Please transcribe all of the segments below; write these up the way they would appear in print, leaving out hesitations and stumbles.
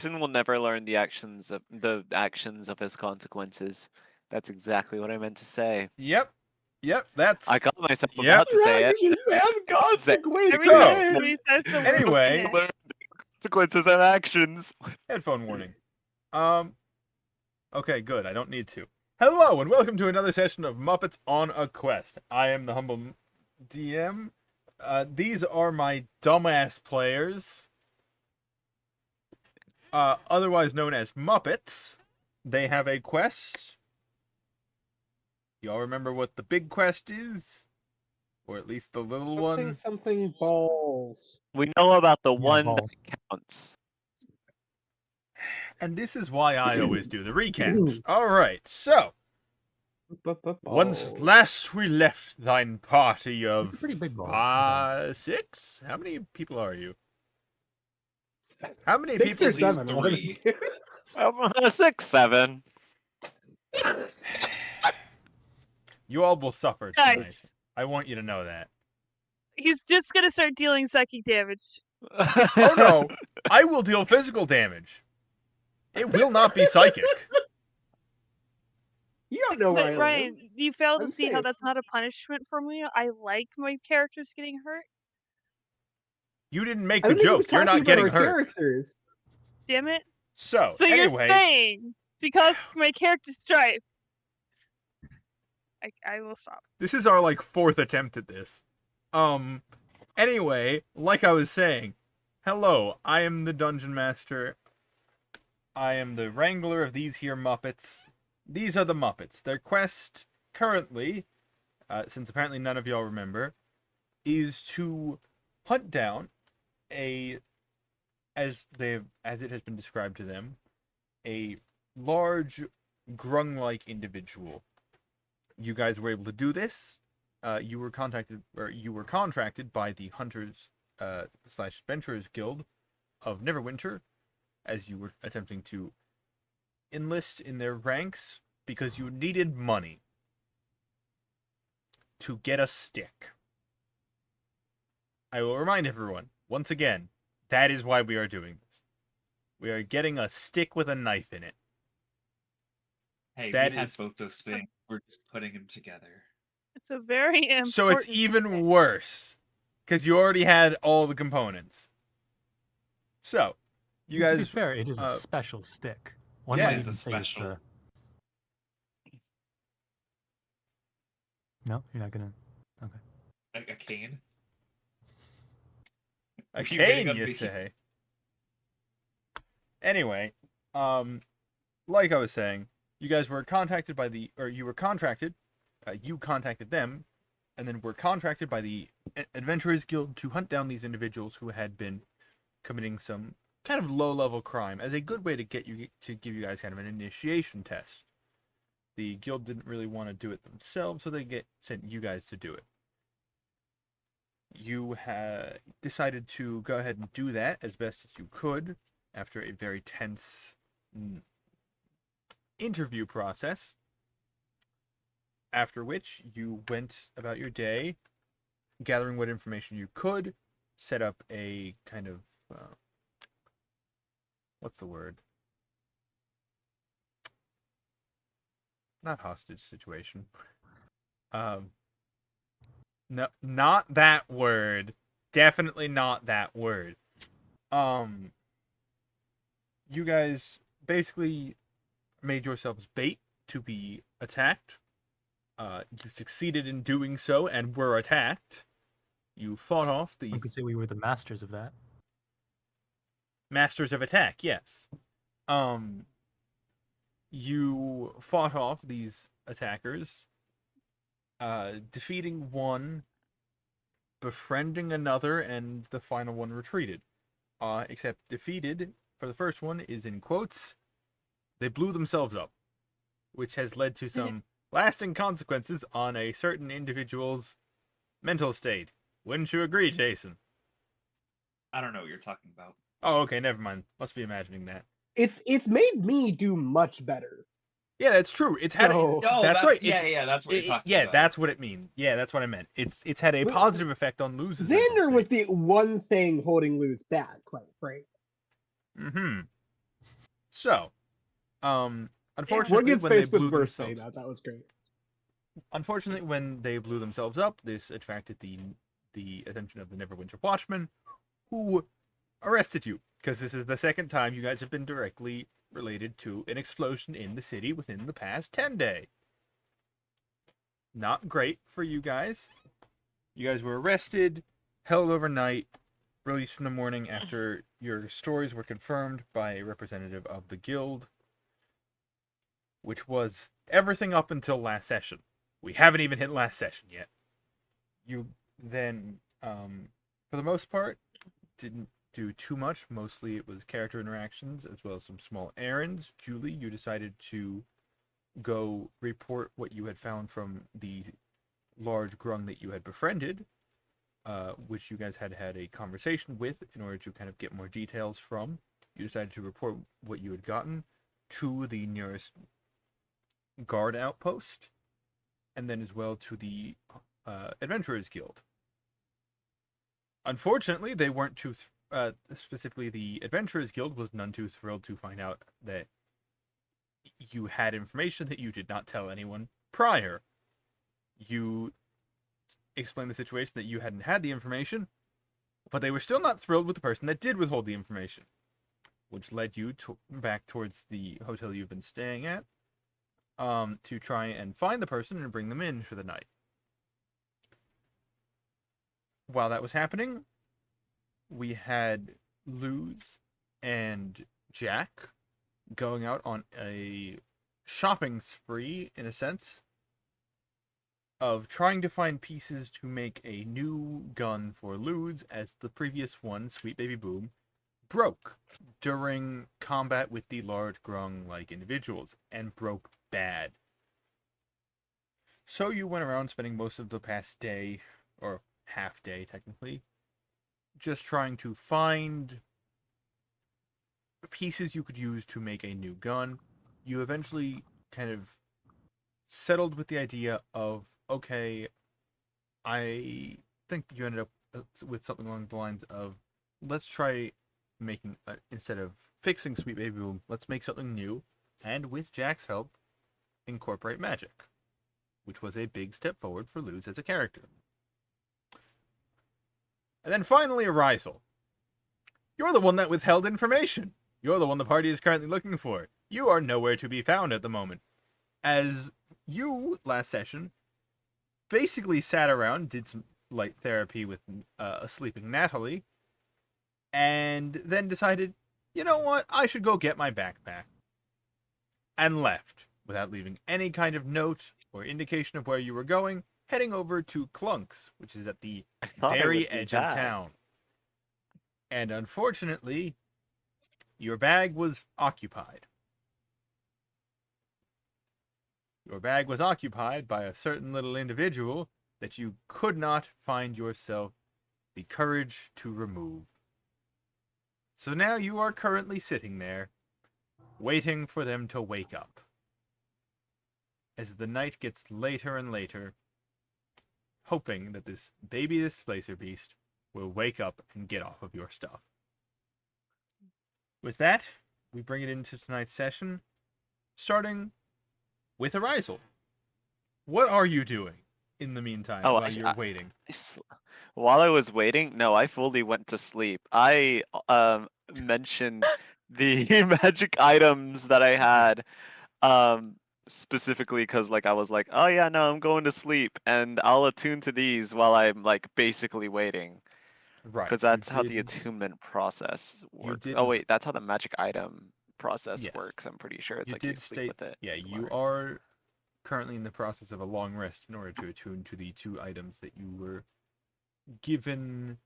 Jason will never learn the actions of his consequences. That's exactly what I meant to say. Yep. I That's. caught myself Yep. about to say it. Actions have consequences. Everything he says so Anyway. weird. Learn the consequences of actions. Headphone warning. Okay, good. I don't need to. Hello, and welcome to another session of Muppets on a Quest. I am the humble DM. These are my dumbass players, otherwise known as Muppets. They have a quest. Y'all remember what the big quest is? Or at least the little one? Something balls. We know about the Yeah, one balls. that counts. And this is why I always do the recaps. Alright, so. Once last we left thine party of It's a pretty big ball. 6? How many people are you? How many 6 people? or 7? Three. 6, 7. You all will suffer tonight. Guys, I want you to know that. he's just gonna start dealing psychic damage. Oh no, I will deal physical damage. It will not be psychic. You don't know where I But Ryan, live. you fail to I'm see how safe. that's not a punishment for me. I like my characters getting hurt. You didn't make I the don't think he was joke. You're talking not about getting our hurt. characters. Damn it. So So you're anyway, saying because my character strife. I will stop. this is our like 4th attempt at this. Anyway, like I was saying, hello, I am the Dungeon Master. I am the Wrangler of these here Muppets. These are the Muppets. Their quest currently, since apparently none of y'all remember, is to hunt down as it has been described to them, a large grung-like individual. You guys were able to do this. You were contracted by the Hunters / Adventurers Guild of Neverwinter, as you were attempting to enlist in their ranks because you needed money to get a stick. I will remind everyone, once again, that is why we are doing this. We are getting a stick with a knife in it. Hey, That we had is- both those things. We're just putting them together. It's a very important. So it's even worse, because you already had all the components. So, you To be guys, fair, it is a special stick. One yeah, might it is even a say it's special. a. No, you're not gonna. Okay. A cane? a You really cane, gotta you be- say. Anyway, like I was saying, you guys were contacted by you contacted them, and then were contracted by the Adventurers Guild to hunt down these individuals who had been committing some kind of low-level crime as a good way to give you guys kind of an initiation test. The guild didn't really want to do it themselves, so they sent you guys to do it. You had decided to go ahead and do that as best as you could after a very tense interview process. After which, you went about your day, gathering what information you could, set up a kind of what's the word? Not hostage situation. No, not that word. Definitely not that word. You guys basically made yourselves bait to be attacked. You succeeded in doing so and were attacked. You fought off the One could say we were the masters of that. masters of attack, yes. You fought off these attackers, defeating one, befriending another, and the final one retreated. Except defeated, for the first one, is in quotes, they blew themselves up, which has led to some lasting consequences on a certain individual's mental state. Wouldn't you agree, Jason? I don't know what you're talking about. Oh, okay, never mind. Must be imagining that. It's made me do much better. Yeah, that's true. It's had. No. Oh, that's right. Yeah, that's what you're talking about. That's what it means. Yeah, that's what I meant. It's had a But positive effect on Luz's. Xander was the one thing holding Luz back, quite frankly. Mm-hmm. So, One unfortunately, gets when they faced with blew worse saying themselves, that. That was great. unfortunately, when they blew themselves up, this attracted the attention of the Neverwinter Watchmen, who arrested you because this is the second time you guys have been directly related to an explosion in the city within the past 10 days. Not great for you guys. You guys were arrested, held overnight, released in the morning after your stories were confirmed by a representative of the guild, which was everything up until last session. We haven't even hit last session yet. You then, for the most part, didn't do too much. Mostly it was character interactions as well as some small errands. Julie, you decided to go report what you had found from the large grung that you had befriended, which you guys had had a conversation with in order to kind of get more details from. You decided to report what you had gotten to the nearest guard outpost, and then as well to the Adventurers Guild. Unfortunately, they weren't too, specifically the Adventurers Guild was none too thrilled to find out that you had information that you did not tell anyone prior. You explained the situation that you hadn't had the information, but they were still not thrilled with the person that did withhold the information, which led you back towards the hotel you've been staying at, to try and find the person and bring them in for the night. While that was happening, we had Luz and Jack going out on a shopping spree, in a sense, of trying to find pieces to make a new gun for Luz, as the previous one, Sweet Baby Boom, broke during combat with the large grung-like individuals, and broke bad. So you went around spending most of the past day, or half day technically, just trying to find pieces you could use to make a new gun. You eventually kind of settled with the idea of, okay, I think you ended up with something along the lines of, let's try making, instead of fixing Sweet Baby Boom, let's make something new, and with Jack's help, incorporate magic, which was a big step forward for Luz as a character. And then finally, Arisal. You're the one that withheld information. You're the one the party is currently looking for. You are nowhere to be found at the moment. As you, last session, basically sat around, did some light therapy with a sleeping Natalie, and then decided, you know what, I should go get my backpack. And left, without leaving any kind of note or indication of where you were going, heading over to Clunk's, which is at the I thought it very would be edge of that. town. And unfortunately, your bag was occupied. Your bag was occupied by a certain little individual that you could not find yourself the courage to remove. So now you are currently sitting there, waiting for them to wake up. As the night gets later and later, hoping that this baby displacer beast will wake up and get off of your stuff. With that, we bring it into tonight's session, starting with Arisal. What are you doing in the meantime Oh, while you're waiting? While I was waiting, no, I fully went to sleep. I mentioned the magic items that I had, specifically because like I was like, oh yeah, no, I'm going to sleep, and I'll attune to these while I'm like basically waiting, Right. because that's how the attunement process you works. did- Oh wait, that's how the magic item process Yes. works. I'm pretty sure it's You like you did sleep state, with it. yeah, and you learn. are currently in the process of a long rest in order to attune to the two items that you were given,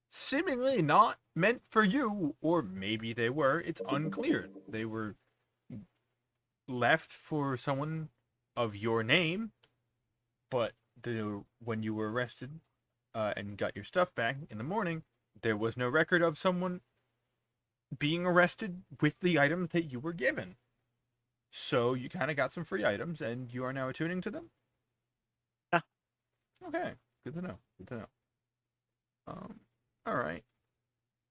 seemingly not meant for you, or maybe they were. It's unclear. They were left for someone of your name, but when you were arrested and got your stuff back in the morning, there was no record of someone being arrested with the items that you were given. So you kind of got some free items, and you are now attuning to them? Yeah. Okay, good to know. Good to know. All right.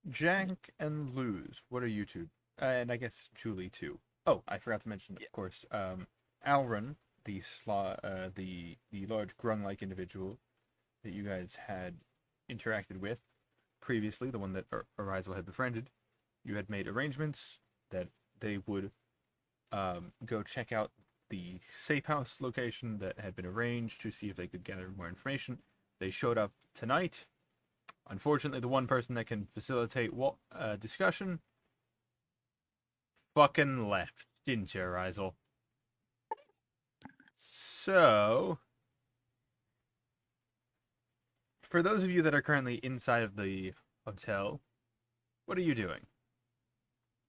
Jack and Luz, what are you two and I guess Julie too. Oh, I forgot to mention, of course, Alrun, the large grung-like individual that you guys had interacted with previously, the one that Arizel had befriended. You had made arrangements that they would go check out the safe house location that had been arranged to see if they could gather more information. They showed up tonight. Unfortunately, the one person that can facilitate discussion fucking left, didn't you, Arizel? So, for those of you that are currently inside of the hotel, what are you doing?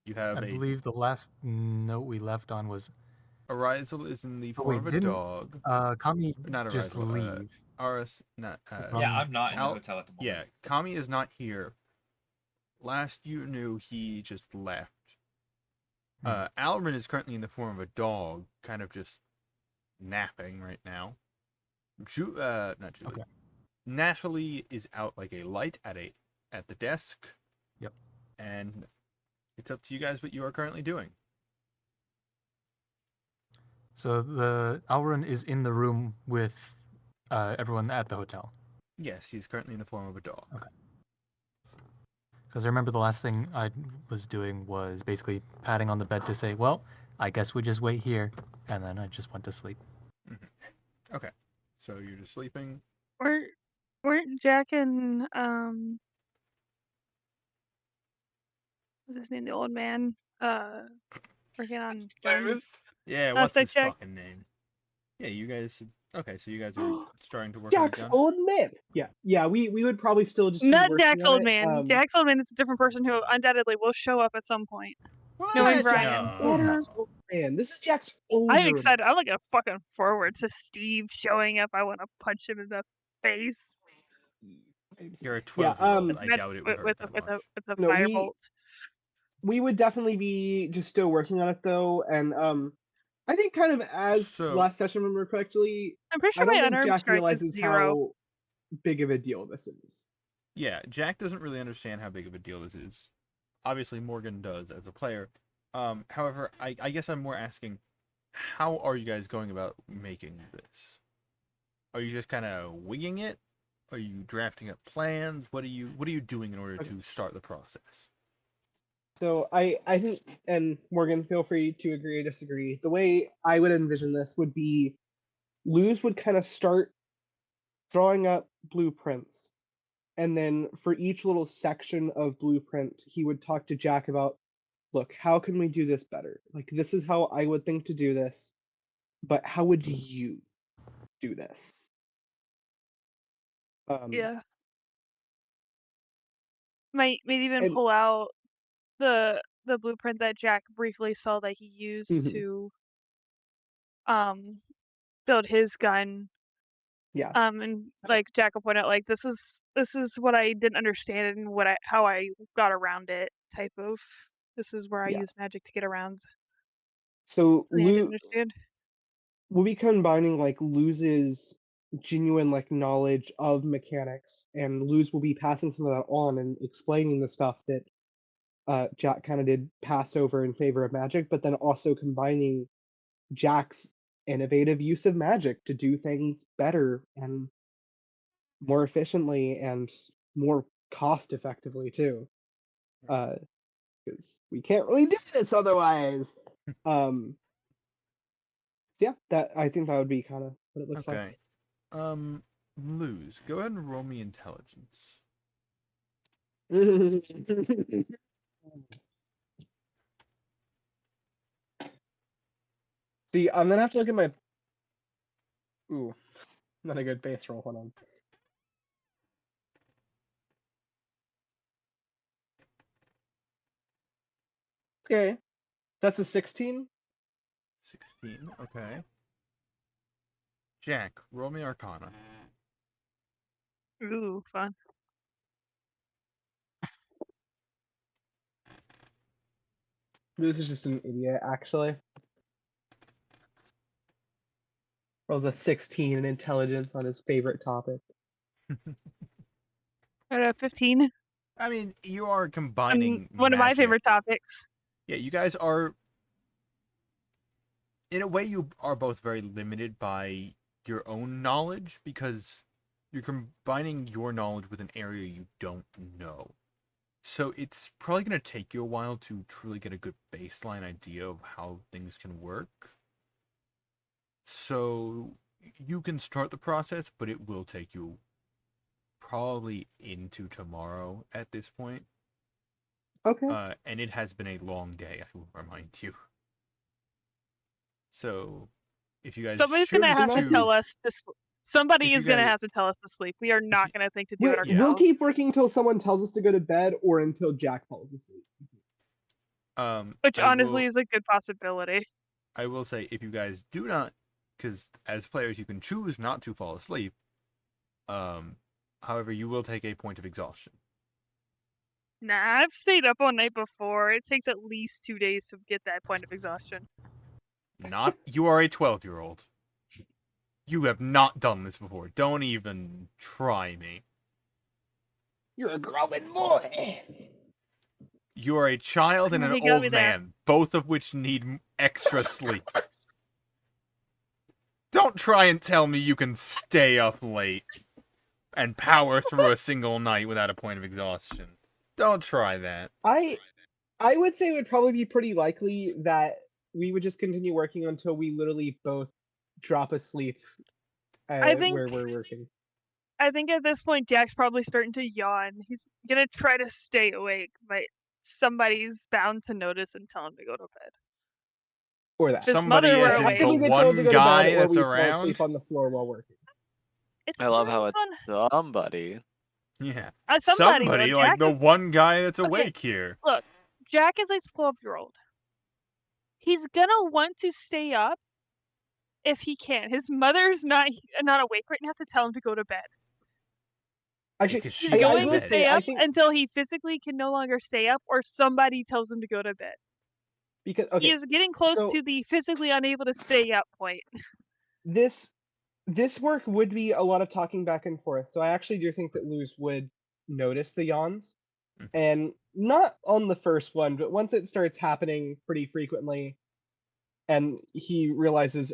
You have I believe the last note we left on was Arizel is in the Oh, form wait, of a didn't dog. Kami Not just Arizel, leave? Aris, not. Yeah, I'm not in the Al- hotel at the moment. Yeah, Kami is not here. Last you knew, he just left. Alrin is currently in the form of a dog, kind of just napping right now. Not Julie. Okay. Natalie is out like a light at the desk. Yep. And it's up to you guys what you are currently doing. So the Alrun is in the room with everyone at the hotel. Yes, he's currently in the form of a dog. Okay. Because I remember the last thing I was doing was basically patting on the bed to say, well, I guess we just wait here. And then I just went to sleep. Mm-hmm. Okay. So you're just sleeping. Weren't Jack and what's his name, the old man, working on guns? Yeah, Last what's I his checked. fucking name? Yeah, you guys. Okay, so you guys are starting to work Jack's on the gun. old man. Yeah. We would probably still just be Not working Jack's on old it. man. Jack's old man is a different person who undoubtedly will show up at some point. Knowing Jack's Brian. better old man. This is Jack's older. I'm excited. I'm looking fucking forward to Steve showing up. I want to punch him in the face You're a Yeah, 12-year-old. I doubt it would hurt with that much. a No, firebolt. we would definitely be just still working on it though, and I think kind of as So- last session, remember correctly, I'm pretty I sure my don't think unarmed Jack strike is realizes 0. how big of a deal this is. Yeah, Jack doesn't really understand how big of a deal this is. Obviously, Morgan does as a player. However, I guess I'm more asking, how are you guys going about making this? Are you just kind of winging it? Are you drafting up plans? What are you doing in order to start the process? So I think, and Morgan, feel free to agree or disagree. The way I would envision this would be, Luz would kind of start drawing up blueprints, and then for each little section of blueprint, he would talk to Jack about, look, how can we do this better? Like, this is how I would think to do this, but how would you do this? Yeah. Might even and- pull out the blueprint that Jack briefly saw that he used Mhm. to build his gun. Yeah. And like Jack will point out, like, this is what I didn't understand and how I got around it type of. This is where I Yeah. use magic to get around So something I didn't understand. we'll be combining like Luz's genuine like knowledge of mechanics, and Luz will be passing some of that on and explaining the stuff that Jack kind of did pass over in favor of magic, but then also combining Jack's innovative use of magic to do things better and more efficiently and more cost effectively too. Because we can't really do this otherwise. So yeah, that I think that would be kind of what it looks Okay. Luz, go ahead and roll me intelligence. like. See, I'm gonna have to look at my. Ooh, not a good base roll. Hold on. Okay, that's a 16. 16. Okay. Jack, roll me Arcana. Ooh, fun. This is just an idiot, actually. Rolls a 16 in intelligence on his favorite topic. 15. I mean, you are combining One of my magic. favorite topics. Yeah, you guys are, in a way, you are both very limited by your own knowledge because you're combining your knowledge with an area you don't know. So it's probably going to take you a while to truly get a good baseline idea of how things can work. So you can start the process, but it will take you probably into tomorrow at this point. Okay. And it has been a long day, I will remind you. So, if you guys Somebody's gonna choose have to tell to- us to. Somebody If you is gonna guys- have to tell us to sleep. We are not gonna think to do Wait, it yeah. we'll ourselves. keep working until someone tells us to go to bed or until Jack falls asleep. Which I honestly will- is a good possibility. I will say, if you guys do not, because as players you can choose not to fall asleep. However, you will take a point of exhaustion. Nah, I've stayed up all night before. It takes at least 2 days to get that point of exhaustion. Not you are a 12-year-old. You have not done this before. Don't even try me. You're a growing boy. You are a child and an You got me old there. man, both of which need extra sleep. Don't try and tell me you can stay up late and power through a single night without a point of exhaustion. Don't try that. I would say it would probably be pretty likely that we would just continue working until we literally both drop asleep think- where we're working. I think at this point Jack's probably starting to yawn. He's gonna try to stay awake, but somebody's bound to notice and tell him to go to bed. Or that. His Somebody mother were isn't awake. the Either we get told to one go to bed guy or that's we fall around. asleep on the floor while working. It's I love how it's it's on somebody. Yeah. somebody, though. like Jack the is- one guy that's Okay. awake here. Jack is a 12-year-old. He's gonna want to stay up if he can. His mother's not awake right now to tell him to go to bed. Actually, Because He's she got going to to bed. stay I up think until he physically can no longer stay up, or somebody tells him to go to bed. because He is getting close so- to the physically unable to stay up point. this work would be a lot of talking back and forth. So I actually do think that Luz would notice the yawns, Mhm. and not on the first one, but once it starts happening pretty frequently, and he realizes,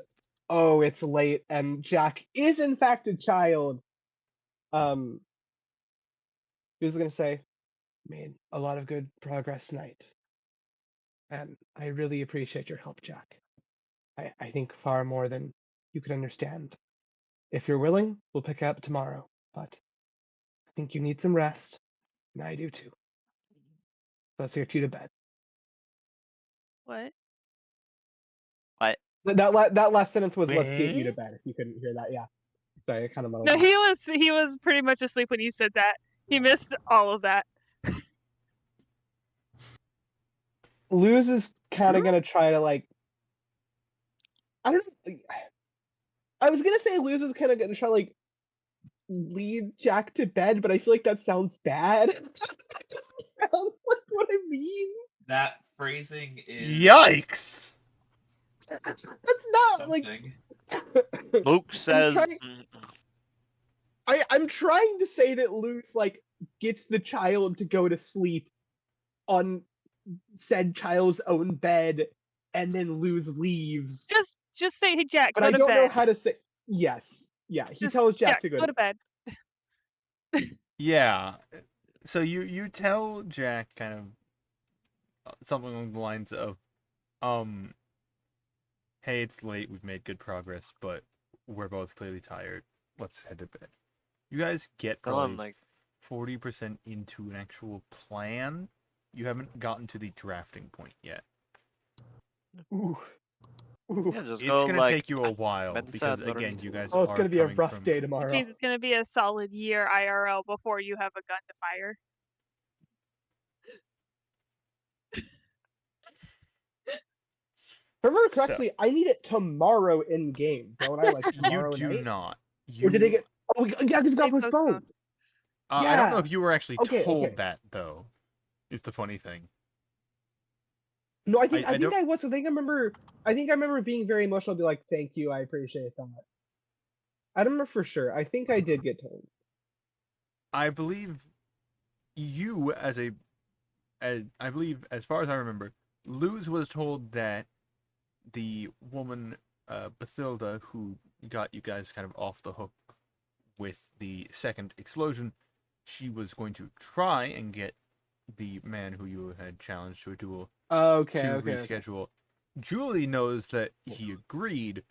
oh, it's late, and Jack is in fact a child. He was gonna say, made a lot of good progress tonight, and I really appreciate your help, Jack. I think far more than you could understand. If you're willing, we'll pick up tomorrow, but I think you need some rest, and I do too. Let's get you to bed. What? That last sentence was "Let's get you to bed." If you couldn't hear that, yeah. Sorry, I kind of muddled. No, up. he was pretty much asleep when you said that. He missed all of that. Luz is kind of gonna try to like. I don't. I was gonna say Luz was kind of gonna try to like lead Jack to bed, but I feel like that sounds bad. That doesn't sound like what I mean. That phrasing is Yikes! That's not like. something. Luke says, trying- I'm trying to say that Luz like gets the child to go to sleep on said child's own bed, and then Luz leaves. Just say, hey Jack, But go I to don't bed. know how to say. Yes, yeah. He Just- tells Jack yeah, to go to to bed. Yeah. So you tell Jack kind of something along the lines of, hey, it's late. We've made good progress, but we're both clearly tired. Let's head to bed. You guys get tell him probably like 40% into an actual plan. You haven't gotten to the drafting point yet. Ooh. Ooh. yeah, just It's go gonna like take you a while Mensa because Dorito. again, you guys Oh, it's are gonna be a coming rough from- day Which tomorrow. means it's gonna be a solid year IRL before you have a gun to fire. If I remember So- correctly, I need it tomorrow in game, don't I? Like tomorrow You do night. not. Or did You- it get? Oh, yeah, because it got They postponed. postponed. I don't know Yeah. if you were actually Okay, told okay. that though. Is the funny thing. No, I think I I think don't- I was. I think I remember being very emotional. Be like, "Thank you, I appreciate that." I don't remember for sure. I think I did get told. I believe you as I believe as far as I remember, Luz was told that the woman, Bathilda, who got you guys kind of off the hook with the second explosion, she was going to try and get the man who you had challenged to a duel Okay, to okay. reschedule. Julie knows that he agreed.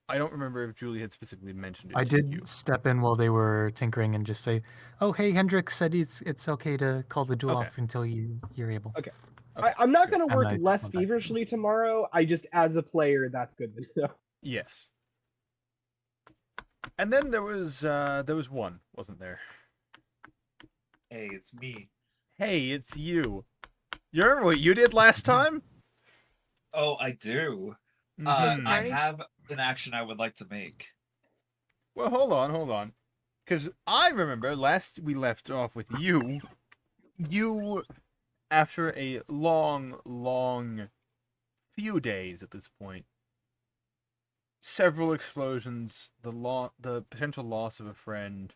I don't remember if Julie had specifically mentioned it I to did you. step in while they were tinkering and just say, "Oh, hey, Hendrik said it's okay to call the duel Okay. off until you're able." Okay. Okay, I'm not good. going to And work I less went back. feverishly tomorrow. I just, as a player, that's good to know. Yes. And then there was one, wasn't there? Hey, it's me. Hey, it's you. You remember what you did last time? Oh, I do. Mhm. I Right. have an action I would like to make. Well, hold on. Because I remember last we left off with you, after a long few days at this point, several explosions, the potential loss of a friend,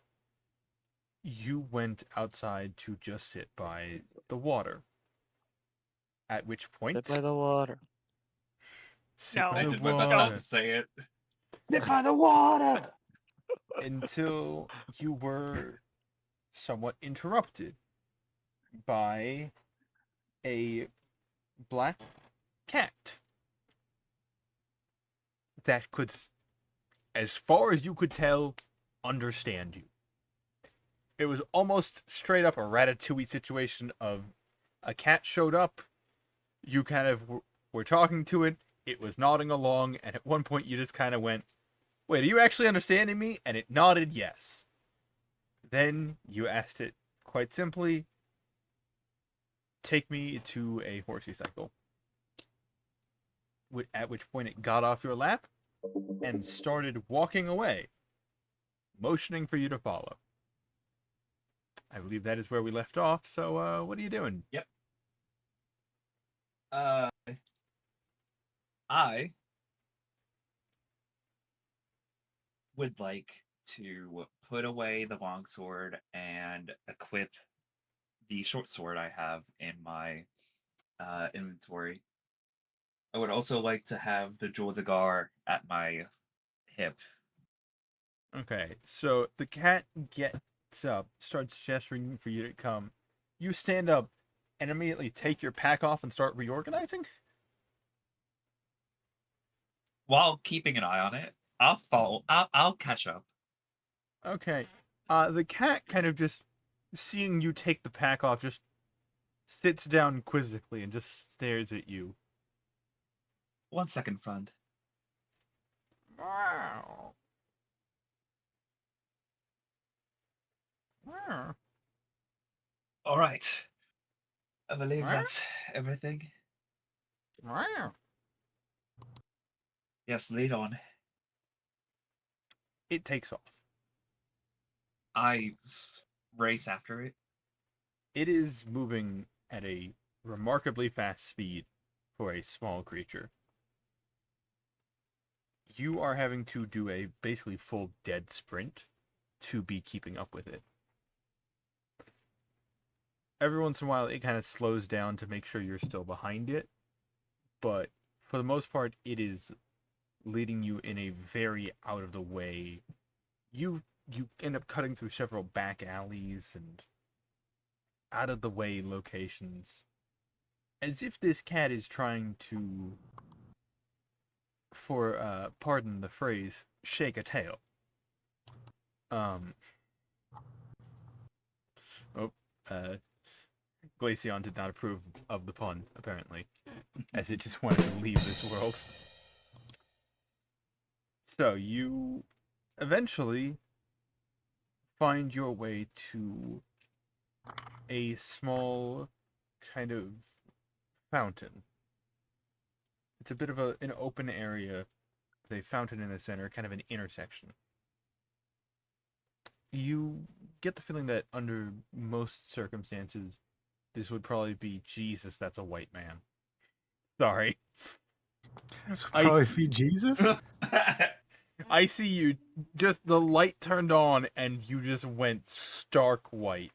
you went outside to just sit by the water. At which point, Sit by the water. sit No. by I the did my best not water to say it. Sit by the water! until you were somewhat interrupted by a black cat that could, as far as you could tell, understand you. It was almost straight up a Ratatouille situation of a cat showed up, you kind of were talking to it, it was nodding along, and at one point you just kind of went, "Wait, are you actually understanding me?" And it nodded yes. Then you asked it quite simply, "Take me to a horsey cycle." At which point it got off your lap and started walking away, motioning for you to follow. I believe that is where we left off, so what are you doing? I would like to put away the longsword and equip the short sword I have in my inventory. I would also like to have the Jewel Dagar at my hip. Okay, so the cat gets up, starts gesturing for you to come. You stand up and immediately take your pack off and start reorganizing? While keeping an eye on it, I'll follow. I'll catch up. Okay. The cat kind of just seeing you take the pack off just sits down quizzically and just stares at you. 1 second, friend. Wow. Wow. All right. I believe Huh? that's everything. Wow. Yes, lead on. It takes off. I race after it. It is moving at a remarkably fast speed for a small creature. You are having to do a basically full dead sprint to be keeping up with it. Every once in a while, it kind of slows down to make sure you're still behind it, but for the most part, it is leading you in a very out of the way. You end up cutting through several back alleys and out of the way locations, as if this cat is trying to, for pardon the phrase, shake a tail. Glaceon did not approve of the pun, apparently, as it just wanted to leave this world. So you eventually find your way to a small kind of fountain. It's a bit of an open area with a fountain in the center, kind of an intersection. You get the feeling that under most circumstances, this would probably be, Jesus, that's a white man. Sorry. This would I probably see- be Jesus. I see you, just the light turned on and you just went stark white.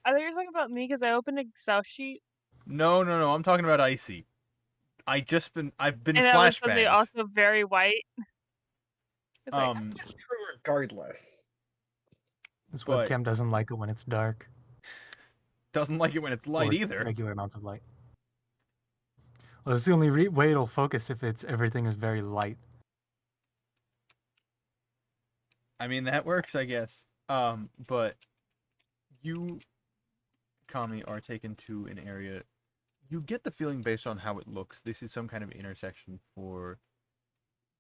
I thought you were talking about me because I opened an Excel sheet. No, I'm talking about Icy. I've been And then all of a sudden they're flashbanged. also very white. It's like, That's true regardless. This But- webcam doesn't like it when it's dark doesn't like it when it's light or either. regular amounts of light. Well, it's the only way it'll focus if everything is very light. I mean, that works, I guess. But you, Kami, are taken to an area. You get the feeling based on how it looks, this is some kind of intersection for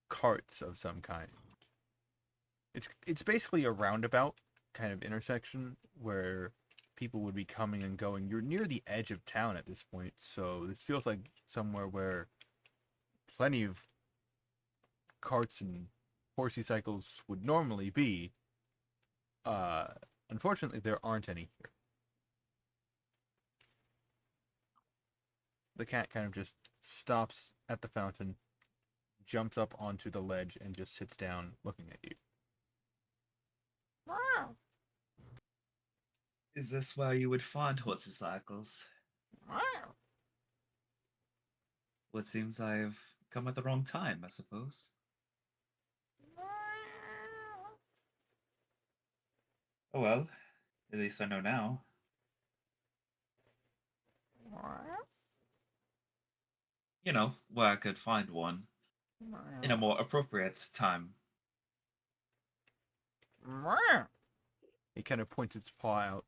carts of some kind. It's basically a roundabout kind of intersection where people would be coming and going. You're near the edge of town at this point, so this feels like somewhere where plenty of carts and horsey cycles would normally be. Unfortunately, there aren't any here. The cat kind of just stops at the fountain, jumps up onto the ledge, and just sits down looking at you. Is this where you would find horsey cycles? Well, it seems I've come at the wrong time, I suppose. Oh well, at least I know now. You know, where I could find one in a more appropriate time. It kind of points its paw out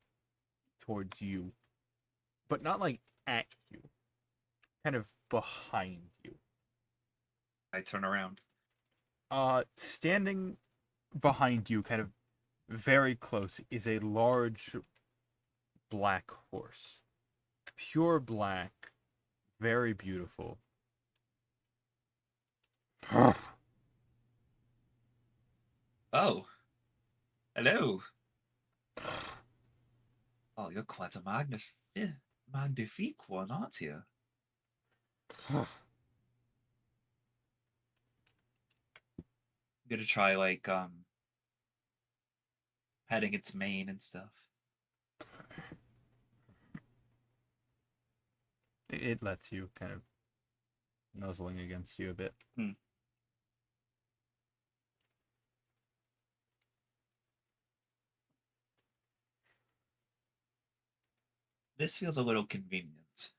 towards you, but not like at you, kind of behind you. I turn around. Standing behind you, kind of very close, is a large black horse. Pure black, very beautiful. Oh. Hello. Oh, you're quite a magnifique one, aren't you? I'm gonna try like petting its mane and stuff. It lets you, kind of nuzzling against you a bit. This feels a little convenient.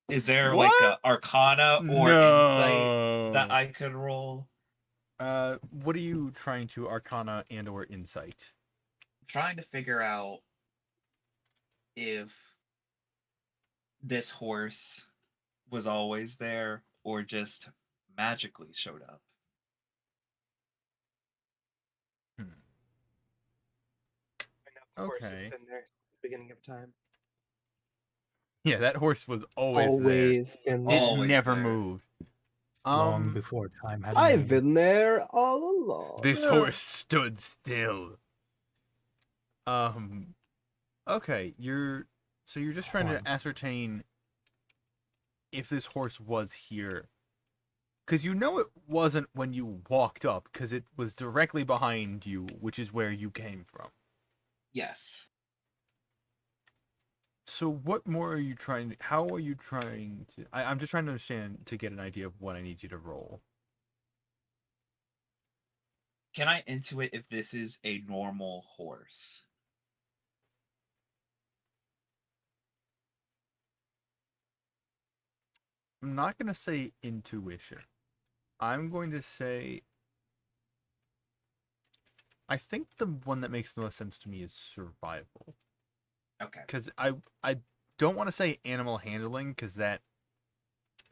Is there like a Arcana or Insight that I could roll? What are you trying to Arcana and or Insight? I'm trying to figure out if this horse was always there or just magically showed up. The horse has Okay. been there since the beginning of time. Yeah, that horse was always there. Always been It there. Always never there. moved. Long before time had a I've name. been there all along. This horse stood still. Okay, you're just trying Juan. to ascertain if this horse was here. Because you know it wasn't when you walked up, because it was directly behind you, which is where you came from. Yes. So what more are you trying to... How are you trying to... I'm just trying to understand, to get an idea of what I need you to roll. Can I intuit if this is a normal horse? I'm not going to say intuition. I'm going to say... I think the one that makes the most sense to me is survival. Okay. Because I don't want to say animal handling, because that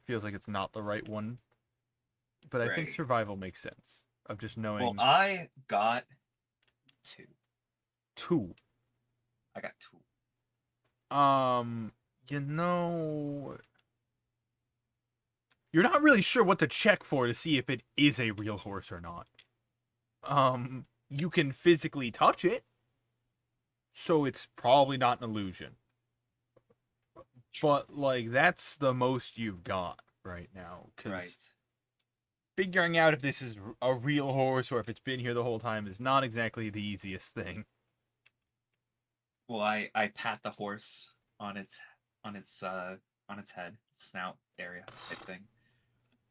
feels like it's not the right one. But I think Right. survival makes sense. Of just knowing... Well, I got 2. 2. I got 2. You know... You're not really sure what to check for to see if it is a real horse or not. You can physically touch it, so it's probably not an illusion. But, like, that's the most you've got right now. 'Cause Right. figuring out if this is a real horse or if it's been here the whole time is not exactly the easiest thing. Well, I pat the horse on its on its head, snout area type thing.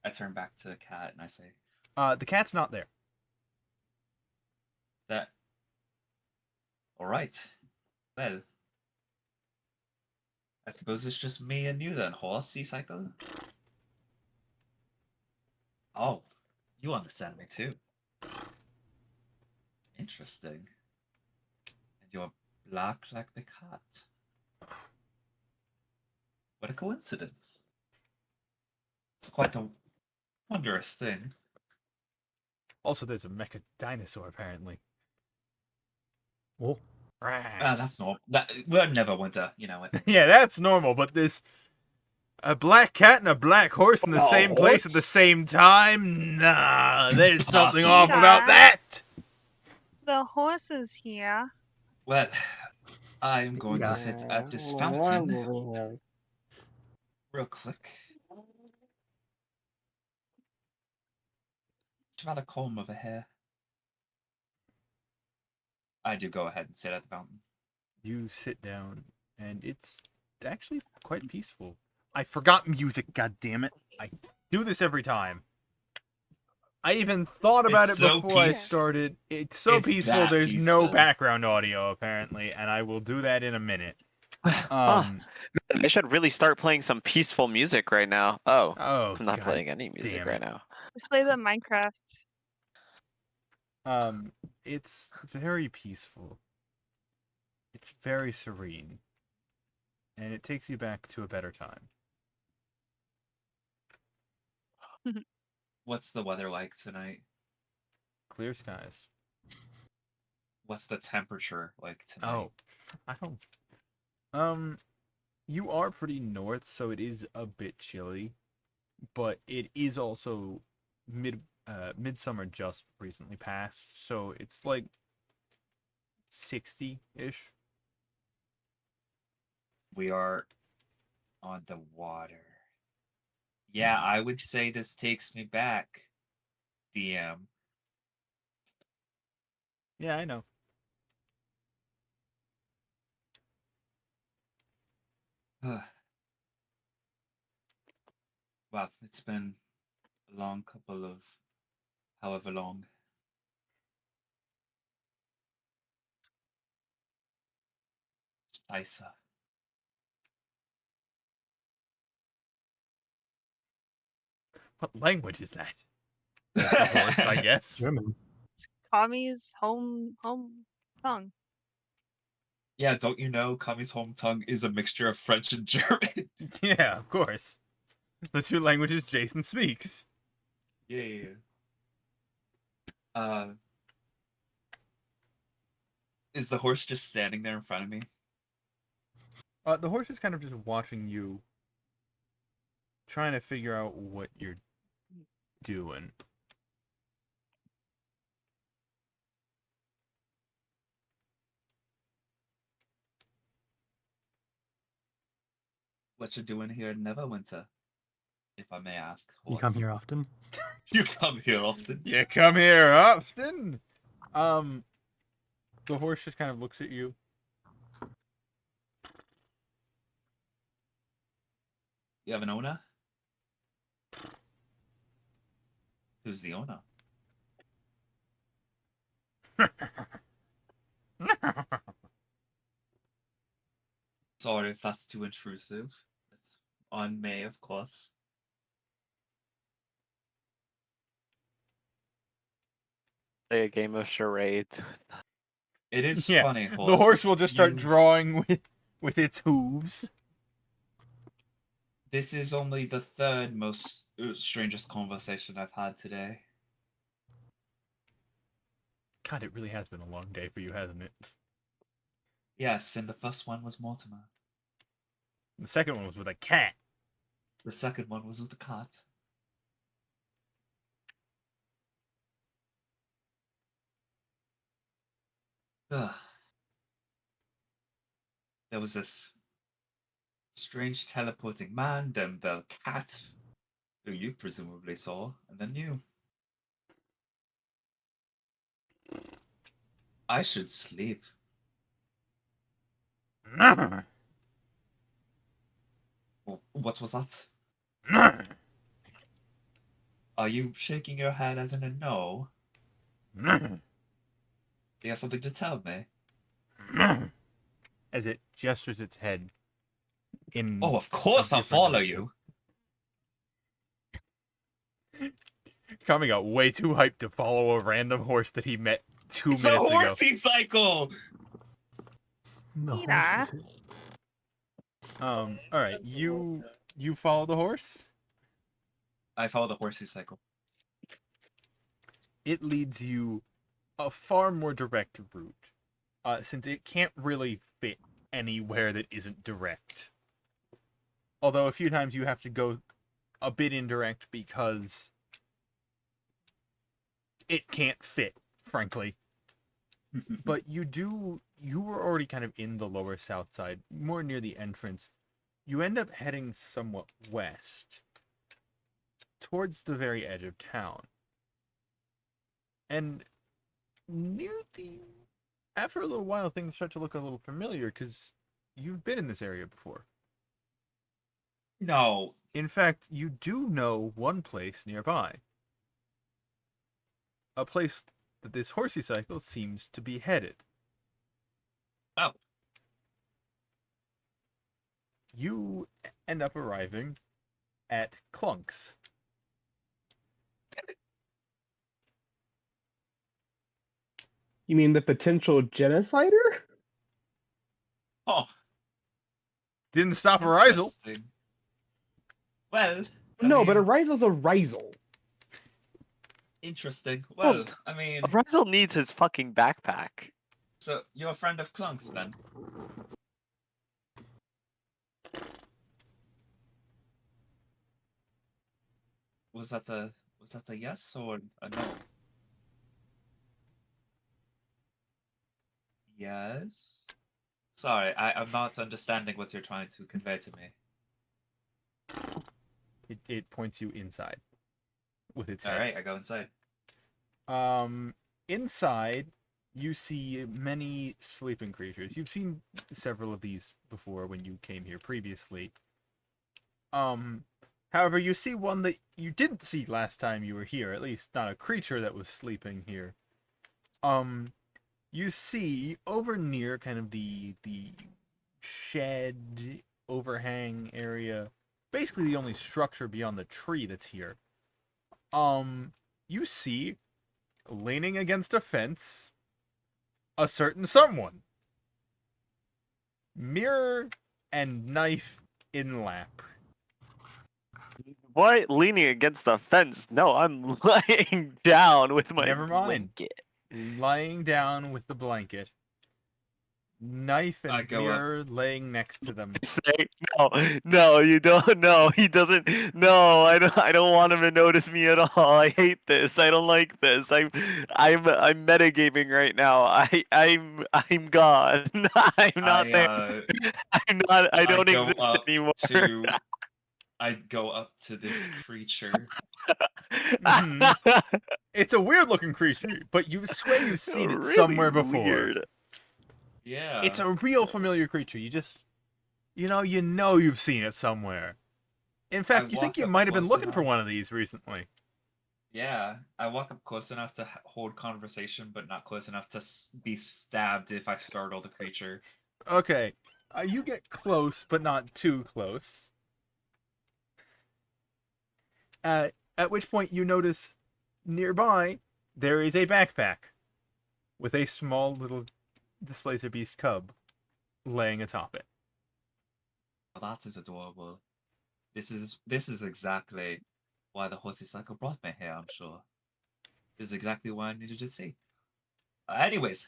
I turn back to the cat and I say, The cat's not there. "That, all right. Well, I suppose it's just me and you then, horse, sea cycle." "Oh, you understand me too. Interesting. And you're black like the cat. What a coincidence. It's quite a wondrous thing." Also, there's a mecha dinosaur apparently. Oh, That's not that. We're never winter, you know it. Yeah, that's normal, but this a black cat and a black horse in the A same place at the horse? same time? Nah, there's something Awesome. off about that. The horse is here. Well, I'm going to sit at this fountain real quick. It's rather calm over here. I do go ahead and sit at the fountain. You sit down, and it's actually quite peaceful. I forgot music, goddammit. I do this every time. I even thought about It's it so before I peace- started. It's so It's peaceful, that there's no peaceful. background audio, apparently, and I will do that in a minute. Ah, they should really start playing some peaceful music right now. Oh, Oh, I'm not God playing any music damn right it. now. Let's play the Minecraft. It's very peaceful. It's very serene. And it takes you back to a better time. What's the weather like tonight? Clear skies. What's the temperature like tonight? Oh, I don't. You are pretty north, so it is a bit chilly, but it is also midsummer just recently passed, so it's like 60-ish. We are on the water. Yeah, I would say this takes me back, DM. Yeah, I know. Well, it's been a long couple of however long. Isa. What language is that? That's the horse, I guess. German. Kami's home tongue. Yeah, don't you know Kami's home tongue is a mixture of French and German? Yeah, of course. The two languages Jason speaks. Yeah. Is the horse just standing there in front of me? The horse is kind of just watching you, trying to figure out what you're doing. What you doing here in Neverwinter? If I may ask. You come horse. here often? You come here often? You come here often? The horse just kind of looks at you. You have an owner? Who's the owner? Sorry if that's too intrusive. It's on May, of course. Play a game of charades. It is Yeah, funny, horse. The horse will just start You- drawing with its hooves. This is only the third most strangest conversation I've had today. God, it really has been a long day for you, hasn't it? Yes, and the first one was Mortimer. The second one was with a cat. The second one was with the cat. Ugh. There was this strange teleporting man, then the cat, who you presumably saw, and then you. I should sleep. What was that? Are you shaking your head as in a no? Do you have something to tell me? As it gestures its head in Oh, of course I'll different follow direction. you. Kami got way too hyped to follow a random horse that he met 2 It's a minutes ago. horsey cycle! The Mira. horse is- All right, you follow the horse. I follow the horsey cycle. It leads you a far more direct route, since it can't really fit anywhere that isn't direct. Although a few times you have to go a bit indirect because it can't fit, frankly. But you were already kind of in the lower south side, more near the entrance. You end up heading somewhat west, towards the very edge of town. And after a little while, things start to look a little familiar, because you've been in this area before. No. In fact, you do know one place nearby. A place that this horsey cycle seems to be headed. Oh. You end up arriving at Clunk's. You mean the potential genocider? Oh. Didn't stop a Rizal. Interesting. Well, I No, but a mean, Rizel's a Rizel. interesting. Well, Well, I mean, Rizal needs his fucking backpack. so you're a friend of Clunk's then? Was that a yes or a no? Yes. Sorry, I'm not understanding what you're trying to convey to me. It points you inside with its All head. right, I go inside. Inside, you see many sleeping creatures. You've seen several of these before when you came here previously. However, you see one that you didn't see last time you were here, at least not a creature that was sleeping here. You see over near kind of the shed overhang area, basically the only structure beyond the tree that's here. You see, leaning against a fence, a certain someone. Mirror and knife in lap. What? Leaning against the fence? No, I'm lying down with my Never mind. blanket. Lying down with the blanket. Knife I and go up. mirror laying next to them. Say no, you don't. No, he doesn't. No, I don't want him to notice me at all. I hate this. I don't like this. I'm metagaming right now. I'm gone. I'm not there. I'm not. I don't go exist up anymore. I go up to this creature. It's a weird looking creature, but you swear you've seen it Really somewhere before. weird. Yeah. It's a real familiar creature. You just, you know you've seen it somewhere. In fact, you think walk you up might have been close looking for enough. one of these recently. Yeah, I walk up close enough to hold conversation, but not close enough to be stabbed if I startle the creature. Okay, you get close, but not too close. At which point you notice nearby there is a backpack with a small little Displacer Beast cub laying atop it. Well, that is adorable. This is exactly why the horsey cycle brought me here, I'm sure. This is exactly what I needed to see. Anyways,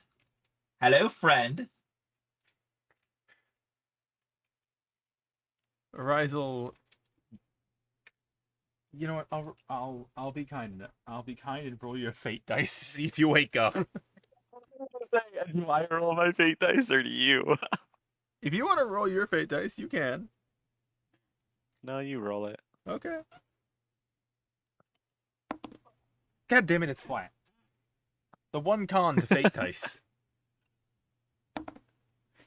hello, friend. Rizal, you know what? I'll be kind. I'll be kind and roll your fate dice to see if you wake up. Do I roll my fate dice or do you? If you want to roll your fate dice, you can. No, you roll it. Okay. God damn it, it's flat. The one con to fate dice.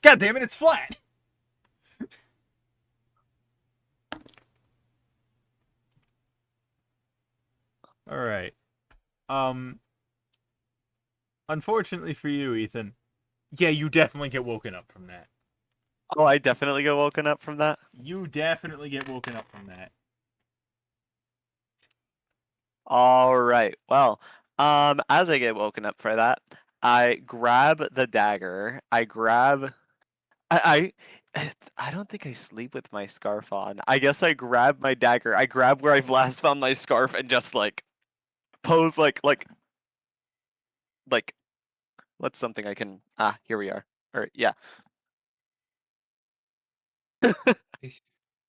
God damn it, it's flat. All right. Unfortunately for you, Ethan, yeah, you definitely get woken up from that. Oh, I definitely get woken up from that. You definitely get woken up from that. All right. Well, as I get woken up for that, I grab the dagger. I I don't think I sleep with my scarf on. I guess I grab my dagger. I grab where I've last found my scarf and just like pose like what's something I can here we are. Or yeah.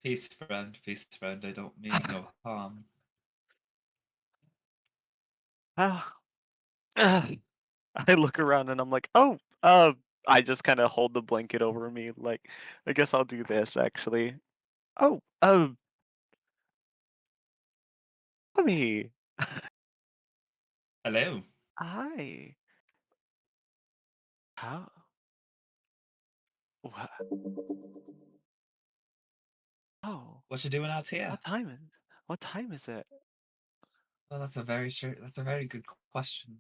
Peace, friend. Peace, friend. I don't mean no harm. Ah, I look around and I'm like, "Oh, I just kind of hold the blanket over me like I guess I'll do this actually. Oh, me. Hello. Hi. How? What? Oh, What you doing out here? what time is? What time is it? Well, that's a very good question.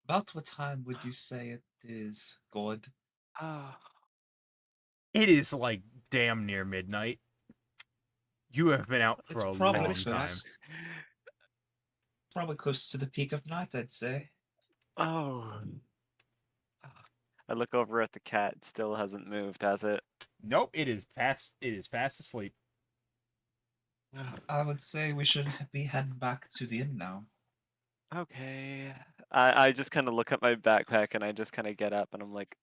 About what time would you say it is, God? Oh, It is like damn near midnight. You have been out for It's a I long probably wish time. close. Probably close to the peak of night, I'd say. Oh. I look over at the cat. It still hasn't moved, has it? Nope, it is fast. It is fast asleep. I would say we should be heading back to the inn now. Okay. I just kind of look at my backpack and I just kind of get up and I'm like,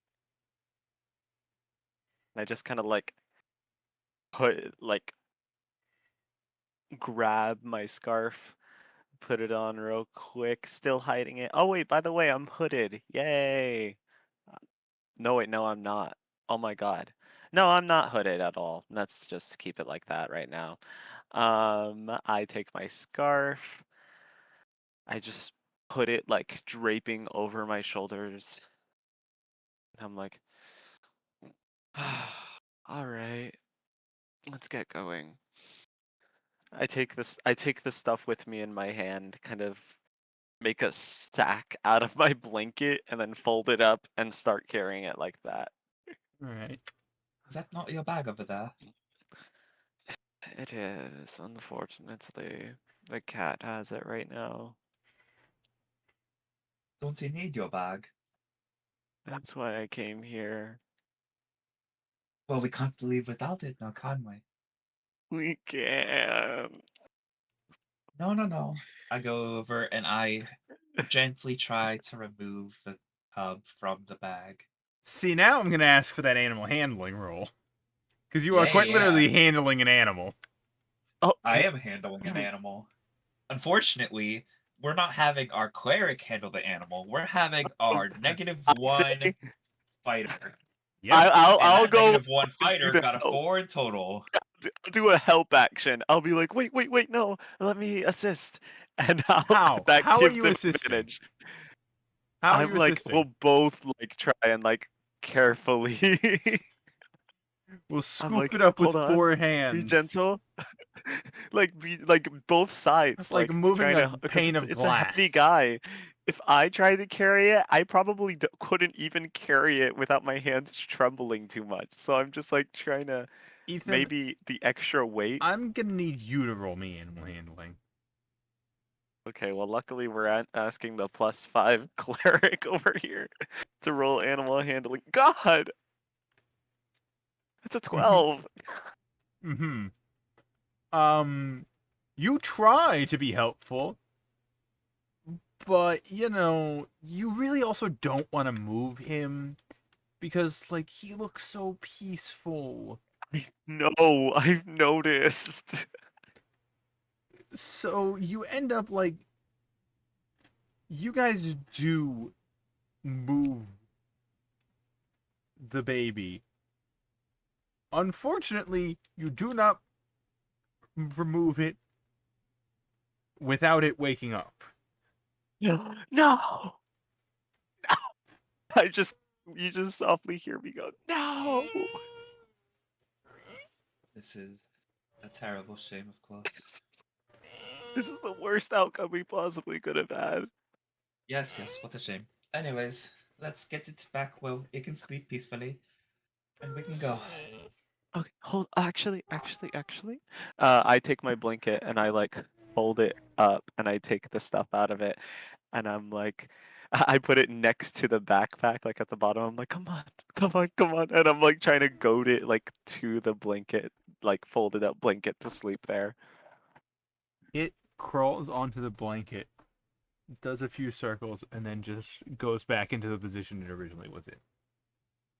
I just kind of like grab my scarf, put it on real quick, still hiding it. Oh wait, by the way, I'm hooded. Yay. No, wait, no, I'm not. Oh my god. No, I'm not hooded at all. Let's just keep it like that right now. I take my scarf. I just put it like draping over my shoulders. And I'm like, all right, let's get going. I take the stuff with me in my hand, kind of make a sack out of my blanket and then fold it up and start carrying it like that. All right. Is that not your bag over there? It is, unfortunately. The cat has it right now. Don't you need your bag? That's why I came here. Well, we can't leave without it now, can we? We can. No, no, no. I go over and I gently try to remove the tub from the bag. See, now I'm gonna ask for that animal handling roll, because you are Yeah, quite yeah. literally handling an animal. Oh, I am handling an animal. Unfortunately, we're not having our cleric handle the animal. We're having our I -1 say, fighter. Yep. And I'll that go -1 and do fighter the got a help. 4 in total. Do a help action. I'll be like, wait, no, let me assist, and How? that How are gives you him assisting? advantage. How are I'm you like, assisting? we'll both like try and like carefully. We'll I'm scoop like, it up with hold on, 4 be hands. gentle, be like both sides, It's like like moving trying a to, because pane of it's a heavy glass. guy. If I tried to carry it, I probably couldn't even carry it without my hands trembling too much. So I'm just like trying to Ethan, maybe the extra weight. I'm gonna need you to roll me animal handling. Okay, well, luckily we're asking the +5 cleric over here to roll animal handling. God, it's a 12. Mm-hmm. You try to be helpful, but you really also don't want to move him because like he looks so peaceful. No, I've noticed. So you end up like you guys do move the baby. Unfortunately, you do not remove it without it waking up. No, no. I just, you just softly hear me go, no. This is a terrible shame, of course. This is the worst outcome we possibly could have had. Yes, yes, what a shame. Anyways, let's get it back where it can sleep peacefully, and we can go. Okay, hold. Actually. I take my blanket and I like hold it up and I take the stuff out of it and I'm like, I put it next to the backpack, like at the bottom. I'm like, come on, and I'm like trying to goad it like to the blanket, like folded up blanket to sleep there. It crawls onto the blanket, does a few circles, and then just goes back into the position it originally was in.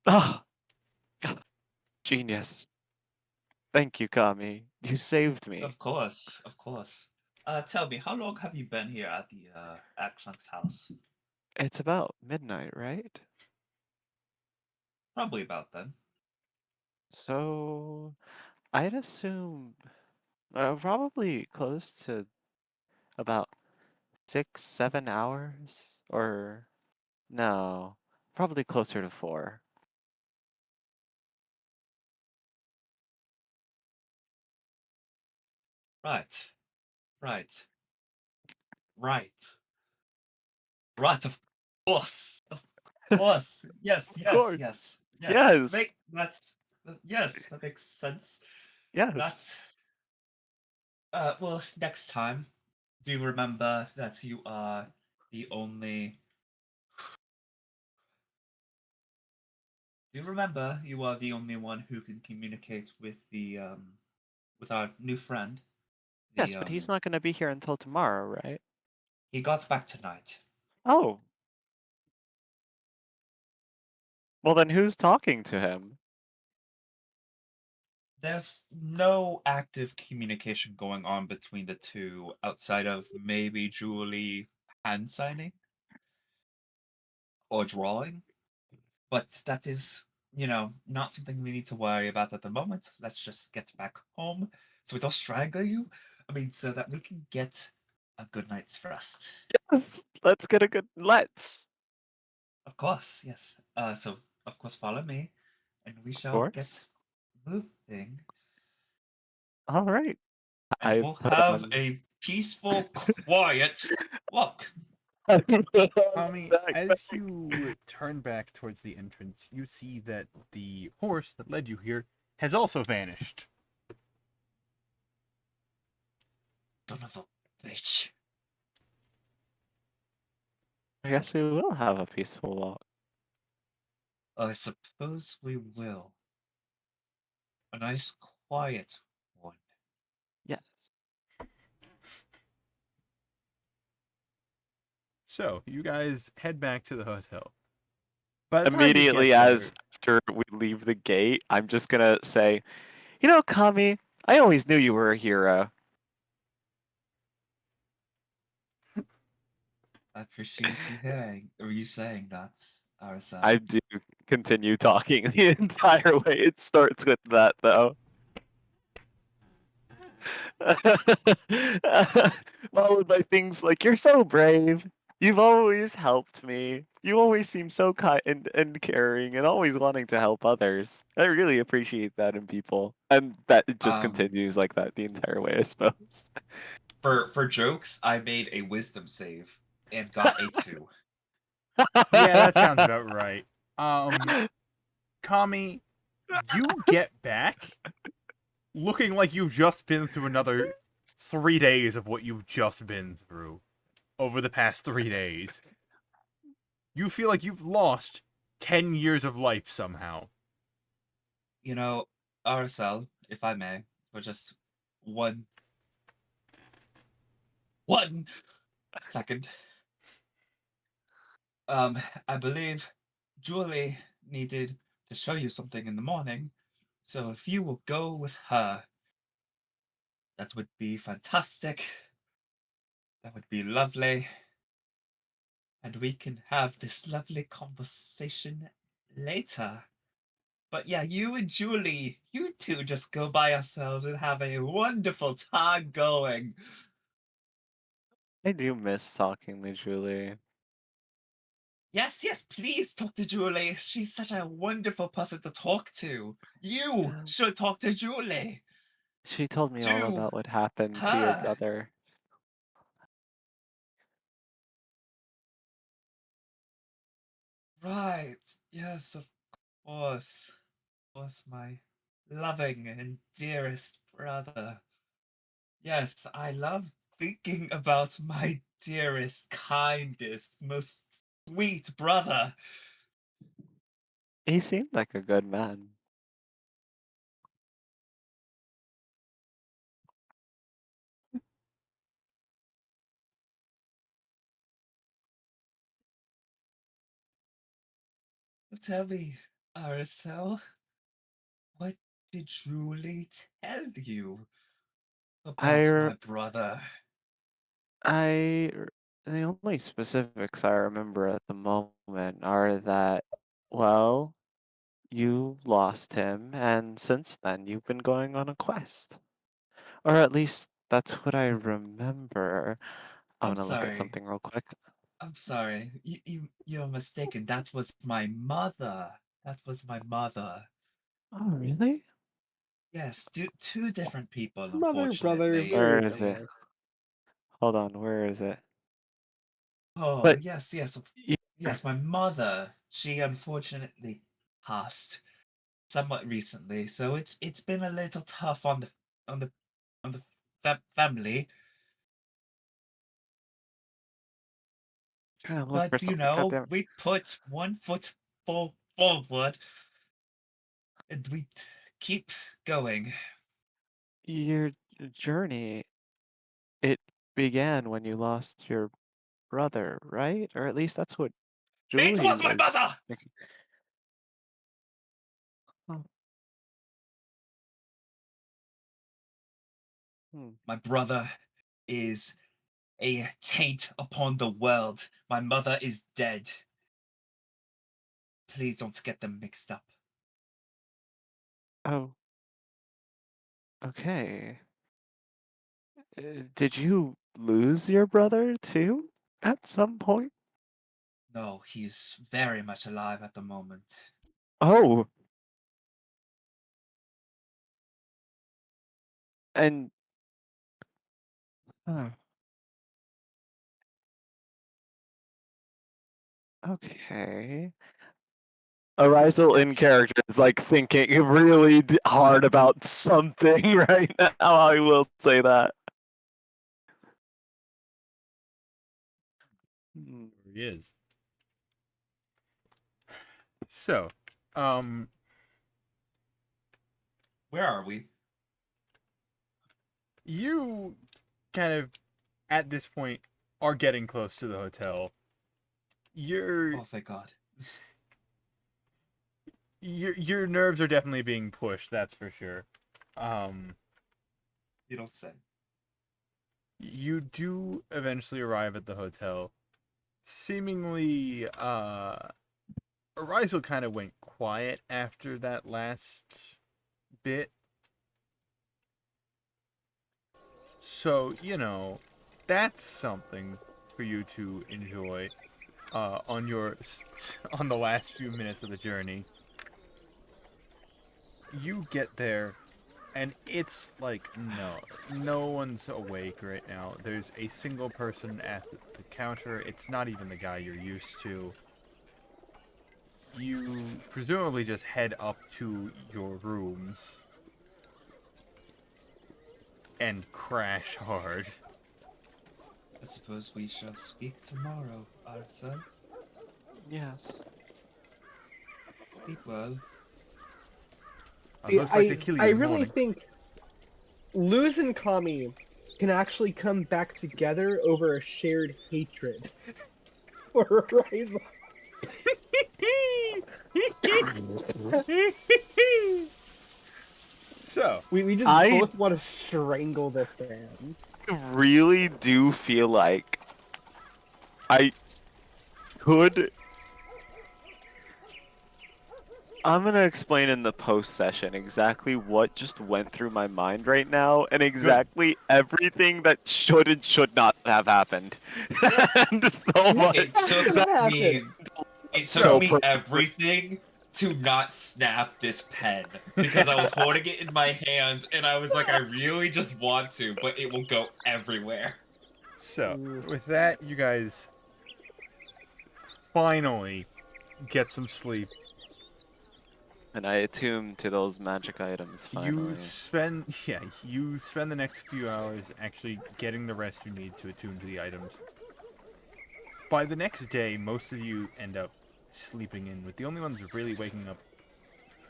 Ah, genius. Thank you, Kami. You saved me. Of course, of course. Tell me, how long have you been here at the at Clunk's house? It's about midnight, right? Probably about then. So I'd assume probably close to about 6, 7 hours, or no, probably closer to 4. Right, right, right, right. Of course, of course. Yes, Of yes, course. yes, yes. Yes. Yes, that makes sense. Yes. That's well, next time, do you remember that you are the only? Do you remember you are the only one who can communicate with the with our new friend? Yes, The but he's not going to be here until tomorrow, right? he got back tonight. Oh. Well, then who's talking to him? There's no active communication going on between the two outside of maybe Julie hand signing or drawing. But that is, not something we need to worry about at the moment. Let's just get back home so we don't strangle you. I mean, so that we can get a good night's rest. Yes, let's get a good let's. Of course, yes. So of course follow me, and we Of shall get course. moving. All right. And I we'll put have on a peaceful, quiet walk. Tommy, back. as you turn back towards the entrance, you see that the horse that led you here has also vanished. Son of a bitch. I guess we will have a peaceful walk. I suppose we will. A nice, quiet one. Yes. So, you guys head back to the hotel. By the time you get Immediately there, after we leave the gate, I'm just gonna say, you know, Kami, I always knew you were a hero. I appreciate you hearing or you saying that, RSL. I do continue talking the entire way. It starts with that though. Followed by things like, you're so brave. You've always helped me. You always seem so kind and caring and always wanting to help others. I really appreciate that in people. And that it just continues like that the entire way, I suppose. For jokes, I made a wisdom save and got a 2. yeah, that sounds about right. Kami, you get back looking like you've just been through another 3 days of what you've just been through over the past 3 days. You feel like you've lost 10 years of life somehow. You know, RSL, if I may, for just one second. I believe Julie needed to show you something in the morning, so if you will go with her, that would be fantastic. That would be lovely. And we can have this lovely conversation later. But yeah, you and Julie, you two just go by yourselves and have a wonderful time going. I do miss talking to Julie. Yes, yes, please talk to Julie. She's such a wonderful person to talk to. You should talk to Julie. She told me all To about what happened to your her. brother. Right. Yes, of course. Of course, my loving and dearest brother. Yes, I love thinking about my dearest, kindest, most sweet brother. He seemed like a good man. Tell me, Aracel, what did Julie tell you I, about r- my brother? the only specifics I remember at the moment are that, well, you lost him, and since then you've been going on a quest. Or at least that's what I remember. I'm I'm gonna look at sorry. something real quick. I'm sorry. You're mistaken. That was my mother. That was my mother. Oh, really? Yes, two different people, Mother, brother, unfortunately. Where very is it? similar. Hold on, where is it? Oh, But yes, yes, y- yes. My mother, she unfortunately passed somewhat recently, so it's been a little tough on the on the family. trying to look for But something. Goddamn. we put one foot forward, and keep going. Your journey, it began when you lost your brother, right? Or at least that's what It Julie was my was mother. thinking. Oh, hmm. My brother is a taint upon the world. My mother is dead. Please don't get them mixed up. Oh, okay. Did you lose your brother too at some point? No, he's very much alive at the moment. Oh, and huh, okay. Arisal in Yes, character is like thinking really hard about something right now. I will say that. Hmm. There he is. So, um, where are we? you kind of at this point are getting close to the hotel. Your Oh, thank God. your nerves are definitely being pushed, that's for sure. Um, You don't say. you do eventually arrive at the hotel. Seemingly, Arisal kind of went quiet after that last bit. So, that's something for you to enjoy on on the last few minutes of the journey. You get there and it's like no one's awake right now. There's a single person at the counter. It's not even the guy you're used to. You presumably just head up to your rooms and crash hard. I suppose we shall speak tomorrow, Arthur. Yes. Sleep well. See, Looks like they kill you I in the really morning. think Luz and Kami can actually come back together over a shared hatred for Horizon. So, We just I both want to strangle this man. really do feel like I could. I'm gonna explain in the post session exactly what just went through my mind right now and exactly everything that should and should not have happened. And so much. It took That me. happened. It So took me perfect. everything to not snap this pen because I was holding it in my hands and I was like, I really just want to, but it will go everywhere. with that, you guys finally get some sleep. And I attune to those magic items finally. You spend the next few hours actually getting the rest you need to attune to the items. By the next day, most of you end up sleeping in, with the only ones really waking up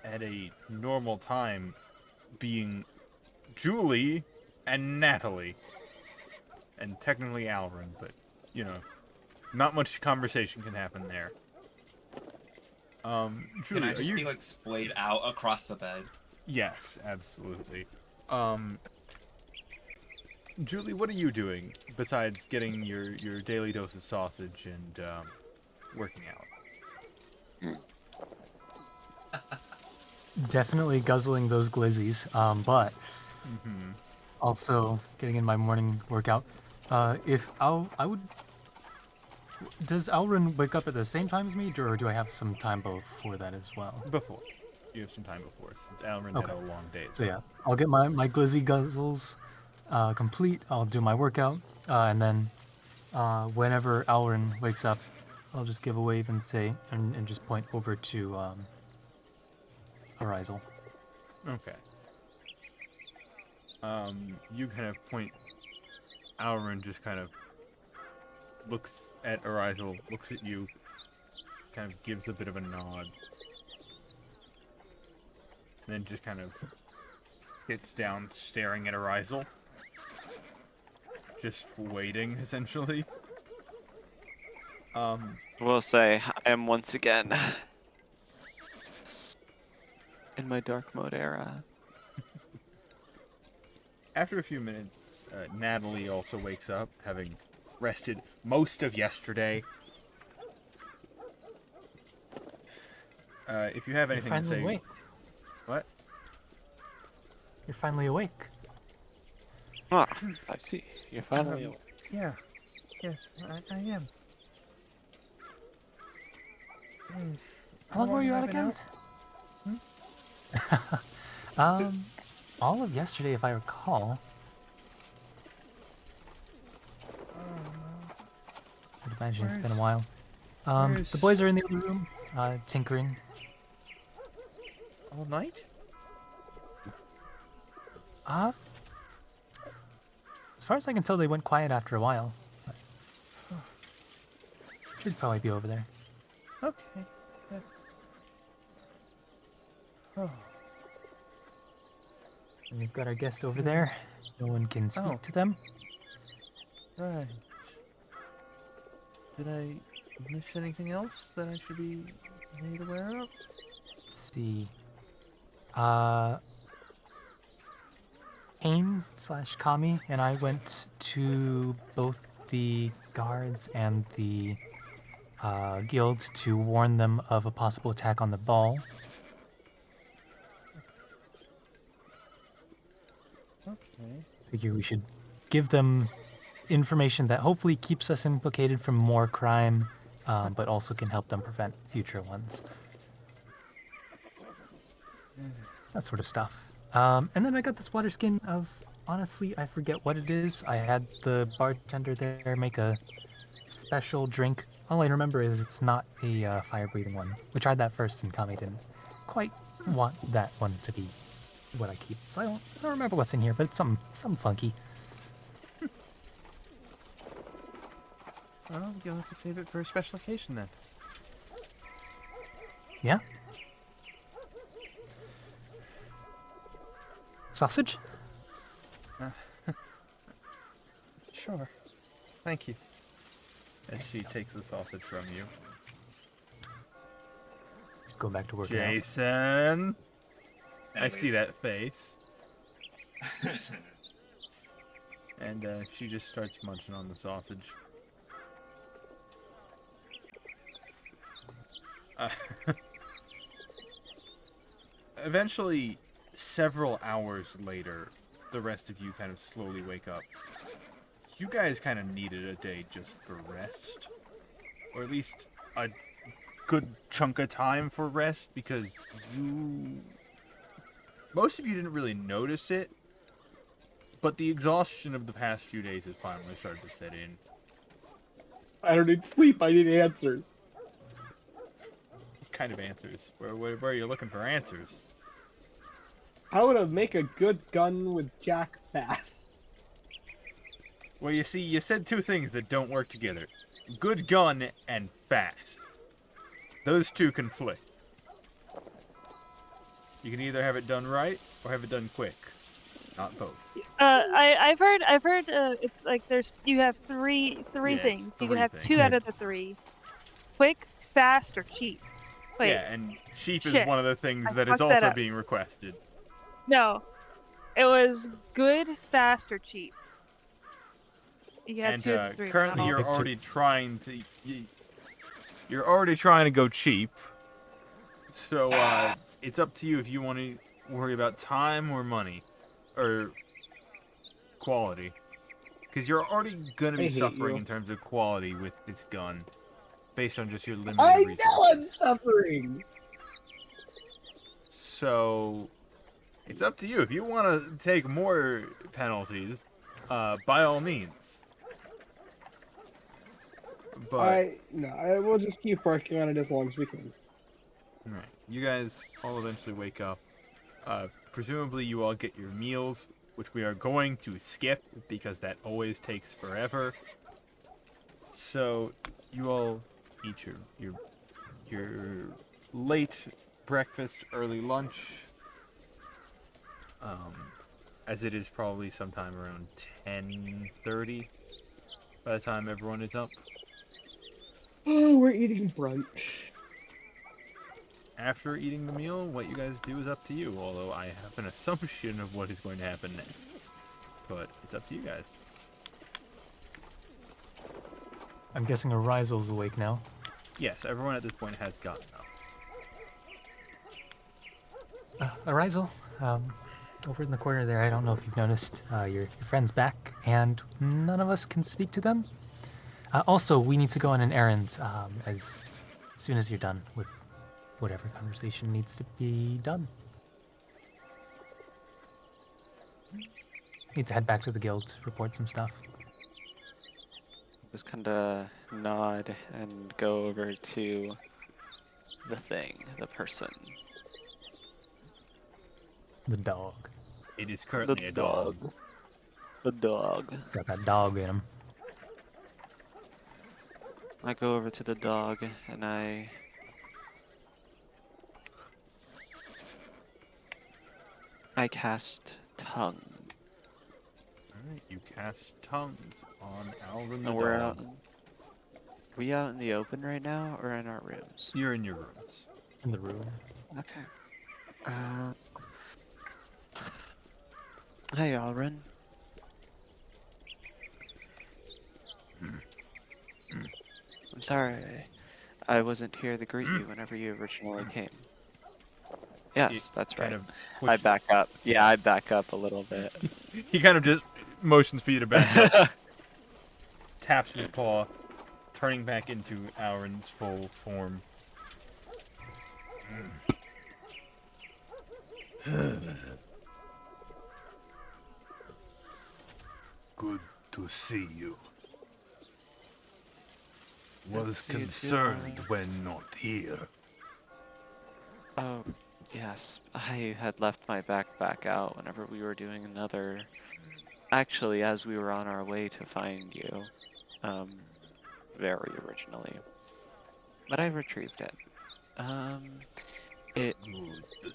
at a normal time being Julie and Natalie. And technically Alrin, but, you know, not much conversation can happen there. Can Julie, I are just you... be like splayed out across the bed? Yes, absolutely. Julie, what are you doing besides getting your daily dose of sausage and working out? Definitely guzzling those glizzies, but Mm-hmm. also getting in my morning workout. Does Alrin wake up at the same time as me, or do I have some time before that as well? Before. You have some time before, since Alrin had a long day. So yeah, I'll get my glizzy guzzles complete. I'll do my workout, and then whenever Alrin wakes up, I'll just give a wave and say, and just point over to Arizal. Okay. You kind of point. Alrin just kind of looks at Arizal, looks at you, kind of gives a bit of a nod, and then just kind of sits down staring at Arizal. Just waiting, essentially. We'll say I am once again in my dark mode era. After a few minutes, Natalie also wakes up, having rested most of yesterday. If you have anything to say... Awake. What? You're finally awake. Ah, I see. You're finally awake. Yeah. Yes, I am. How long were you out again? All of yesterday, if I recall. I'd imagine it's been a while. The boys are in the other room, tinkering. All night? As far as I can tell, they went quiet after a while. But should probably be over there. Okay. Oh. And we've got our guest over there. No one can speak to them. Right. Did I miss anything else that I should be made aware of? Let's see. Aim/Kami and I went to both the guards and the guilds to warn them of a possible attack on the ball. Okay. Figure we should give them information that hopefully keeps us implicated from more crime, but also can help them prevent future ones. That sort of stuff. And then I got this water skin of, honestly, I forget what it is. I had the bartender there make a special drink. All I remember is it's not a fire-breathing one. We tried that first and Kami didn't quite want that one to be what I keep. So I don't remember what's in here, but it's something funky. Well, you'll have to save it for a special occasion then. Yeah? Sausage? Sure. Thank you. As she takes the sausage from you. Go back to work now. Jason! I see Anyways. that face. And she just starts munching on the sausage. Eventually, several hours later, the rest of you kind of slowly wake up. You guys kind of needed a day just for rest. Or at least a good chunk of time for rest, because most of you didn't really notice it, but the exhaustion of the past few days has finally started to set in. I don't need sleep. I need answers. kind of answers? Where are you looking for answers? How to make a good gun with Jack fast. Well, you see, you said two things that don't work together. Good gun and fast. Those two conflict. You can either have it done right or have it done quick. Not both. I've heard it's like you have three Yeah, it's things. You can three have things. two out of the three. Quick, fast, or cheap. Wait, Yeah, and cheap is shit. one of the things I that is fucked that also up. being requested. no. It was good, fast, or cheap. You had And two of the three. currently, not all. you're Pick two. already trying to. You're already trying to go cheap. So it's up to you if you want to worry about time or money, or quality. Because you're already gonna I be hate suffering you. in terms of quality with this gun, based on just your limited I resources. know I'm suffering. So it's up to you. If you want to take more penalties, by all means. But We'll just keep working on it as long as we can. right, you guys all eventually wake up. Presumably, you all get your meals, which we are going to skip because that always takes forever. So you all eat your late breakfast, early lunch. As it is probably sometime around 10:30 by the time everyone is up. Oh, we're eating brunch. After eating the meal, what you guys do is up to you, although I have an assumption of what is going to happen next. But it's up to you guys. I'm guessing Arizel's awake now. Yes, everyone at this point has gotten up. Arizel, over in the corner there, I don't know if you've noticed, your friend's back, and none of us can speak to them. Also, we need to go on an errand as soon as you're done with whatever conversation needs to be done. Need to head back to the guild, report some stuff. Just kind of nod and go over to the thing, the person. The dog. It is currently a dog. The dog. Got that dog in him. I go over to the dog and I cast tongue. Alright, you cast tongues on Alvin the And we're out. dog. Are we out in the open right now or in our rooms? You're in your rooms. In the room. Okay. Hi, Alrin. I'm sorry. I wasn't here to greet you whenever you originally came. Yes, that's right. Kind of I push- back up. Yeah, I back up a little bit. He kind of just motions for you to back up, taps his paw, turning back into Auron's full form. Good to see you. Good Was to see you too, concerned Ollie. when not here. Oh, yes. I had left my backpack out whenever we were doing another. Actually, as we were on our way to find you. Very originally. But I retrieved it. It. Good.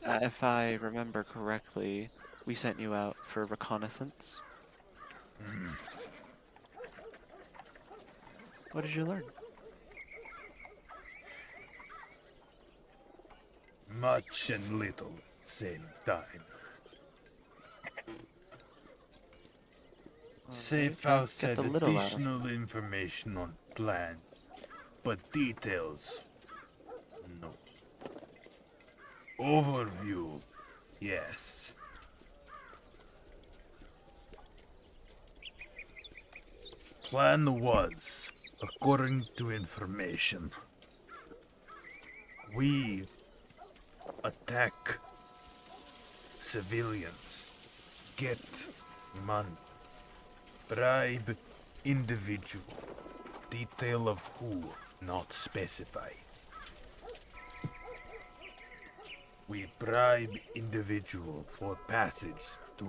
If I remember correctly, we sent you out for reconnaissance. Mm. What did you learn? Much and little, same time. Safe Okay, House get had the little out. additional information on plan, but details, no. Overview, yes. Plan was, according to information, we attack civilians, get money, bribe individual, detail of who not specified. We bribe individual for passage to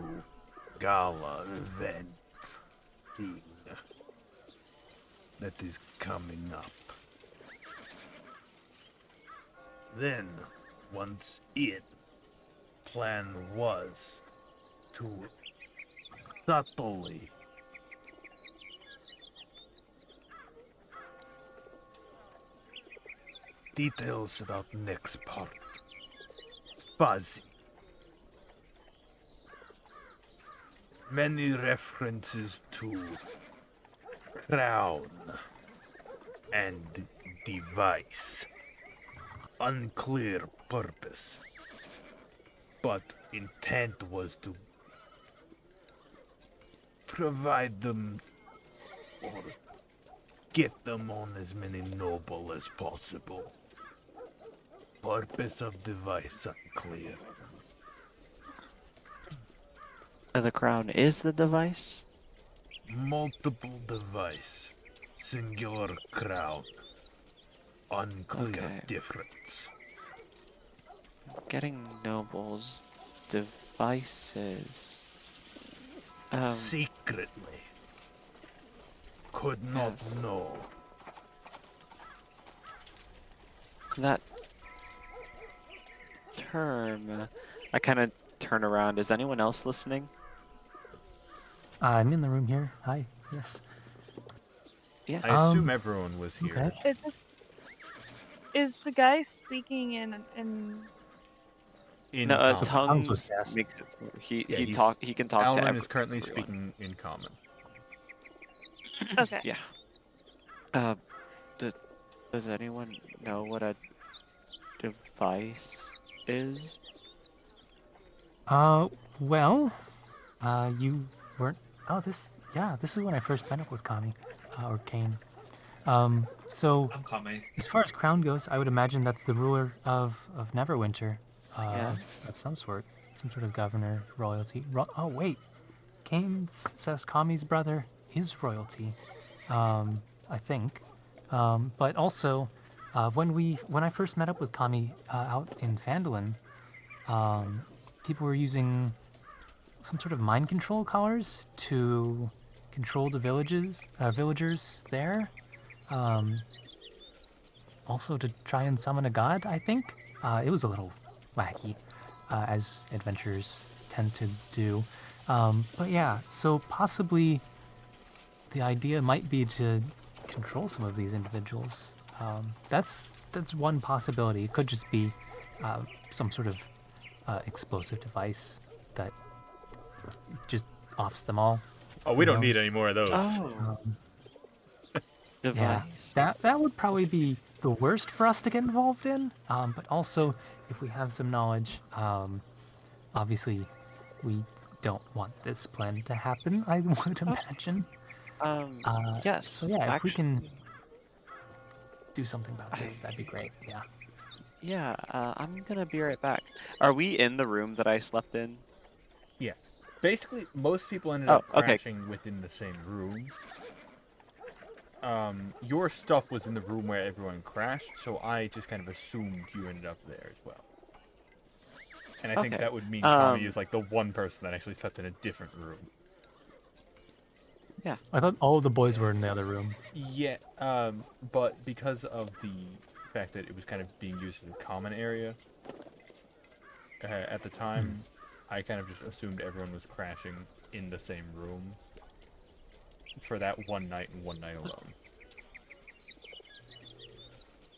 gala event thing that is coming up. Then, once in, plan was to subtly details about next part. Fuzzy. Many references to crown and device. Unclear purpose. But intent was to provide them or get them on as many noble as possible. Purpose of device unclear. The crown is the device? Multiple device. Singular crown. Unclear Okay. difference. Getting nobles devices. Secretly. Could not Yes. know. That term. I kind of turn around. Is anyone else listening? I'm in the room here. Hi. Yes. Yeah. I assume Um, everyone was here. Okay. Is the guy speaking in In No, common. Tongues was tongues fast. makes it. He Yeah, he he's- talk. He can talk to Alrin is currently everyone. speaking in common. Okay. Yeah. Does anyone know what a device is? Well, you weren't. Oh, this is when I first met up with Kami, or Kane. So I'm coming. as far as crown goes, I would imagine that's the ruler of Neverwinter, Yes. of some sort of governor, royalty. Oh wait, Kane says Kami's brother is royalty, I think. But also, when I first met up with Kami out in Phandalin, people were using some sort of mind control collars to control the villagers there. Also to try and summon a god, I think. It was a little wacky, as adventurers tend to do. But yeah, so possibly the idea might be to control some of these individuals. That's one possibility. It could just be some sort of explosive device that just offs them all. Oh, we Who don't need knows? any more of those. Oh. Device. Yeah, that would probably be the worst for us to get involved in. But also, if we have some knowledge, obviously, we don't want this plan to happen. I would imagine. Yes. So yeah, if we can actually, do something about this, I- that'd be great. Yeah. Yeah. I'm gonna be right back. Are we in the room that I slept in? Basically, most people ended Oh, up okay. crashing within the same room. Your stuff was in the room where everyone crashed, so I just kind of assumed you ended up there as well. And I think Okay, that would mean Tommy um, is like the one person that actually slept in a different room. I thought all of the boys were in the other room. Yeah, but because of the fact that it was kind of being used as a common area at the time, I kind of just assumed everyone was crashing in the same room for that one night and one night alone.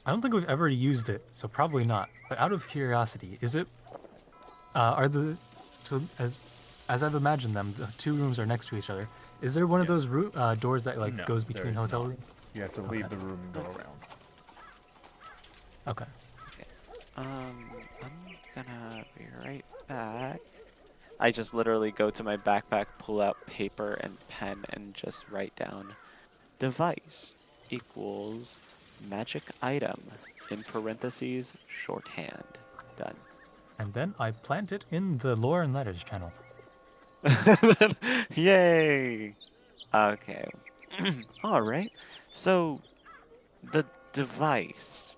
I don't think we've ever used it, so probably not. But out of curiosity, is it? Are the so as I've imagined them, the two rooms are next to each other. Is there one of Yeah. those doors that like No, goes there between is hotel not. rooms? You have to leave Okay. the room and go around. Okay. I'm gonna be right back. I just literally go to my backpack, pull out paper and pen, and just write down device equals magic item in parentheses shorthand. Done. And then I plant it in the lore and letters channel. Yay! Okay. All right. So the device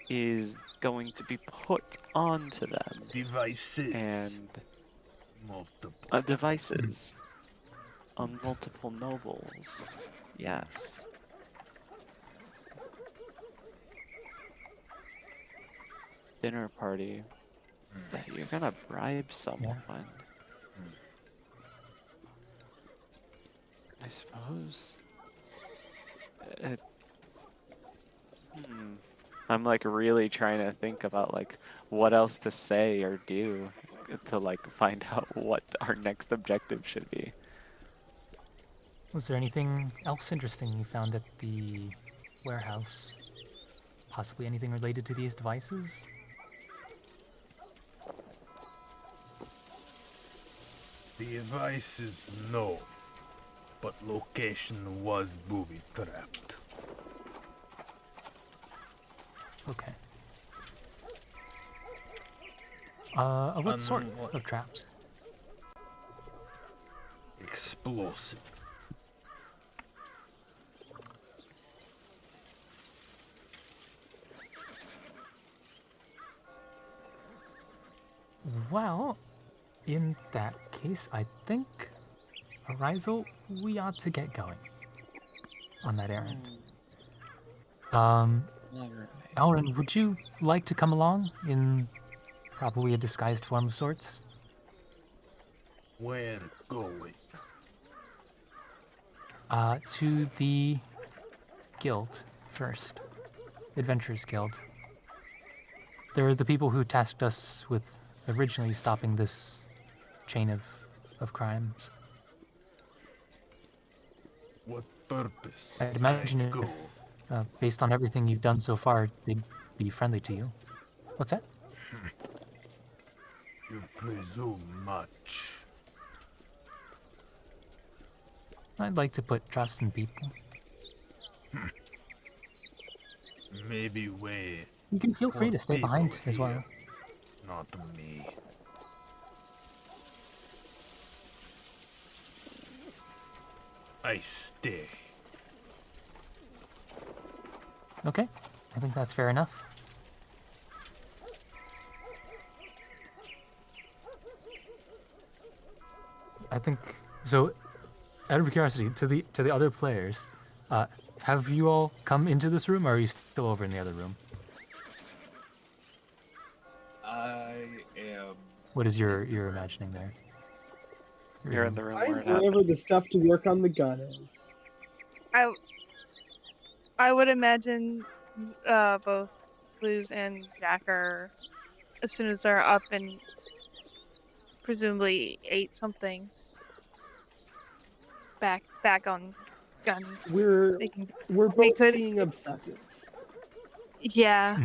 is going to be put onto them, Devices. and Multiple. devices on multiple nobles. Yes. Dinner party. Yeah, you're gonna bribe someone. I suppose. I'm like really trying to think about like what else to say or do to like find out what our next objective should be. Was there anything else interesting you found at the warehouse? Possibly anything related to these devices? Devices, no. But location was booby trapped. Okay. What sort what- of traps? Explosive. Well, in that case, I think, Arisal, we ought to get going on that errand. Alright. Alrin, would you like to come along in probably a disguised form of sorts? Where going? To the guild first. Adventurers Guild. They're the people who tasked us with originally stopping this chain of crimes. What purpose? I'd imagine I if, go. based on everything you've done so far, they'd be friendly to you. What's that? You presume much. I'd like to put trust in people. Maybe way. You can feel free Or to stay people behind as well. here. Not me. I stay. Okay, I think that's fair enough. I think so. Out of curiosity, to the other players, have you all come into this room, or are you still over in the other room? I am. What is your imagining there? You're in the room Find where it happened. wherever the stuff to work on the gun is. I would imagine both Blues and Jack are, as soon as they're up and presumably ate something, back on gun. We're They can, we're we both could- being obsessive. yeah.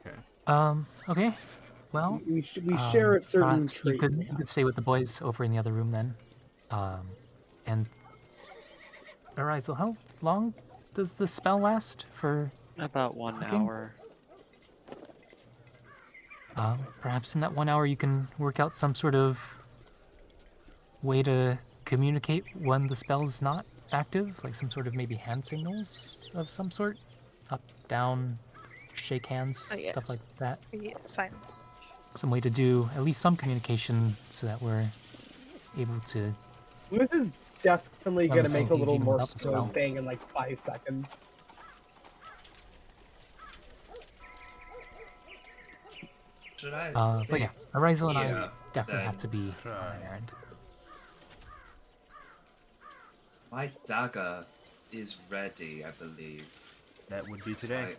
Okay. Okay. Well, We share a certain perhaps you trait. could stay with the boys over in the other room then. And Arisal, how long does the spell last for? About 1 Cooking? hour. Perhaps in that 1 hour you can work out some sort of way to communicate when the spell is not active, like some sort of maybe hand signals of some sort, up, down, shake hands, Oh, stuff like yes. that. Yeah, sign. Some way to do at least some communication so that we're able to. This is definitely On gonna the same make a page little even more without the slow spell. staying in like 5 seconds. Should I? But stay yeah, Arisal and I here, definitely have then? to be on Try. that errand. My dagger is ready, I believe. That would be today.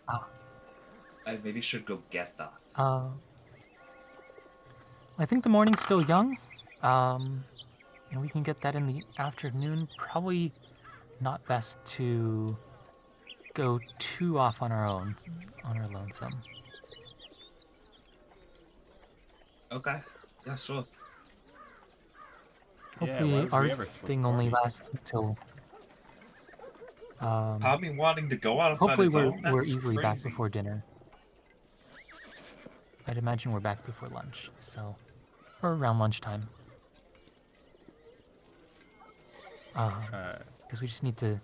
I maybe should go get that. I think the morning's still young. And we can get that in the afternoon. Probably not best to go too off on our own, on our lonesome. Okay. Yeah, sure. Hopefully why would we our ever split thing only party? lasts until. Tommy wanting to go out Hopefully on his own? we're That's easily back crazy. before dinner. I'd imagine we're back before lunch, so or around lunchtime. Because we just need to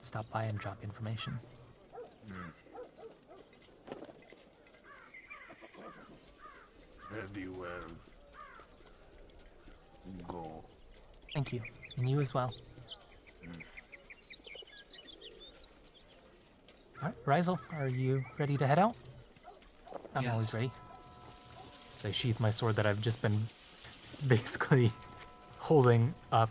stop by and drop information. Very well. Go. Thank you. And you as well. Alright, Rizel, are you ready to head out? I'm Yes. always ready. So I sheath my sword that I've just been basically holding up,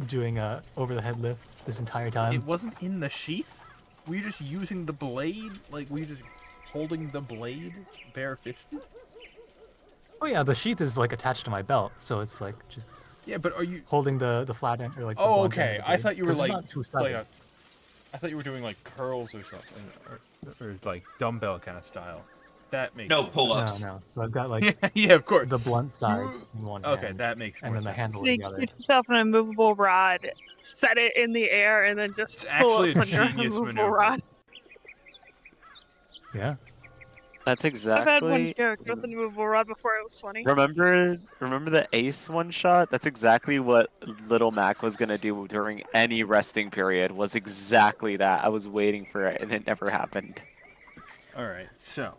doing over the head lifts this entire time. It wasn't in the sheath? Were you just using the blade? Like, were you just holding the blade bare-fisted? Oh yeah, the sheath is like attached to my belt, so it's like just Yeah, but are you... holding the flat end or like the Oh, blunt end okay. of the I blade, thought you were 'cause it's like... not two-sided. I thought you were doing like curls or something. Or like dumbbell kind of style. That makes No sense. pull-ups. No. So I've got like Yeah, of course. the blunt side in one Okay, hand, that makes and more then the sense. handle You in the other. get yourself an immovable rod, set it in the air, and then just It's pull actually ups a on your genius immovable maneuver. rod. Yeah. That's I've had one exactly. character with an immovable rod before. It was funny. Remember the Ace one shot? That's exactly what Little Mac was gonna do during any resting period. Was exactly that. I was waiting for it, and it never happened. All right, so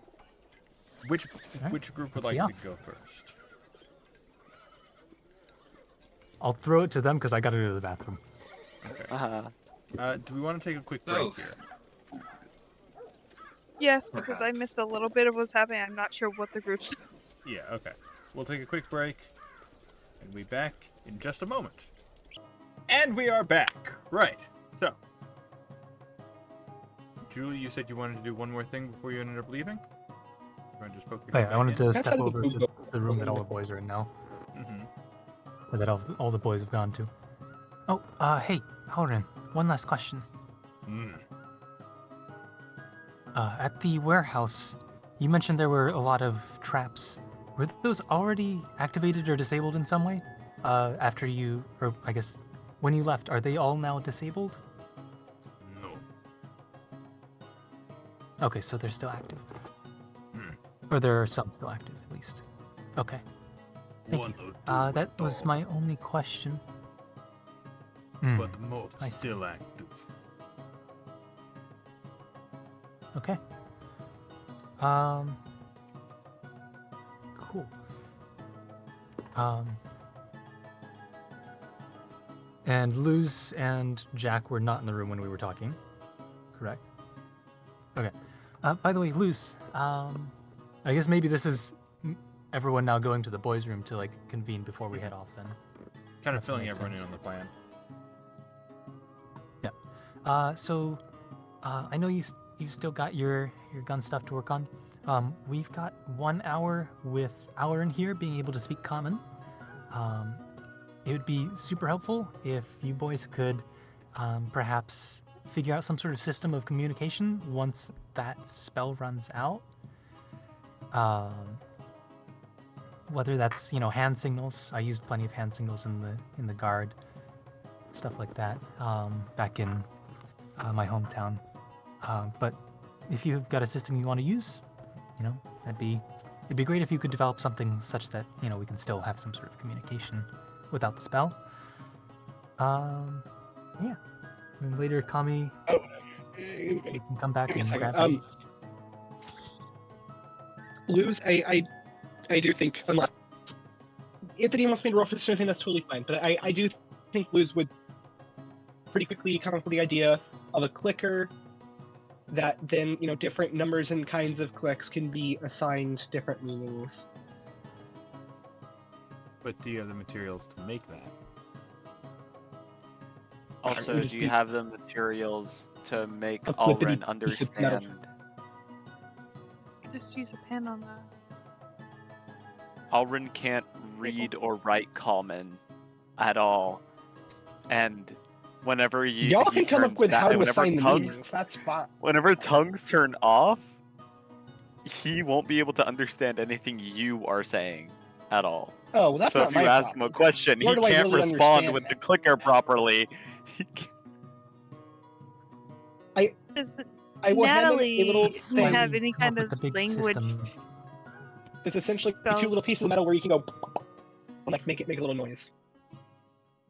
which group would let's like be to off. go first? I'll throw it to them because I gotta go to the bathroom. Okay. Do we want to take a quick So- break here? Yes, because I missed a little bit of what's happening. I'm not sure what the groups. Yeah. Okay. We'll take a quick break, and we'll be back in just a moment. And we are back. Right. So, Julie, you said you wanted to do one more thing before you ended up leaving. You want to just poke your Oh, head yeah, I back wanted in? to step Outside of the over food to go- the room that all the boys are in now, Mhm. or that all the boys have gone to. Oh, hey, Halrin, one last question. Mm. At the warehouse, you mentioned there were a lot of traps. Were those already activated or disabled in some way? After you, or I guess, when you left, are they all now disabled? No. Okay, so they're still active. Hmm. Or there are some still active, at least. Okay, thank One you. or two That was dog, my only question. Hmm, But most I see. still active. okay. Cool. And Luz and Jack were not in the room when we were talking, correct? Okay. By the way, Luz, I guess maybe this is everyone now going to the boys' room to like convene before we head off. Then. Kind of That filling makes everyone in sense. on the plan. So I know you've still got your gun stuff to work on. We've got 1 hour with Auron here being able to speak common. It would be super helpful if you boys could perhaps figure out some sort of system of communication once that spell runs out. Whether that's hand signals. I used plenty of hand signals in the guard, stuff like that back in my hometown. But if you've got a system you want to use, it'd be great if you could develop something such that we can still have some sort of communication without the spell. Yeah. And later, Kami, you can come back Give me a and second. grab me. Luz, I do think, unless Anthony wants me to roll for this or anything, that's totally fine. But I do think Luz would pretty quickly come up with the idea of a clicker that then, different numbers and kinds of clicks can be assigned different meanings. But do you have the materials to make that? Also, would just do you be have the materials to make a flippity Alren piece of metal. understand? Just use a pen on that. Alren can't read or write common at all, and whenever Y'all he can come up turns with back- how to whenever assign the tongues, meanings. That's fine. whenever tongues turn off, he won't be able to understand anything you are saying at all. Oh, well, that's So not if my you ask him problem. a question, Nor he do I can't really respond understand with the that. clicker properly. Does the, I will hand him a Natalie little That's why thing have we any come up kind with of the big language? system. that's essentially two spells? little pieces of metal where you can go, like, make a little noise.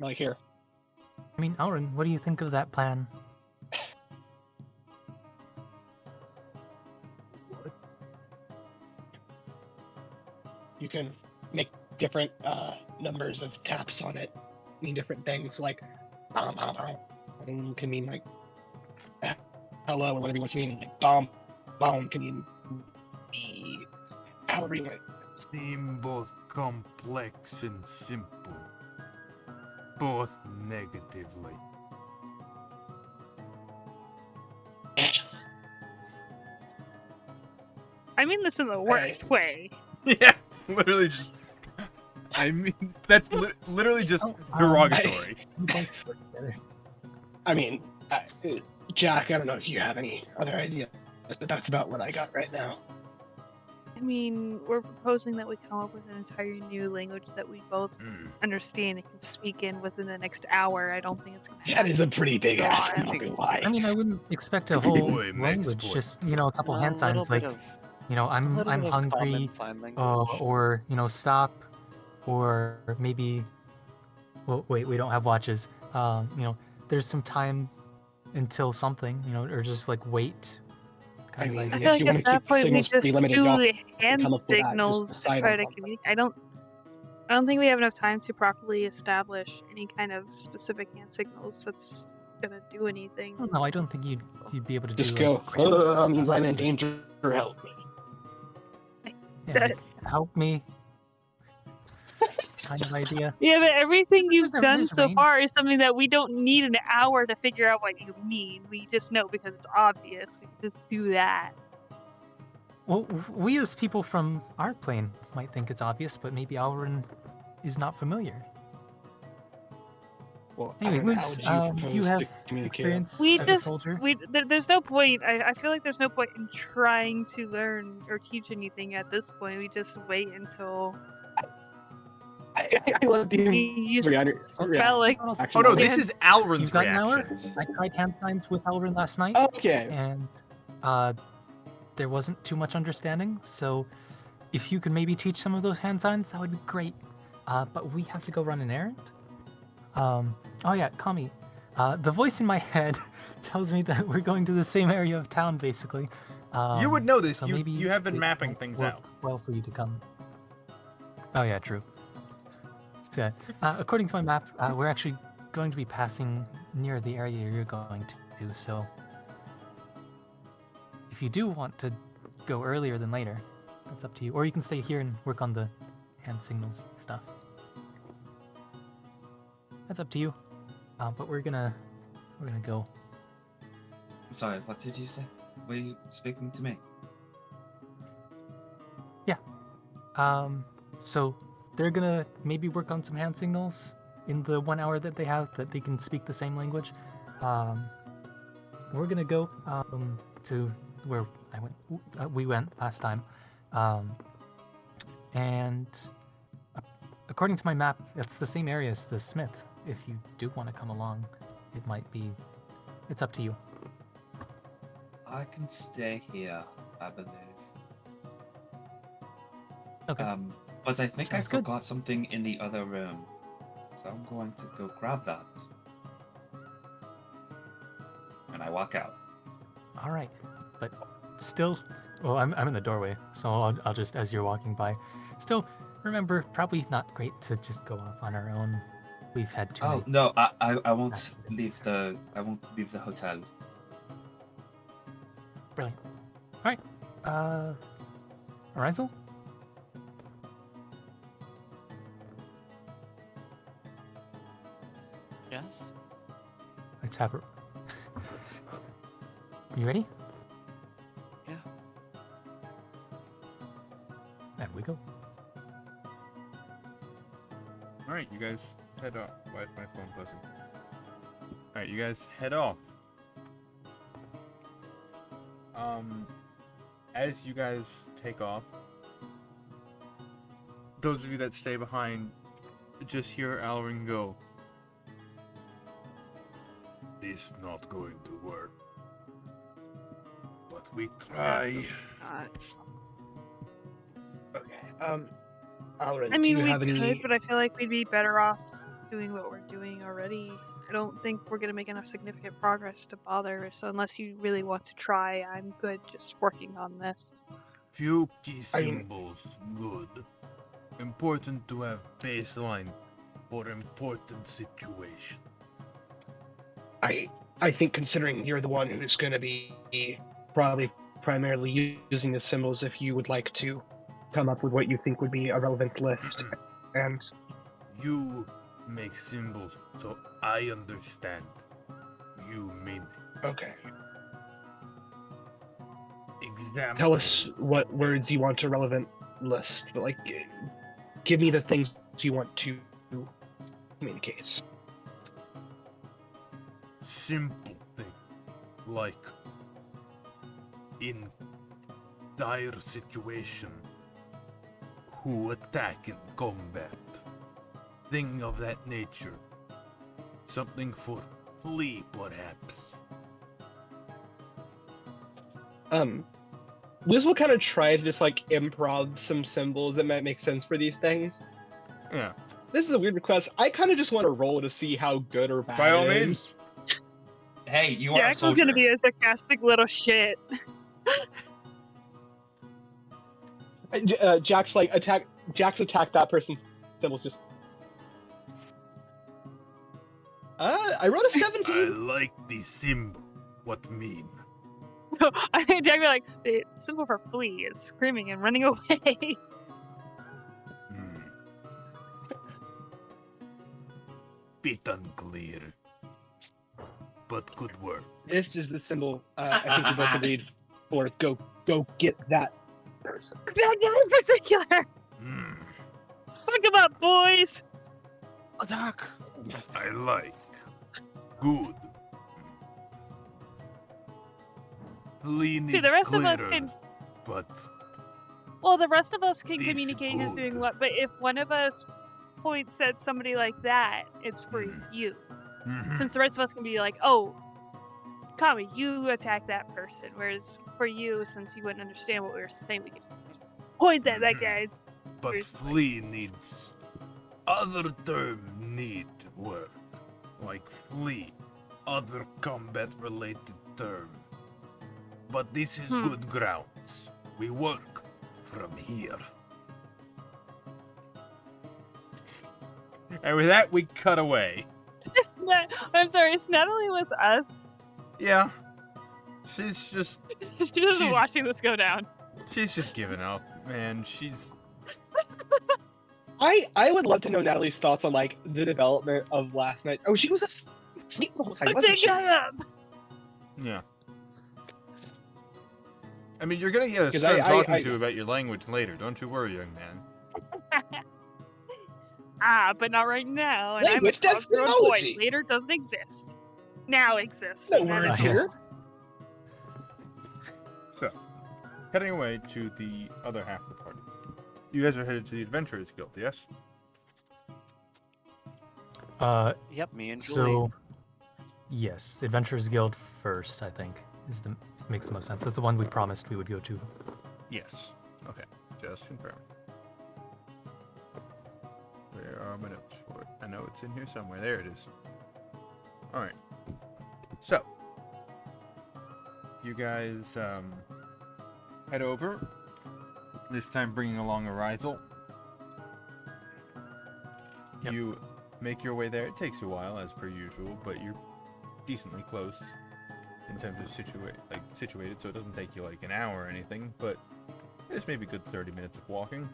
Like here. I mean, Auron, what do you think of that plan? can make different numbers of taps on it mean different things. Like can mean like hello or whatever you want to mean. Like bomb can mean however you want. Seem both complex and simple. Both negatively. I mean this in the worst way. Yeah, literally just. I mean, that's literally just Oh, derogatory. You guys work together. I mean, Jack, I don't know if you have any other ideas, but that's about what I got right now. I mean, we're proposing that we come up with an entire new language that we both Hmm. understand and can speak in within the next hour. I don't think it's gonna That happen. is a pretty big ask. I'm I not think- gonna lie. I mean, I wouldn't expect a whole Boy, Max, language. boy. Just a couple A hand little signs bit like of- I'm a little I'm bit of hungry, common sign language. or stop, or maybe. Well, wait, we don't have watches. There's some time until something, or just like wait. Kind mean, of I idea. feel like you at wanna that keep point we signals pretty just limited, do y'all hand come up with that, just signals to decide try on to something. communicate. I don't think we have enough time to properly establish any kind of specific hand signals that's gonna do anything. No, I don't think you'd be able to Just do go. like, grand stuff. I'm in danger. Help me. Yeah, like, help me. Kind of idea. Yeah, but everything you've There's a- done there's a so range. far is something that we don't need an hour to figure out what you mean. We just know because it's obvious. We can just do that. Well, we as people from our plane might think it's obvious, but maybe Alrin is not familiar. Well, Anyway, Aaron, Luz, how would do propose you have to communicate? experience We as just a soldier? there's no point. I feel like there's no point in trying to learn or teach anything at this point. We just wait until I love the we use spelling. Actually, Oh no, no. this is Alrin's You've got an hour? reactions. I tried hand signs with Alrin last night, Okay. and there wasn't too much understanding. So, if you could maybe teach some of those hand signs, that would be great. But we have to go run an errand. Oh yeah, Kami. The voice in my head tells me that we're going to the same area of town, basically. You would know this. So You maybe you have been it mapping might things work out. well for you to come. Oh yeah, true. So, yeah, according to my map, we're actually going to be passing near the area you're going to. So, if you do want to go earlier than later, that's up to you. Or you can stay here and work on the hand signals stuff. That's up to you. But we're gonna go. I'm sorry, what did you say? Were you speaking to me? So they're gonna maybe work on some hand signals in the 1 hour that they have that they can speak the same language. We're gonna go to where we went last time, and according to my map, it's the same area as the Smith. If you do want to come along, it might be. It's up to you. I can stay here, I believe. Okay. But I think I Sounds good. forgot something in the other room. So I'm going to go grab that. And I walk out. All right, but still, well, I'm in the doorway, so I'll just as you're walking by, still remember probably not great to just go off on our own. We've had too Oh many. no, I won't accidents. leave the hotel. Brilliant. All right, Arizel? Yes. I tap her. You ready? Yeah. There we go. All right, you guys head off. Why is my phone buzzing? All right, you guys head off. As you guys take off, those of you that stay behind just hear Alrin go. This not going to work. But we try. Okay. Alrin, I mean, do you we have any? could, but I feel like we'd be better off doing what we're doing already. I don't think we're gonna make enough significant progress to bother. So unless you really want to try, I'm good just working on this. Few key I mean- symbols, good. Important to have baseline for important situation. I think considering you're the one who's going to be probably primarily using the symbols, if you would like to come up with what you think would be a relevant list, and You make symbols, so I understand. You mean okay, example. tell us what words you want a relevant list, but like, give me the things you want to communicate. Simple thing, like in dire situation, who attack in combat, thing of that nature. Something for flee, perhaps. Liz will kind of try to just like improv some symbols that might make sense for these things. Yeah. This is a weird request. I kind of just want to roll to see how good or bad By all it is. means. Hey, you are a Jax was soldier. gonna be a sarcastic little shit. Jax attacked that person's symbols just. I wrote a I 17. like the symbol. What mean? I think Jack be like, the symbol for flee is screaming and running away. Bit unclear. But good work. This is the symbol I think we both agreed for. Go get that person. That guy in particular. Fuck him up, boys. Attack! I like. Good. Leaning See, the rest of us clearer, can. But Well, the rest of us can This communicate who's doing good. what, but if one of us points at somebody like that, it's for you. Since the rest of us can be like, oh, Kami, you attack that person. Whereas for you, since you wouldn't understand what we were saying, we could just point at that guy's. but Here's flee needs other term need work. Like flee, other combat related term. But this is good grounds. We work from here. And with that, we cut away. I'm sorry, is Natalie with us? Yeah. She's just She's just She's- watching this go down. giving up, man. She's I would love to know Natalie's thoughts on like the development of last night. Oh, she was asleep the whole time, wasn't Pick she? up. yeah. I mean, you're gonna get a 'Cause stern I- talking I- to about your language later. Don't you worry, young man. But not right now. And Language, I'm a that's 12-year-old boy. technology. Later doesn't exist. Now exists. No And worries it's- here. So, heading away to the other half of the party. You guys are headed to the Adventurers Guild, yes? Yep, me and Julie. So, yes, Adventurers Guild first, I think, makes the most sense. That's the one we promised we would go to. Yes. Okay, just confirm. Where are my notes for it? I know it's in here somewhere. There it is. Alright. So, you guys head over. This time bringing along a Rizel. Yep. You make your way there. It takes you a while, as per usual, but you're decently close in terms of situated, so it doesn't take you like an hour or anything, but it's maybe a good 30 minutes of walking.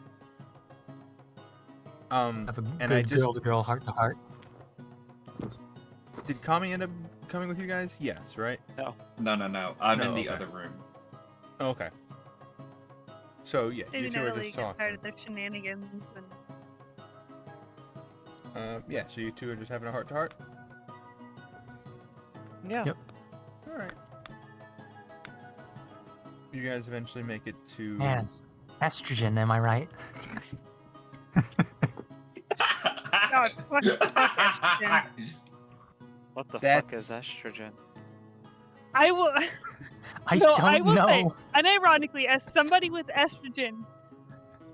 Have a And I good just girl-to-girl, heart-to-heart. did Kami end up coming with you guys? Yes, right? No. I'm No, in the okay. other room. Oh, okay. So yeah, Maybe you two are Natalie just gets tired talking. of their shenanigans. And Yeah, so you two are just having a heart to heart. Yeah. Yep. All right. You guys eventually make it to. Man, estrogen, am I right? God, fuck estrogen. What the fuck That's- is estrogen? I will. I No, don't I will know. say, unironically, as somebody with estrogen,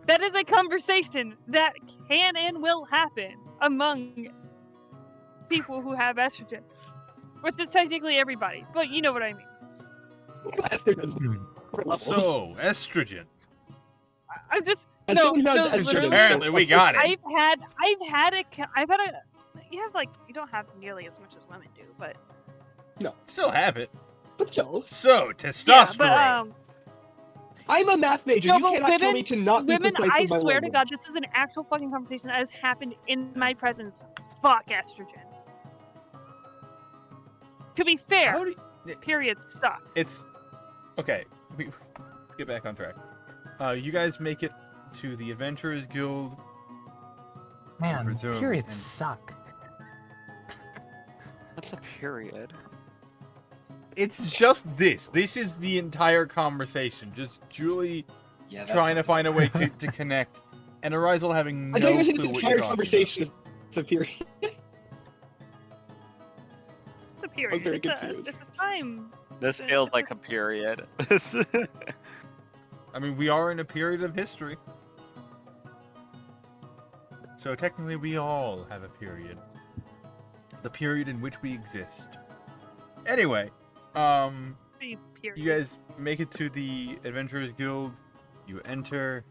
that is a conversation that can and will happen among people who have estrogen, which is technically everybody, but you know what I mean. Hmm. So estrogen. I'm just Has No, someone found no, estrogen? literally- Apparently, we got it. I've had a. You have like you don't have nearly as much as women do, but Still have it. But still, So, yeah, testosterone. but I'm a math major. No, You but cannot tell me to not be women, precise I with my swear to language. God, this is an actual fucking conversation that has happened in my presence. Fuck estrogen. To be fair, How do you- periods suck. It's okay. Let's get back on track. You guys make it to the Adventurers Guild. Man, presume, periods and- suck. What's a period? It's just this. This is the entire conversation. Just Julie Yeah, that trying to sounds find a about way to connect, and Arisal having I no thought you were saying clue this what entire you're talking conversation is a period. It's a period. very It's a, confused. it's a time. This It's feels a- like a period. about. I mean, we are in a period of history. So technically, we all have a period. The period in which we exist. Anyway, Period. you guys make it to the Adventurers Guild. You enter.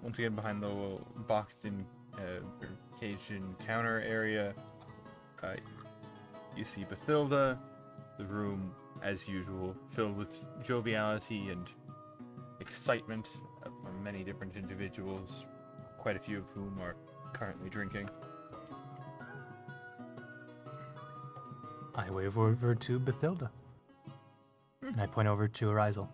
Once again, behind the boxed-in caged-in counter area, you see Bathilda. The room, as usual, filled with joviality and excitement from many different individuals, quite a few of whom are currently drinking. I wave over to Bathilda. And I point over to Arisal.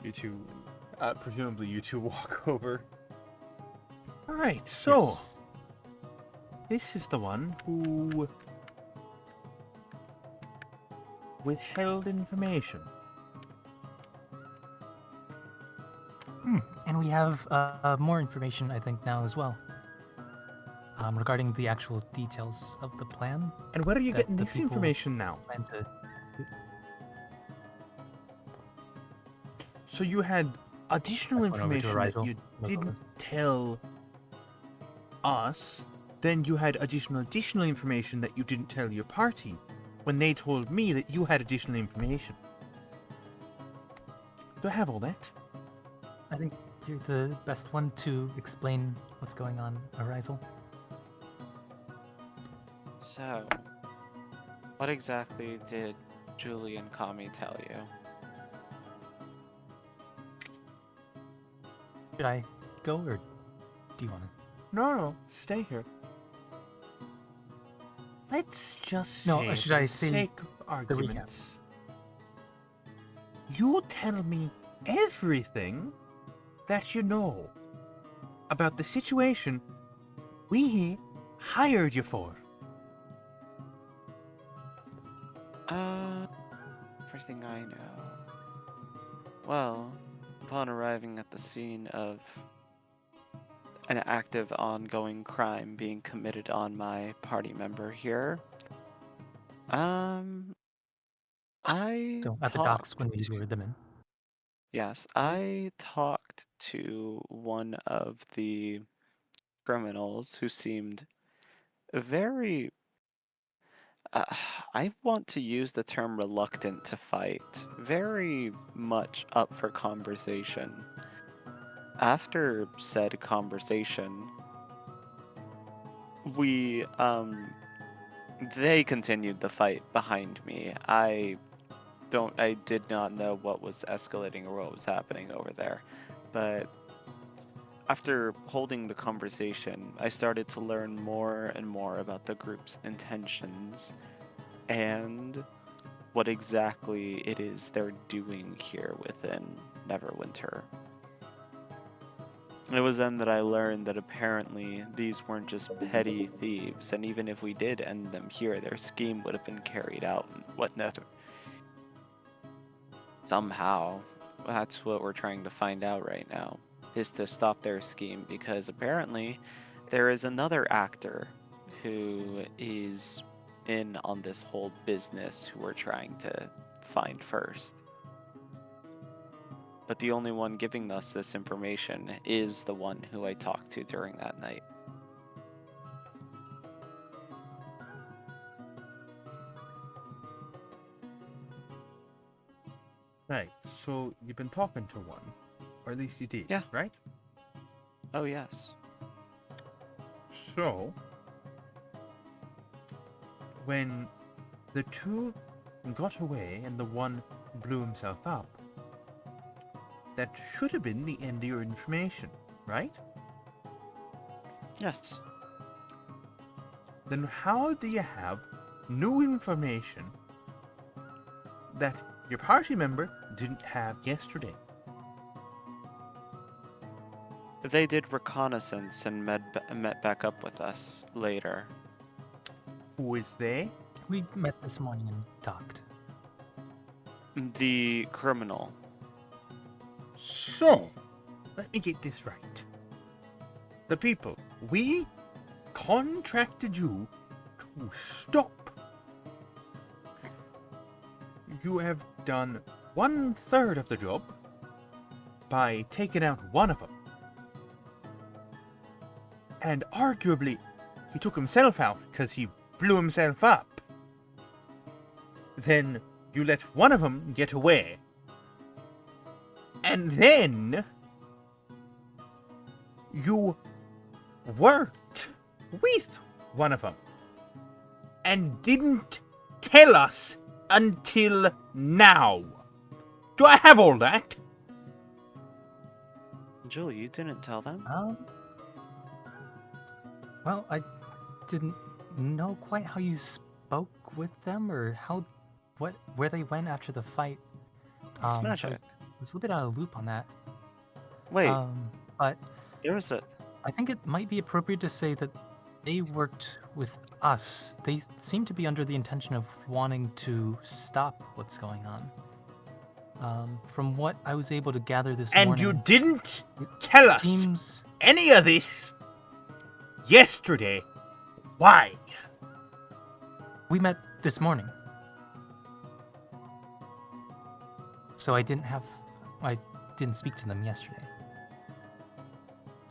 You two, presumably you two walk over. Alright, so, Yes. this is the one who withheld information. And we have more information, I think, now as well. Regarding the actual details of the plan. And where are you That getting the this people- information now? Plan to... So you had additional I point over to information that Arisal, you look didn't over. tell us, then you had additional information that you didn't tell your party, when they told me that you had additional information. Do I have all that? I think you're the best one to explain what's going on, Arisal. So, what exactly did Julie and Kami tell you? Should I go, or do you want to? No, stay here. Let's just No, say, should for I the say sake of the recap? arguments, you tell me everything that you know about the situation we hired you for. Everything I know. Well, upon arriving at the scene of an active ongoing crime being committed on my party member here, I So at the docks when we talked- lured them in. Yes, I talked to one of the criminals who seemed very. I want to use the term reluctant to fight. Very much up for conversation. After said conversation, they continued the fight behind me. I did not know what was escalating or what was happening over there. But after holding the conversation, I started to learn more and more about the group's intentions and what exactly it is they're doing here within Neverwinter. It was then that I learned that apparently these weren't just petty thieves, and even if we did end them here, their scheme would have been carried out and whatnot. Somehow, that's what we're trying to find out right now, is to stop their scheme, because apparently there is another actor who is in on this whole business who we're trying to find first. But the only one giving us this information is the one who I talked to during that night. Right. So you've been talking to one, or at least you did. Yeah. Right. Oh, yes. So when the two got away and the one blew himself up, that should have been the end of your information, right? Yes. Then how do you have new information that your party member didn't have yesterday? They did reconnaissance and met back up with us later. Who is they? We met this morning and talked. The criminal. So, let me get this right. The people, we contracted you to stop. You have done 1/3 of the job by taking out one of them. And arguably, he took himself out because he blew himself up. Then you let one of them get away. And then you worked with one of them and didn't tell us until now. Do I have all that? Julie, you didn't tell them? Well, I didn't know quite how you spoke with them or where they went after the fight. It's so magic. I was a little bit out of the loop on that. Wait, But there was a... I think it might be appropriate to say that they worked with us. They seem to be under the intention of wanting to stop what's going on. From what I was able to gather this And morning, you didn't tell us seems any of this yesterday. Why? we met this morning. So I didn't speak to them yesterday.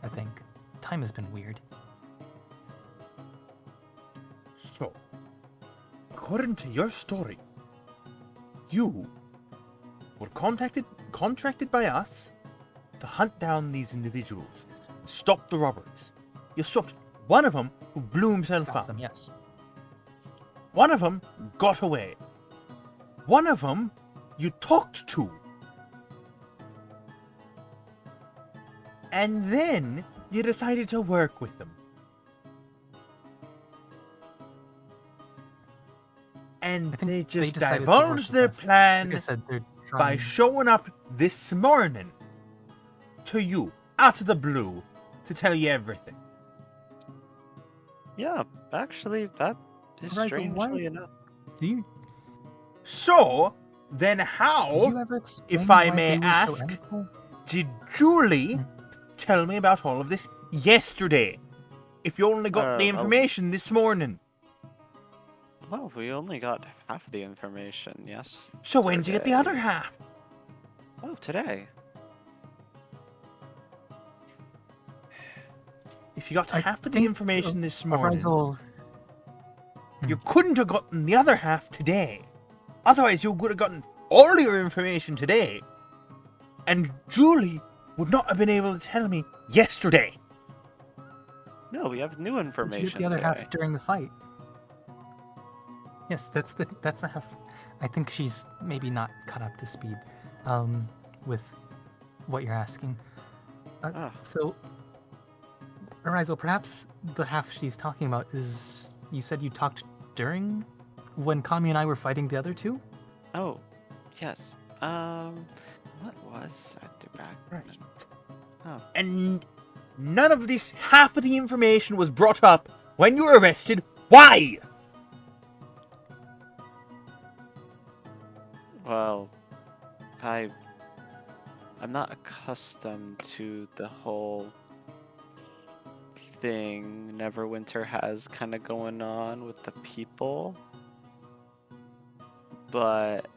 I think. Time has been weird. So, according to your story, you were contracted by us to hunt down these individuals, stop the robbers. You stopped one of them who blew himself Stop up. them, yes. One of them got away. One of them you talked to. And then you decided to work with them. And I think they just decided to work divulged with their us. plan Like I said, they're by trying. showing up this morning to you, out of the blue, to tell you everything. Yeah, actually, that is Horizon, why- strangely enough. Do you So, then how, did you ever explain if I why may they were so ask, amicable? did Julie tell me about all of this yesterday? If you only got the well- information this morning. Well, we only got half of the information, yes. So when did you get the other Today. half? Oh, today. If you got I half of the think, information this morning, Horizon, you couldn't have gotten the other half today. Otherwise, you would have gotten all your information today. And Julie would not have been able to tell me yesterday. No, we have new did you information get the other today. half during the fight? Yes, that's the half. I think she's maybe not caught up to speed with what you're asking. Ah. So, Arizel, perhaps the half she's talking about is you said you talked during when Kami and I were fighting the other two? Oh, yes. What was that department? Oh, And none of this half of the information was brought up when you were arrested. Why? well, I'm not accustomed to the whole thing Neverwinter has kind of going on with the people. But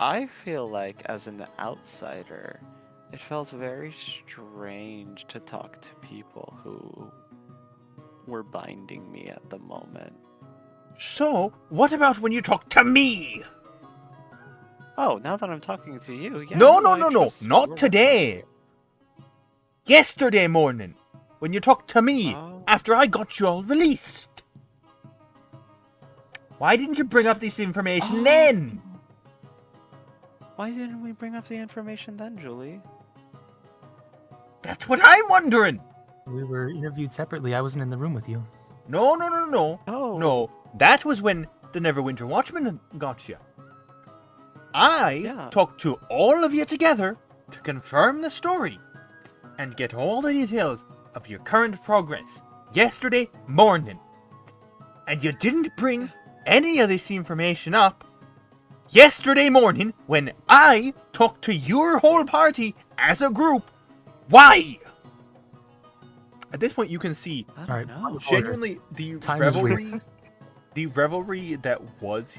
I feel like as an outsider, it felt very strange to talk to people who were binding me at the moment. So, what about when you talked to me? Oh, now that I'm talking to you, yeah. no, I no, trust not your- today. Yesterday morning, when you talked to me Oh. after I got you all released. Why didn't you bring up this information Oh. then? Why didn't we bring up the information then, Julie? That's what I'm wondering. We were interviewed separately. I wasn't in the room with you. No. Oh. No, that was when the Neverwinter Watchman got you. I Yeah. talked to all of you together to confirm the story and get all the details of your current progress yesterday morning. And you didn't bring any of this information up yesterday morning when I talked to your whole party as a group. Why? At this point, you can see I don't Alright. know. genuinely the Time is weird. revelry that was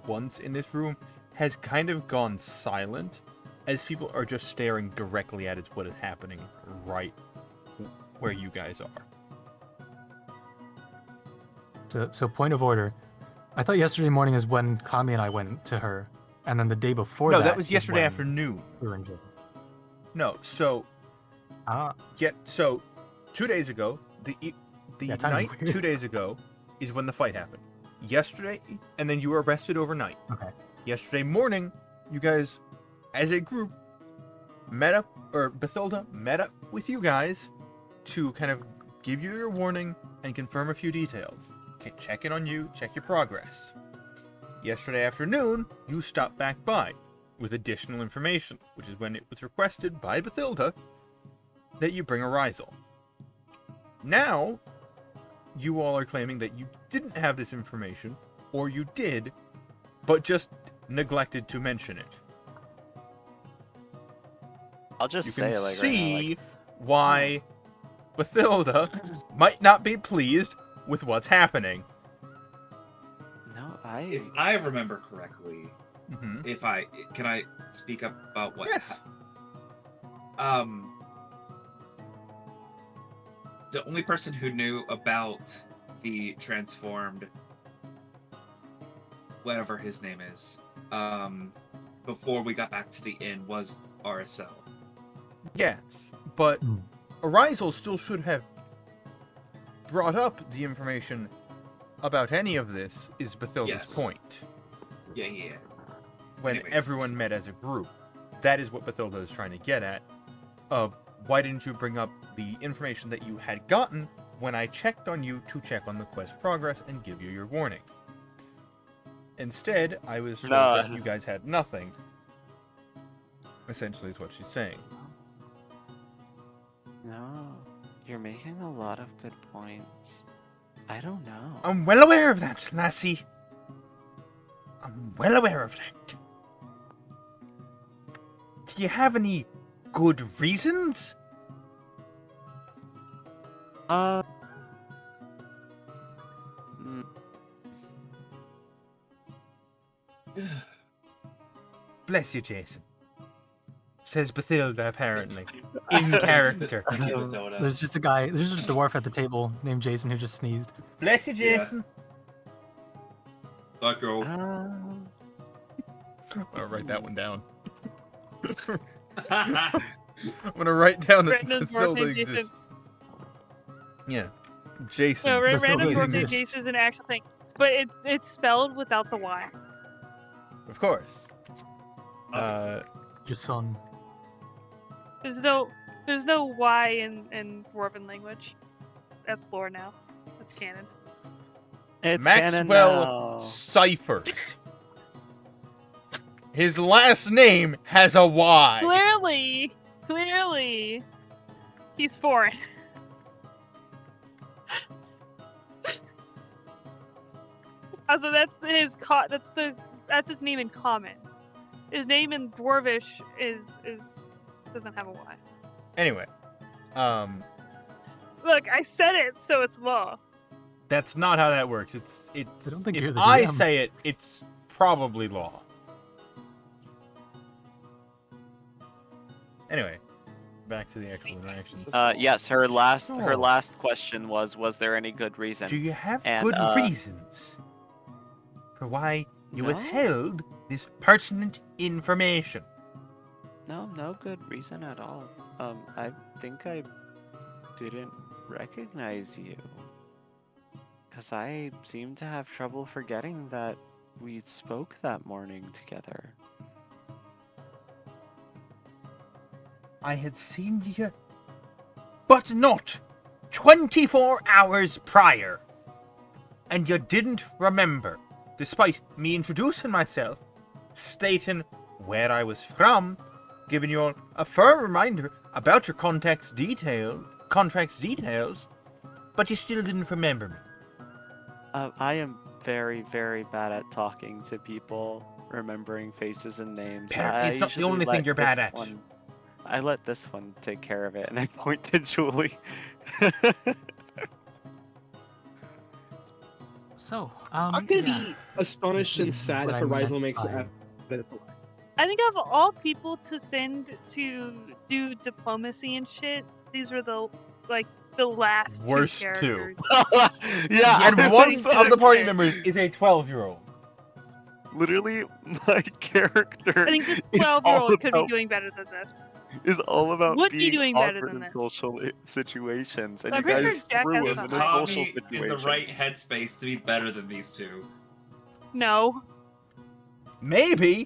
once in this room has kind of gone silent as people are just staring directly at what is happening right where you guys are. So point of order. I thought yesterday morning is when Kami and I went to her, and then the day before No, that that was is yesterday when afternoon. we were in jail. No, so Ah, so 2 days ago, the Yeah, timing night weird. 2 days ago is when the fight happened. Yesterday, and then you were arrested overnight. okay. Yesterday morning, you guys, as a group, met up, or Bathilda met up with you guys to kind of give you your warning and confirm a few details. Okay, check in on you, check your progress. Yesterday afternoon, you stopped back by with additional information, which is when it was requested by Bathilda that you bring a Rizal. Now, you all are claiming that you didn't have this information, or you did, but just neglected to mention it. I'll just You say can it like see right now, like, why Bathilda might not be pleased with what's happening. no, If I remember correctly, Mhm. can I speak up about what? Yes. The only person who knew about the transformed, whatever his name is, before we got back to the inn was RSL. Yes, but Hmm. Arizal still should have brought up the information about any of this, is Bathilda's Yes. point. Yeah. When Anyways. everyone met as a group. That is what Bathilda is trying to get at. Why didn't you bring up the information that you had gotten when I checked on you to check on the quest progress and give you your warning? Instead, I was told No. that you guys had nothing. Essentially is what she's saying. no, you're making a lot of good points. I don't know. I'm well aware of that, lassie. I'm well aware of that. Do you have any good reasons? Mm, Bless you, Jason. Says Bathilda, apparently. In character. I give it Dota. There's just a guy. There's just a dwarf at the table named Jason who just sneezed. Bless you, Yeah. Jason. That girl. um, I'll write that one down. I'm gonna write down that Brandon's dwarf Bathilda named Jason. exists. Yeah. Jason. No, Bathilda random dwarf named exists. Jason is an actual thing, but it's spelled without the Y. Of course. Obviously. Jason. There's no Y in dwarven language. That's lore now. That's canon. it's canon Maxwell now. Cyphers. His last name has a Y. Clearly, he's foreign. Also, that's his name in common. His name in dwarvish is doesn't have a Y. Anyway, Look, I said it, so it's law. that's not how that works. It's I don't think if you're the I GM. say it, it's probably law. Anyway, back to the actual interactions. Yes, her last Oh. question was there any good reason? Do you have and, good reasons for why you no? withheld this pertinent information? No good reason at all. I think I didn't recognize you. Because I seem to have trouble forgetting that we spoke that morning together. I had seen you, but not 24 hours prior. And you didn't remember, despite me introducing myself, stating where I was from, giving you a firm reminder about your contract's details, but you still didn't remember me. I am very, very bad at talking to people, remembering faces and names. Apparently, it's not the usually only thing let you're bad this at. I let this one take care of it, and I point to Julie. So, I'm gonna yeah, be astonished this and is sad what if I meant Horizon makes by- it. I think of all people to send to do diplomacy and shit, these were the last Worst two two. characters. Yeah, And I one was of the party Okay. members is a 12-year-old. literally my character I think the is all 12-year-old could be about- doing better than this. is all about Would be being doing better awkward than in this. social situations, and I'm you pretty guys sure Jack threw has him Is in some. a social Tommy in situation. the right headspace to be better than these two? No. Maybe.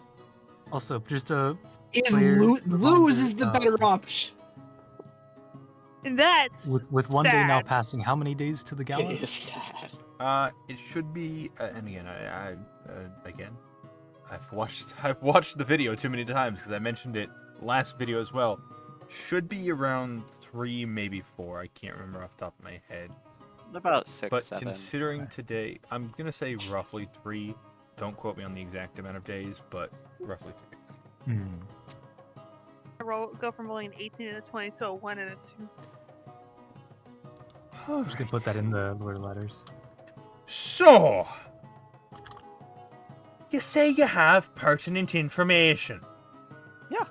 Also, just a Is Clear lose is reminder the better of- option. And that's with one day now sad. passing, how many days to the gala? It is sad. It should be, and again, I've watched the video too many times because I mentioned it last video as well. Should be around 3, maybe 4. I can't remember off the top of my head. About 6, But 7. considering Okay. today, I'm gonna say roughly 3. Don't quote me on the exact amount of days, but roughly 3. Go from rolling an 18 and a 20 to a 1 and a 2. I'm just gonna put that in the Lord of Letters. So, you say you have pertinent information. Yeah.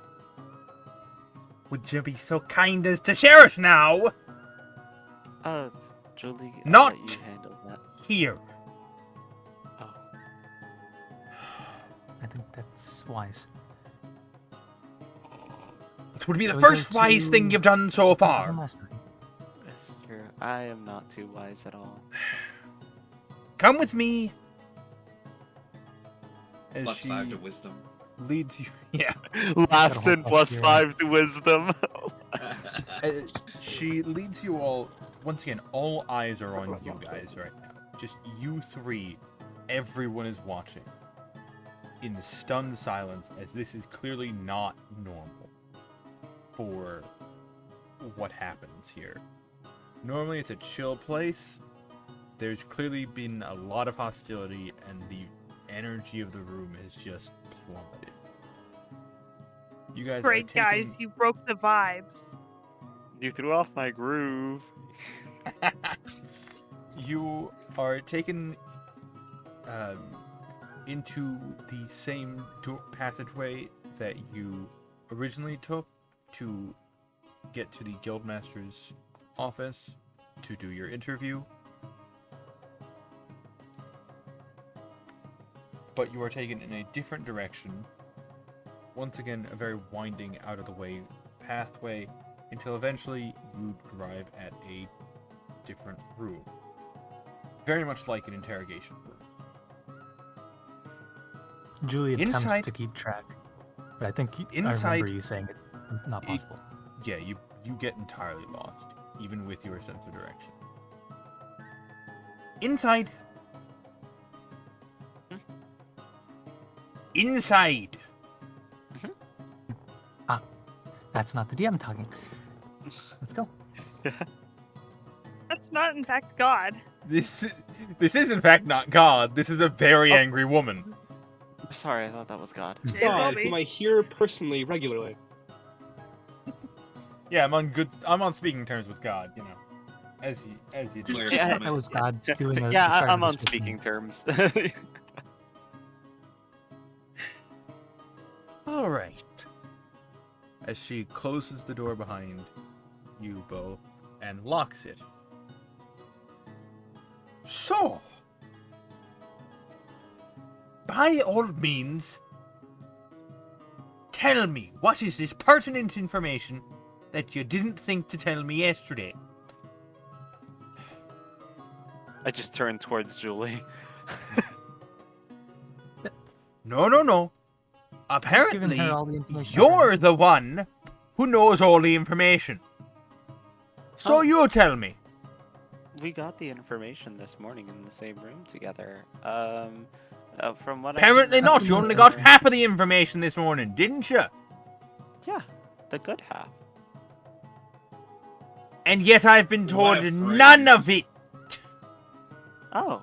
Would you be so kind as to share it now? Julie, I'll Not- let you handle that. Here. Oh. I think that's wise. It would be the Shall we go first wise thing to- you've done so From far. last time. That's true. I am not too wise at all. Come with me. As Plus she 5 to wisdom. leads you. Yeah. Laughs hold in up plus here. 5 to wisdom. She leads you all. Once again, all eyes are on you guys right now. Just you three. Everyone is watching in stunned silence, as this is clearly not normal for what happens here. Normally, it's a chill place. There's clearly been a lot of hostility, and the energy of the room has just plummeted. You guys Great, are taking... guys. You broke the vibes. You threw off my groove. You are taken into the same passageway that you originally took to get to the Guildmaster's office to do your interview. But you are taken in a different direction. Once again, a very winding, out-of-the-way pathway, until eventually you arrive at a different room. Very much like an interrogation room. Julie attempts Inside- to keep track, but I think I Inside- remember you saying it's not possible. Yeah, you get entirely lost, even with your sense of direction. Inside. Inside. That's not the DM talking. Let's go. That's not, in fact, God. This is in fact not God. This is a very angry woman. Sorry, I thought that was God. May as well God, be. whom I hear personally regularly. Yeah, I'm on speaking terms with God, you know. As you do. Clear Just Yeah. thought that was God doing a Yeah, describing I'm on description. speaking terms. All right. As she closes the door behind you both and locks it. So, by all means, tell me, what is this pertinent information that you didn't think to tell me yesterday? I just turned towards Julie. No, no, no. Giving Apparently, her all the information. you're the one who knows all the information. So Oh. you tell me. We got the information this morning in the same room together. From what Apparently I can not. That's You the only got information. half of the information this morning, didn't you? Yeah, the good half. And yet I've been What told a none of phrase. it. Oh,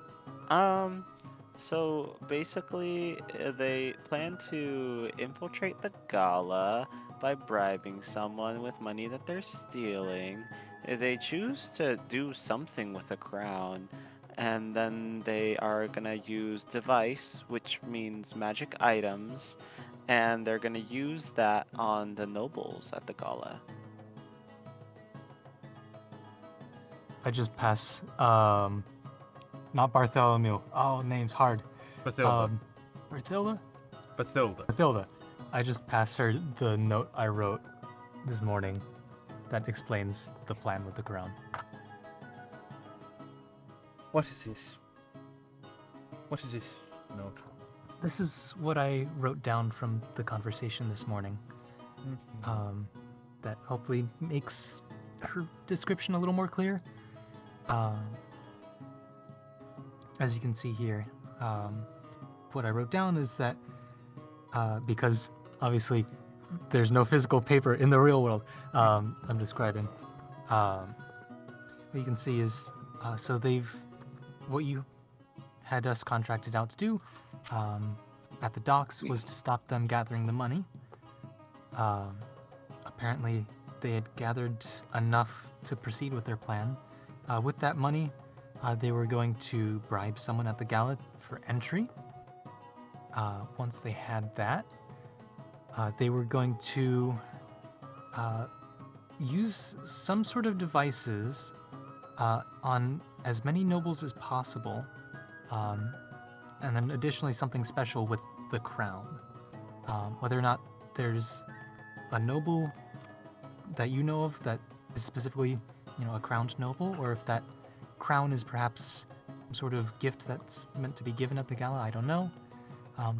so basically, they plan to infiltrate the gala by bribing someone with money that they're stealing. They choose to do something with a crown, and then they are gonna use device, which means magic items, and they're gonna use that on the nobles at the gala. I just pass. Not Bartholomew. Oh, name's hard. Bathilda. Berthilda? Bathilda. Mathilda. I just passed her the note I wrote this morning that explains the plan with the crown. What is this? What is this note? This is what I wrote down from the conversation this morning. That hopefully makes her description a little more clear. As you can see here, what I wrote down is that because obviously there's no physical paper in the real world, I'm describing. What you can see is so what you had us contracted out to do at the docks was to stop them gathering the money. Apparently, they had gathered enough to proceed with their plan. With that money, they were going to bribe someone at the gala for entry. Once they had that, they were going to use some sort of devices on as many nobles as possible, and then additionally something special with the crown. Whether or not there's a noble that you know of that is specifically, a crowned noble, or if that crown is perhaps some sort of gift that's meant to be given at the gala, I don't know.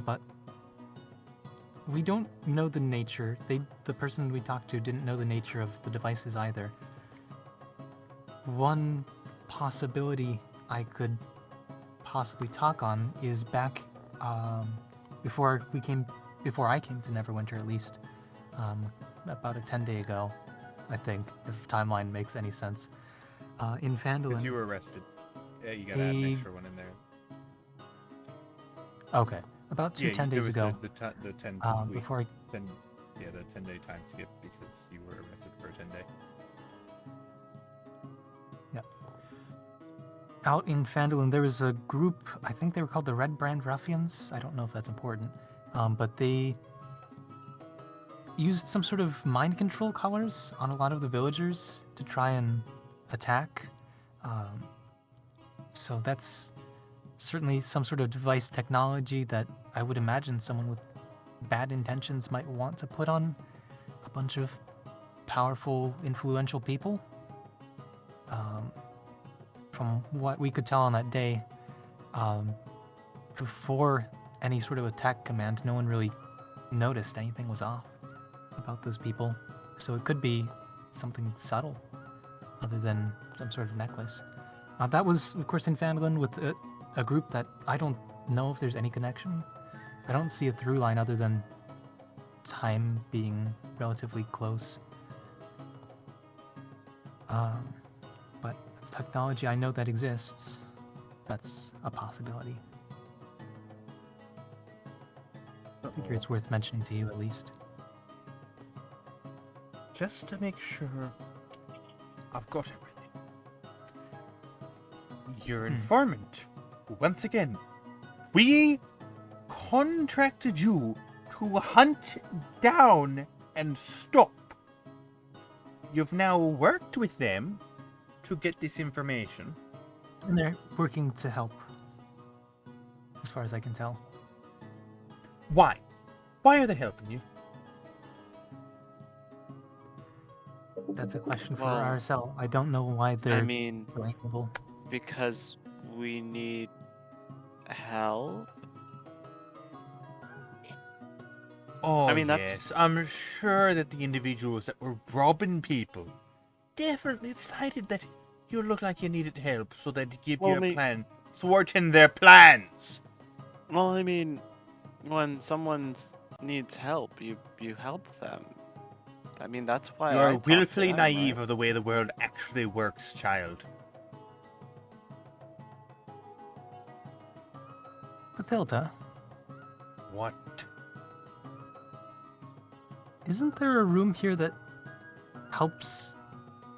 But we don't know the nature. The person we talked to didn't know the nature of the devices either. One possibility I could possibly talk on is back before I came to Neverwinter, at least about a 10-day ago, I think, if timeline makes any sense. In Phandalin. Because you were arrested. Yeah, you gotta add an extra one in there. Okay, about 10 there days was ago. The 10 week, Before I 10, yeah, the 10-day time skip because you were arrested for a 10-day. out in Phandalin, there was a group, I think they were called the Red Brand Ruffians. I don't know if that's important. But they used some sort of mind control collars on a lot of the villagers to try and attack. So that's certainly some sort of device technology that I would imagine someone with bad intentions might want to put on a bunch of powerful, influential people. From what we could tell on that day, before any sort of attack command, no one really noticed anything was off about those people. So it could be something subtle, other than some sort of necklace. That was, of course, in Phandalin with a group that I don't know if there's any connection. I don't see a through line other than time being relatively close. But it's technology I know that exists. That's a possibility. I figure it's worth mentioning to you at least. Just to make sure I've got everything. Your informant, once again, we contracted you to hunt down and stop. You've now worked with them to get this information. And they're working to help, as far as I can tell. Why? Why are they helping you? That's a question for Well, RSL. I don't know why they're I mean, blameable. because we need help. Oh, I mean, that's- yes. I'm sure that the individuals that were robbing people definitely decided that you look like you needed help, so they'd give Well, you a I mean- plan, thwarting their plans. Well, I mean, when someone needs help, you help them. I mean, that's why You I are talk to willfully them, naive right? of the way the world actually works, child. Mathilda, What? isn't there a room here that helps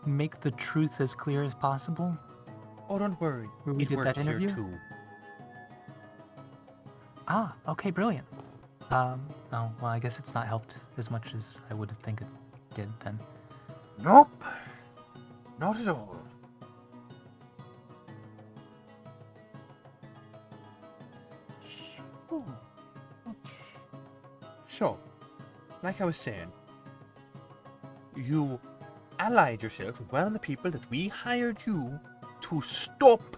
make the truth as clear as possible? Oh, don't worry. Where we It did that works here interview? too. Ah, okay, brilliant. Oh, well, I guess it's not helped as much as I would think it did then. Nope. Not at all. Oh, okay. So, like I was saying, you allied yourself with one of the people that we hired you to stop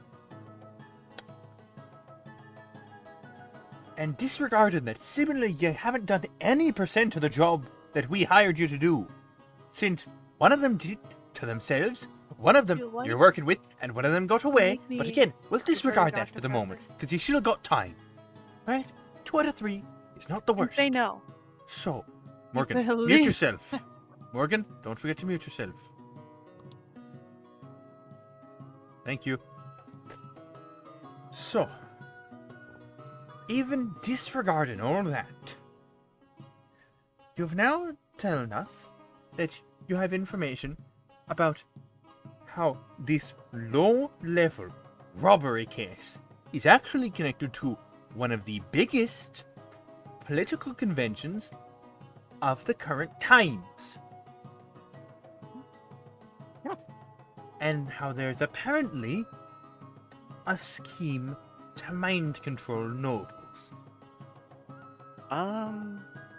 and disregarded that similarly you haven't done any percent of the job that we hired you to do. Since one of them did it to themselves, one of them You what? you're working with, and one of them got away. make But me again, we'll prefer disregard that Dr. for the Pepper. moment, because you still got time. Right? 2 out of 3 is not the And worst. say no. So, You Morgan, better mute leave. yourself. Morgan, don't forget to mute yourself. Thank you. So, even disregarding all that, you've now told us that you have information about how this low-level robbery case is actually connected to one of the biggest political conventions of the current times. And how there's apparently a scheme to mind control nobles.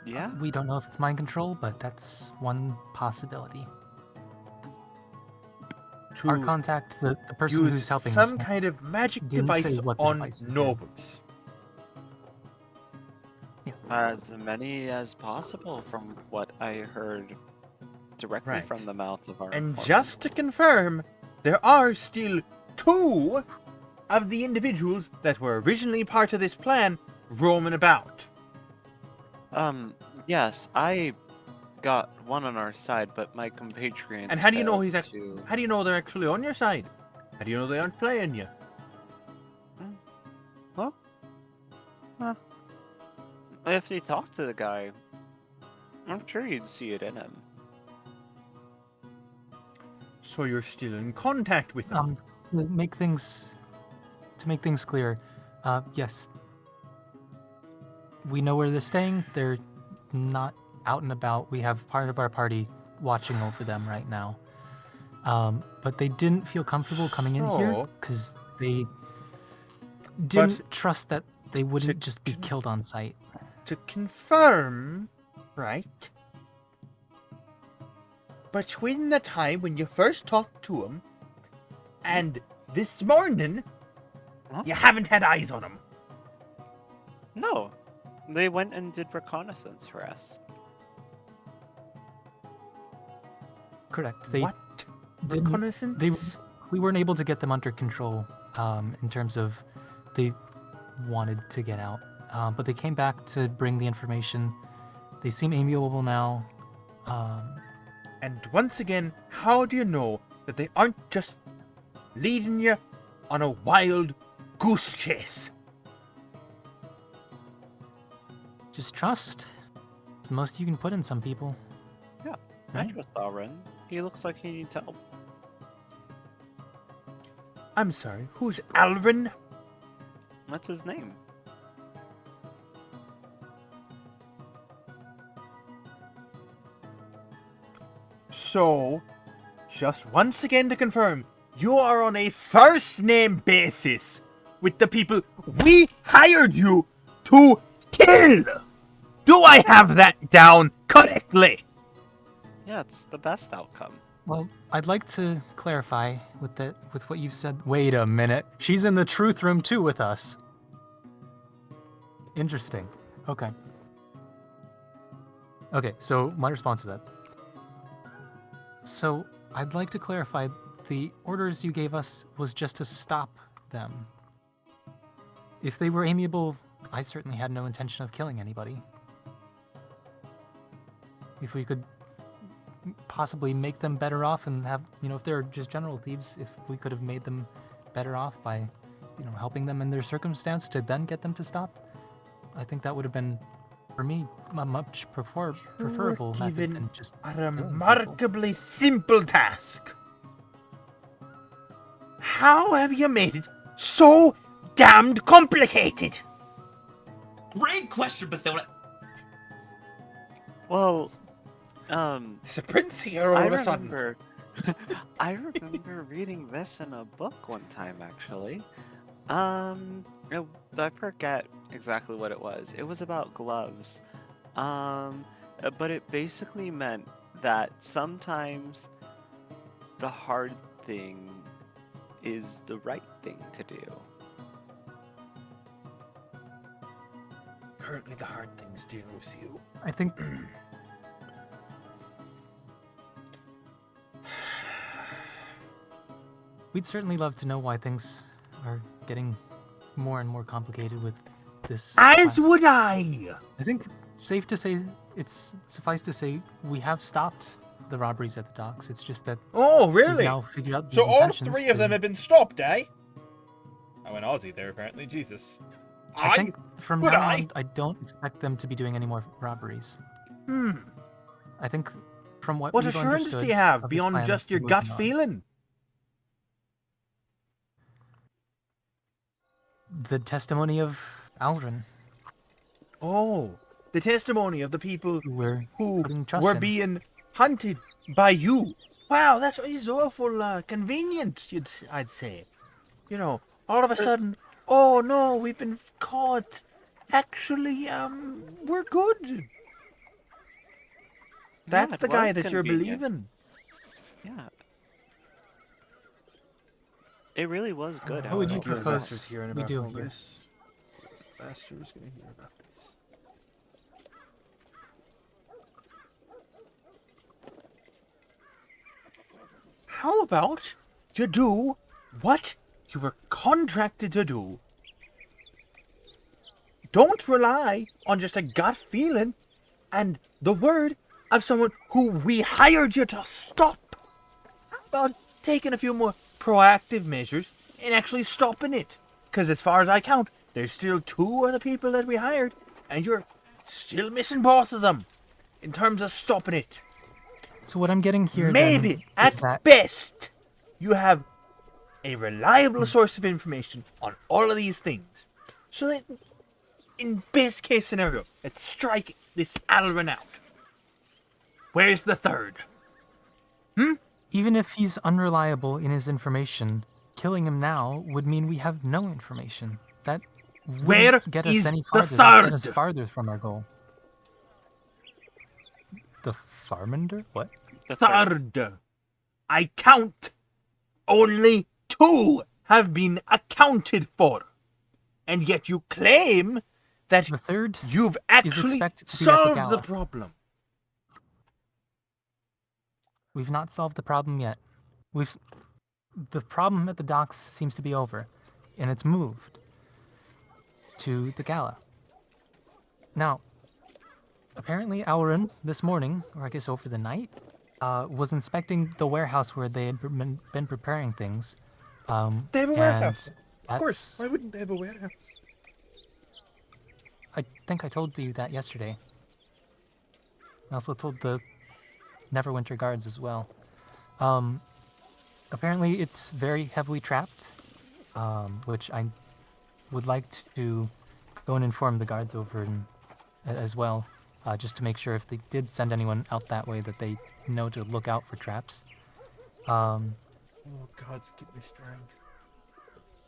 Yeah. We don't know if it's mind control, but that's one possibility. To Our contact, the person use who's helping us, some kind of magic didn't device say what the on devices did. nobles. As many as possible from what I heard directly Right. from the mouth of our And informant. just to confirm, there are still 2 of the individuals that were originally part of this plan roaming about. Yes, I got one on our side, but my compatriots And how do you know failed he's to... How do you know they're actually on your side? How do you know they aren't playing you? If you talk to the guy, I'm sure you'd see it in him. So you're still in contact with them. To make things clear, yes, we know where they're staying. They're not out and about. We have part of our party watching over them right now. But they didn't feel comfortable coming in here So- because they didn't trust that they wouldn't just be killed on sight. To confirm, right? Between the time when you first talked to him and this morning, Huh? you haven't had eyes on him. No, they went and did reconnaissance for us. Correct. They What? didn't- Reconnaissance? we weren't able to get them under control in terms of they wanted to get out. But they came back to bring the information. They seem amiable now. And once again, how do you know that they aren't just leading you on a wild goose chase? Just trust. It's the most you can put in some people. Yeah, Right? I trust Alren. He looks like he needs help. I'm sorry, who's Alvin? That's his name. So, just once again to confirm, you are on a first name basis with the people we hired you to kill! Do I have that down correctly? Yeah, it's the best outcome. Well, I'd like to clarify with what you've said. Wait a minute. She's in the truth room too with us. Interesting. Okay. Okay, so my response to that. So, I'd like to clarify the orders you gave us was just to stop them. If they were amiable, I certainly had no intention of killing anybody. If we could possibly make them better off and have, if they're just general thieves, if we could have made them better off by, helping them in their circumstance to then get them to stop, I think that would have been, for me, a much preferable method given than just a killing people. remarkably simple task. How have you made it so damned complicated? Great question, Bethona. Well, There's a prince here all I of a sudden. remember, I remember reading this in a book one time, actually. I forget exactly what it was. It was about gloves. But it basically meant that sometimes the hard thing is the right thing to do. Apparently the hard things deal with you. I think we'd certainly love to know why things are getting more and more complicated with this As class. would I! I think it's safe to say, it's suffice to say, we have stopped the robberies at the docks. It's just that Oh, we've really? now figured out So these all intentions three of them to- have been stopped, eh? I went Aussie there, apparently. Jesus. I think from would now I? on, I don't expect them to be doing any more robberies. Hmm. I think from what What we've assurance do understood you have of this beyond plan, just your we're gut moving on. feeling? The testimony of Alrin, Oh, the testimony of the people who we're who putting trust were in. being hunted by you. Wow, that is awful convenient, I'd say. All of a sudden, oh no, we've been caught. Actually, we're good. That's it the guy was that you're convenient. believing. Yeah. It really was good. What would you however. propose we do here? Bastards gonna hear about this. How about you do what you were contracted to do? Don't rely on just a gut feeling and the word of someone who we hired you to stop. How about taking a few more proactive measures and actually stopping it? Because as far as I count, there's still 2 other people that we hired, and you're still missing both of them in terms of stopping it. So what I'm getting here Maybe, then, at is that best, you have a reliable source of information on all of these things. So that, in best case scenario, let's strike this Alrin out. Where's the third? even if he's unreliable in his information, killing him now would mean we have no information. That Where wouldn't get us is any the farther. That'd get us third? farther from our goal. The Farminder? What? The third. Third. I count. Only 2 have been accounted for. And yet you claim that The third? you've actually expected to be at the solved the gala. problem. We've not solved the problem yet. The problem at the docks seems to be over, and it's moved to the gala. Now, apparently Alrin this morning, or I guess over the night, was inspecting the warehouse where they had been preparing things. They have a and warehouse. Of course. that's- Why wouldn't they have a warehouse? I think I told you that yesterday. I also told the Neverwinter guards as well. Apparently it's very heavily trapped, which I would like to go and inform the guards over as well, just to make sure if they did send anyone out that way that they know to look out for traps. Oh, God, skip me strength.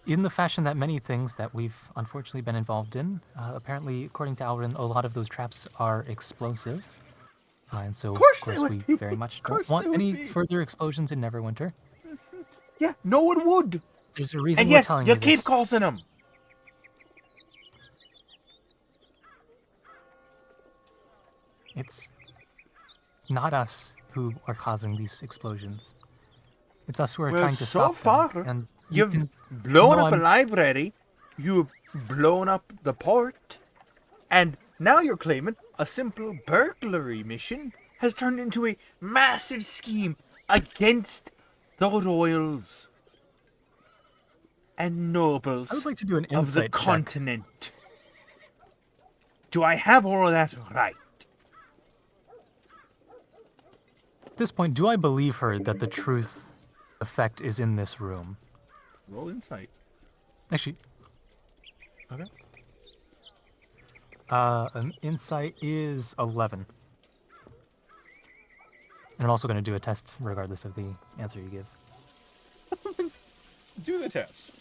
In the fashion that many things that we've unfortunately been involved in, apparently, according to Alrin, a lot of those traps are explosive. And so, of Course they course, would we be. very much Course don't want they would any be. further explosions in Neverwinter. Yeah, no one would. There's a reason And we're yet, telling you you keep this. causing them. It's not us who are causing these explosions. It's us who are Well, trying to so stop them. far, And You've can blown no, up a I'm- library. You've blown up the port. And now you're claiming a simple burglary mission has turned into a massive scheme against the royals and nobles I would like to do an of the insight check. continent. Do I have all of that right? At this point, do I believe her that the truth effect is in this room? Roll insight. Actually, okay. An insight is 11. And I'm also going to do a test regardless of the answer you give. Do the test.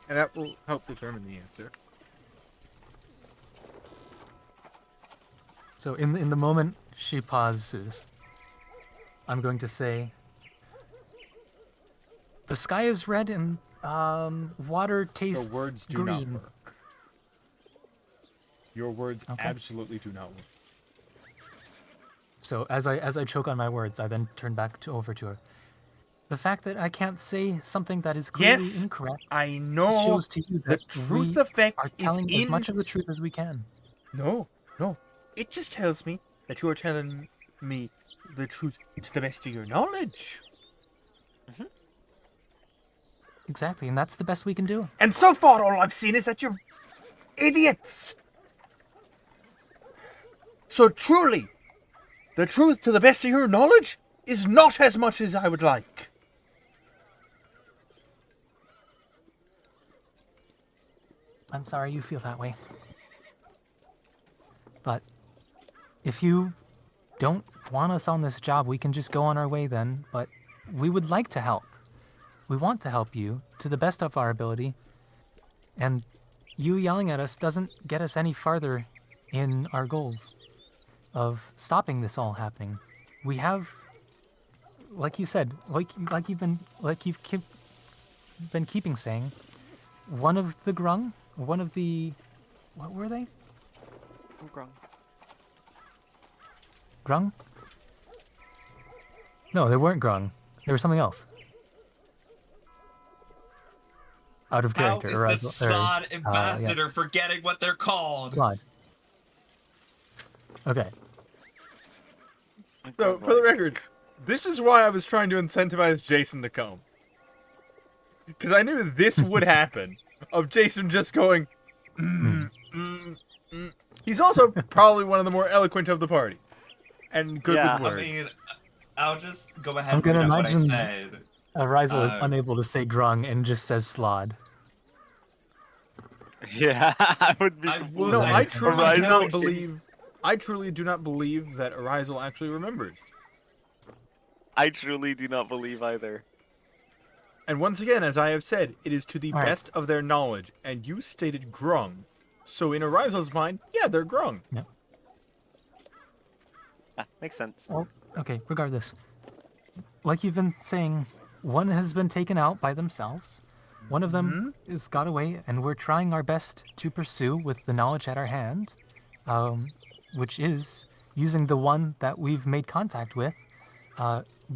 And that will help determine the answer. So in the moment she pauses, I'm going to say, the sky is red and water tastes The words do green. not work. Your words Okay. absolutely do not work. So as I choke on my words, I then turn back over to her. The fact that I can't say something that is clearly Yes, incorrect I know shows to you the that truth we effect are is telling as in... much of the truth as we can. No. It just tells me that you are telling me the truth to the best of your knowledge. Exactly, and that's the best we can do. And so far, all I've seen is that you're idiots. So truly, the truth to the best of your knowledge is not as much as I would like. I'm sorry you feel that way. But if you don't want us on this job, we can just go on our way then. But we would like to help. We want to help you to the best of our ability. And you yelling at us doesn't get us any farther in our goals of stopping this all happening. We have, like you said, like you've been keeping saying, one of the Grung, one of the, what were they? Grung? No, they weren't Grung. They were something else. Out of How character. is or the as- or, Slod yeah. ambassador forgetting what they're called? Slide. Okay. So, for the record, this is why I was trying to incentivize Jason to come. Because I knew this would happen. Of Jason just going, He's also probably one of the more eloquent of the party. And good Yeah. with I words. mean, I'll just go ahead I'm and read gonna out what I imagine- said. Rizal is Uh, unable to say Grung and just says Slod. Yeah, I would be. I completely would- No, Well, I it's truly do Horizon- not believe... I truly do not believe that Arizal actually remembers. I truly do not believe either. And once again, as I have said, it is to the All right. best of their knowledge. And you stated Grung. So in Arizal's mind, yeah, they're Grung. Ah, makes sense. Well, okay, regardless. Like you've been saying, one has been taken out by themselves. One of them is got away, and we're trying our best to pursue with the knowledge at our hand, which is using the one that we've made contact with,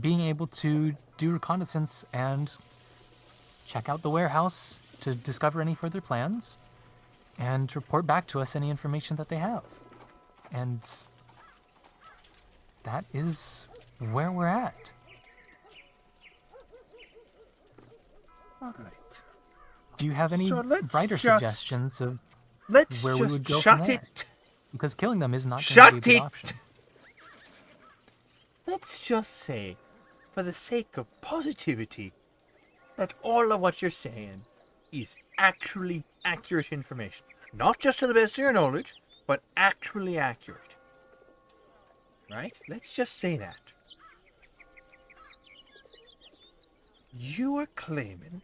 being able to do reconnaissance and check out the warehouse to discover any further plans, and report back to us any information that they have. And that is where we're at. All right. Do you have any So let's brighter just- suggestions of Let's where we just would go from shut there? it. because killing them is not going Shut to be a good it! option? Let's just say, for the sake of positivity, that all of what you're saying is actually accurate information. Not just to the best of your knowledge, but actually accurate. Right? Let's just say that. You are claiming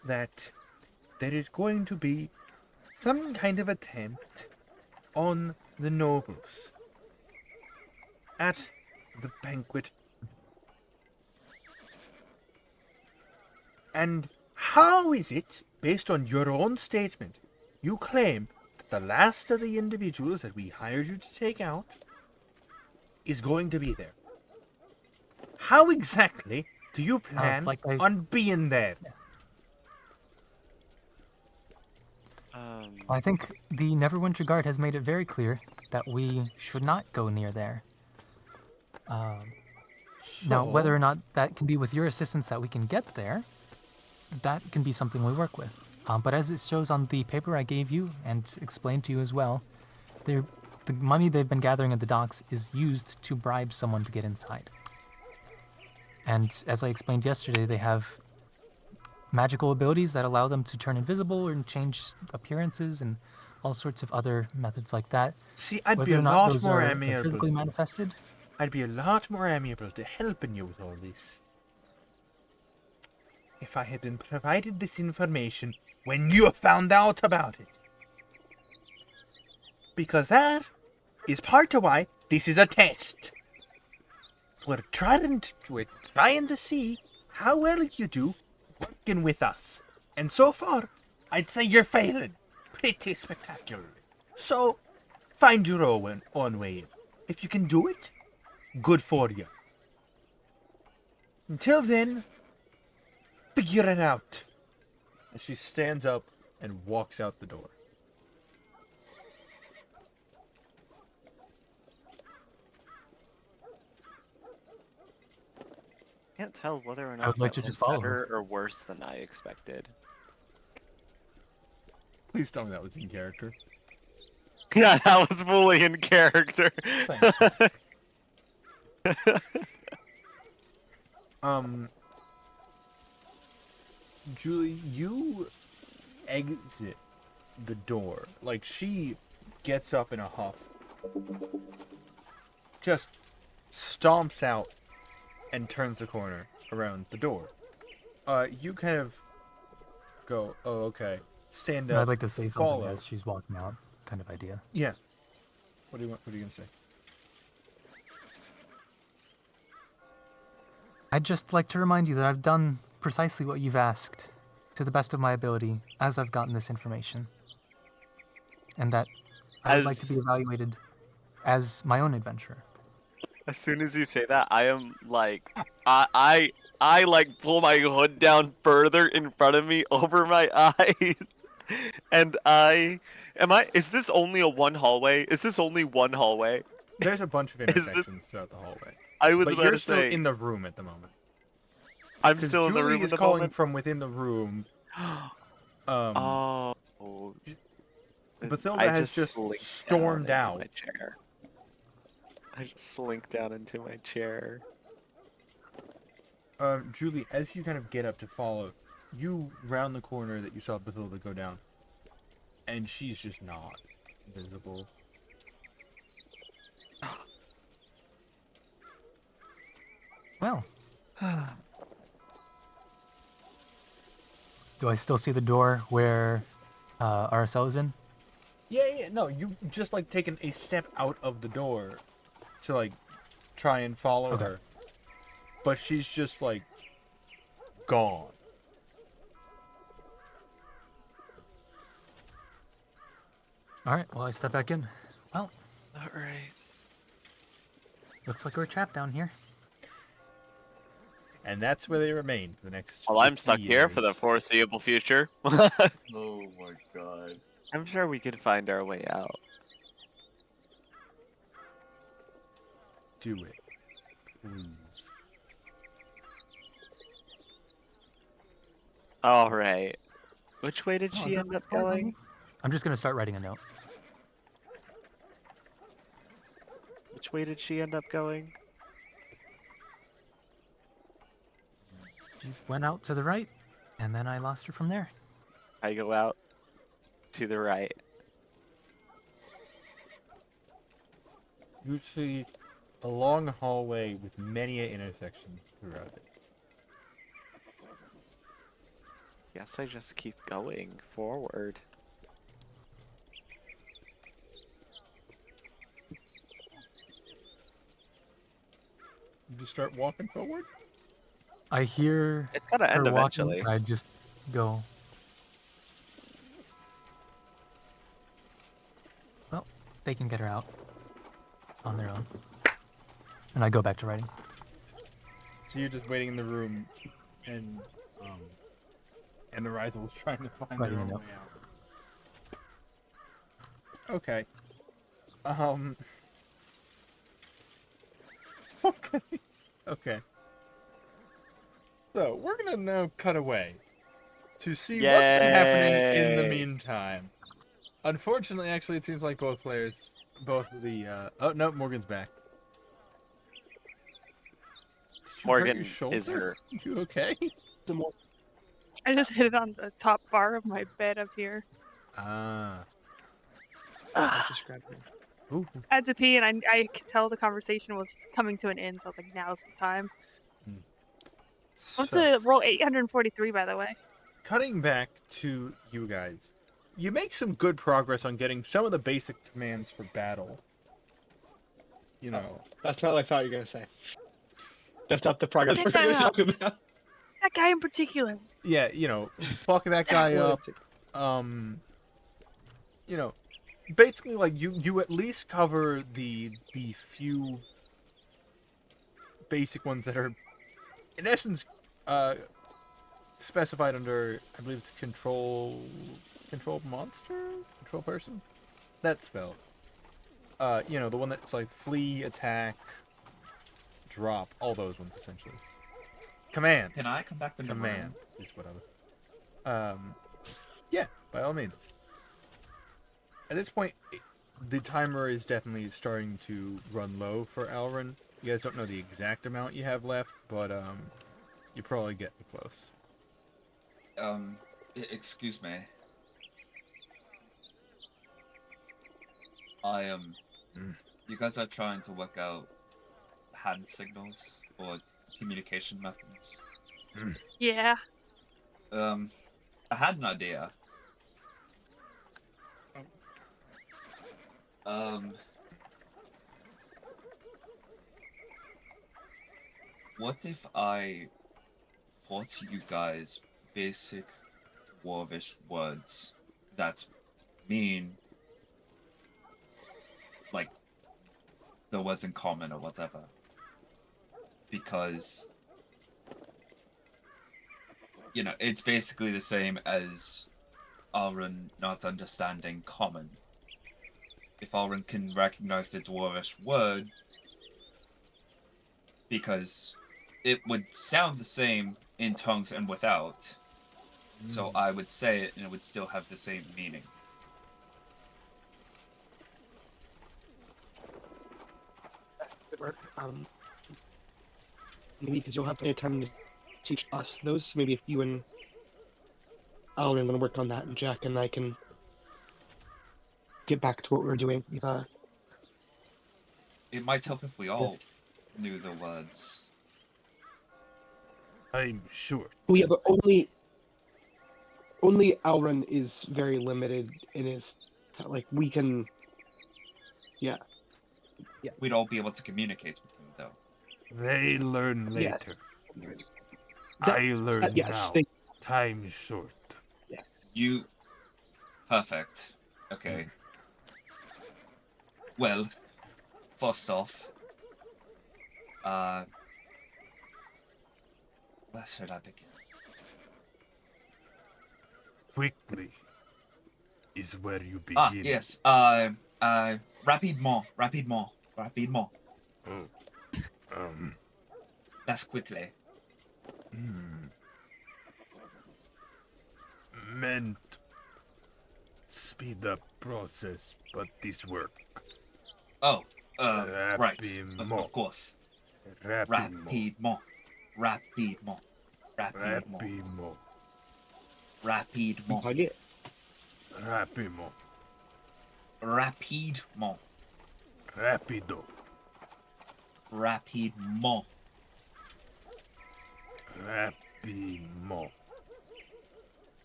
that there is going to be some kind of attempt on the nobles. at the banquet. And how is it, based on your own statement, you claim that the last of the individuals that we hired you to take out is going to be there? How exactly do you plan like I- on being there? I think the Neverwinter Guard has made it very clear that we should not go near there. Now, whether or not that can be with your assistance that we can get there, that can be something we work with. But as it shows on the paper I gave you and explained to you as well, the money they've been gathering at the docks is used to bribe someone to get inside. And as I explained yesterday, they have magical abilities that allow them to turn invisible and change appearances and all sorts of other methods like that. See, I'd Whether be or a not lot those more are amiable. physically manifested, I'd be a lot more amiable to helping you with all this if I had been provided this information when you found out about it. Because that is part of why this is a test. We're trying to see how well you do working with us. And so far, I'd say you're failing pretty spectacularly. So, find your own way in. If you can do it, good for you. Until then, figure it out. And she stands up and walks out the door. Can't tell whether or not I would like that to just went follow her. better or worse than I expected. Please tell me that was in character. Yeah, that was fully in character. Julie, you exit the door. Like, she gets up in a huff, just stomps out, and turns the corner around the door. You kind of go, oh, okay. Stand and up. I'd like to say follow. something as she's walking out, kind of idea. Yeah. What are you gonna say? I'd just like to remind you that I've done precisely what you've asked, to the best of my ability, as I've gotten this information. And that I would like to be As- evaluated as my own adventurer. As soon as you say that, I am like, I like pull my hood down further in front of me over my eyes, and is this only a one hallway? Is this only one hallway? There's a bunch of this- intersections throughout the hallway. I was But about you're to still say, in the room at the moment. I'm Because still in the Julie room is at the calling moment. from within the room. Oh. Bathilda I has just slinked stormed down into out. my chair. I just slinked down into my chair. Julie, as you kind of get up to follow, you round the corner that you saw Bathilda go down, and she's just not visible. Well. Do I still see the door where RSL is in? Yeah, no, you just like taken a step out of the door to like try and follow Okay. her, but she's just like gone. Alright, well, I step back in. Well, Alright. looks like we're trapped down here. And that's where they remain for the next. Well, I'm 50 stuck here for the years. foreseeable future. Oh my god. I'm sure we could find our way out. Do it, please. Alright. Which way did Oh, she that end up surprising going? me. I'm just gonna start writing a note. Which way did she end up going? She went out to the right, and then I lost her from there. I go out to the right. You see a long hallway with many intersections throughout it. Guess I just keep going forward. start walking forward? I hear It's gotta her end walking. eventually. I just go. Well, they can get her out on their own, and I go back to writing. So you're just waiting in the room, and the Rizel's trying to find Writing their a own note. way out. Okay. Okay. Okay. So we're gonna now cut away to see what's been happening in the Yay. meantime. Unfortunately, actually, it seems like both of the. Oh no, Morgan's back. Did you hurt Morgan your shoulder? is her. You okay? Some more. I just hit it on the top bar of my bed up here. Ah. Just grab it. Ooh. I had to pee, and I could tell the conversation was coming to an end, so I was like, now's the time. I want So, to roll 843, by the way. cutting back to you guys, you make some good progress on getting some of the basic commands for battle. You know, That's not what I thought you were gonna say. That's not the progress Pick we're that gonna up. talk about. That guy in particular. yeah, you know, fuck that guy Well, up. You know, basically, like you at least cover the few basic ones that are, in essence, specified under, I believe it's control monster, control person, that spell. You know, the one that's like flee, attack, drop, all those ones essentially. Command. Can I come back in the room? Command is what I was. Yeah, by all means. At this point, the timer is definitely starting to run low for Alrin. You guys don't know the exact amount you have left, but you're probably getting close. Excuse me. I You guys are trying to work out hand signals or communication methods. Yeah. I had an idea. What if I taught you guys basic Dwarvish words that mean, like, the words in common or whatever? Because, you know, it's basically the same as Alrun not understanding common. If Alrun can recognize the Dwarvish word, because it would sound the same in tongues and without, so I would say it and it would still have the same meaning. Good work. Maybe because you'll have plenty of time to teach us those. Maybe if you and Alan are going to work on that, and Jack and I can get back to what we're doing. It might help if we all knew the words. I'm sure. Oh yeah, but only Alrun is very limited in his like we can. Yeah. We'd all be able to communicate with him, though. They learn Yes. later. That- I learn yes. now. Time is short. You... Perfect. Okay. Well, first off, where should I begin? Quickly is where you begin. Ah, yes. Rapidement. Oh. That's quickly. Meant speed up process, but this work. Oh, right. Rapidement. Of course. Rapidement. Rapidement. Rapidement. Rapidement. Plug it. Rapidement. Rapidement. Rapido. Rapidement. Rapidement.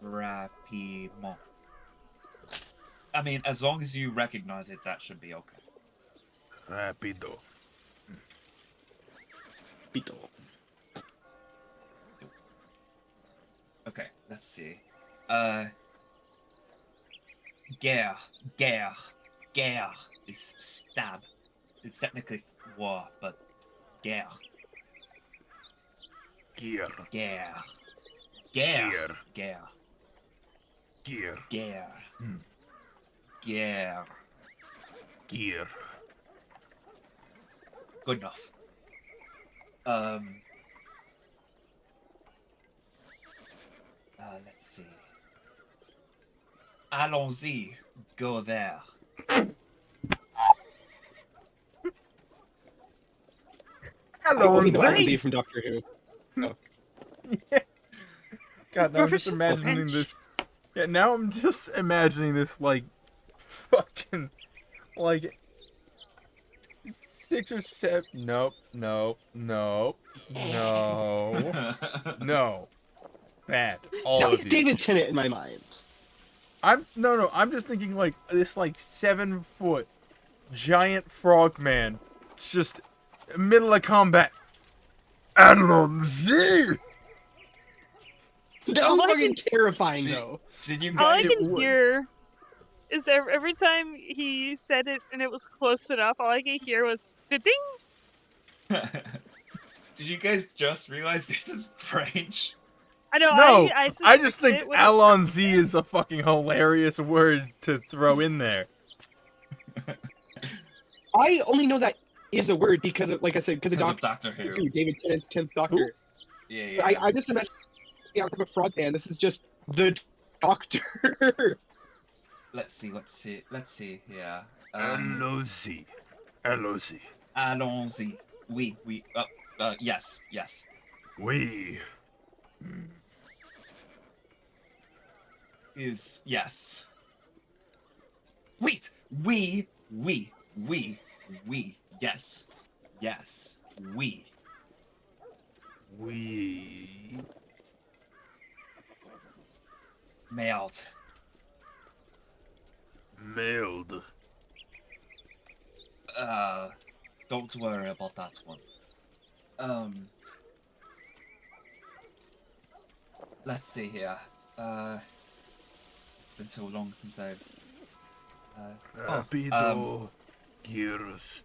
Rapidement. I mean, as long as you recognize it, that should be okay. Rapido. Beetle. Okay, let's see. Guerre is stab. It's technically war, but guerre. Gear. Guerre. Gear. Guerre. Gear. Guerre. Hmm. Guerre. Gear. Good enough. Let's see. Allons-y. Go there. I only know Allons-y from Doctor Who. God, It's now I'm just British imagining French. this. Yeah, now I'm just imagining this like fucking like 6 or 7. Nope, no. Bad. All Now of it's you. David Tennant in my mind. No. I'm just thinking like this like 7-foot giant frog man, just middle of combat. Allons-y! That All was I fucking can- terrifying, though. Did you All I guys? can hear is every time he said it and it was close enough, all I could hear was the ding. Did you guys just realize this is French? I know. No, I I just think suspected when Allons-y is a fucking hilarious word to throw in there. I only know that is a word because of, like I said, because of Because of Doctor Doctor Who. Who, David Tennant's 10th Doctor. Yeah. I just imagine the outcome of Frog Man. This is just the Doctor. Let's see. Yeah. Allons-y. Allons-y. Allons-y. Oui. Yes. We. Is yes. Wait. We. Yes. We. We. Mailed. Mailed. Don't worry about that one. Let's see here. It's been so long since I've. Rapido. Gears.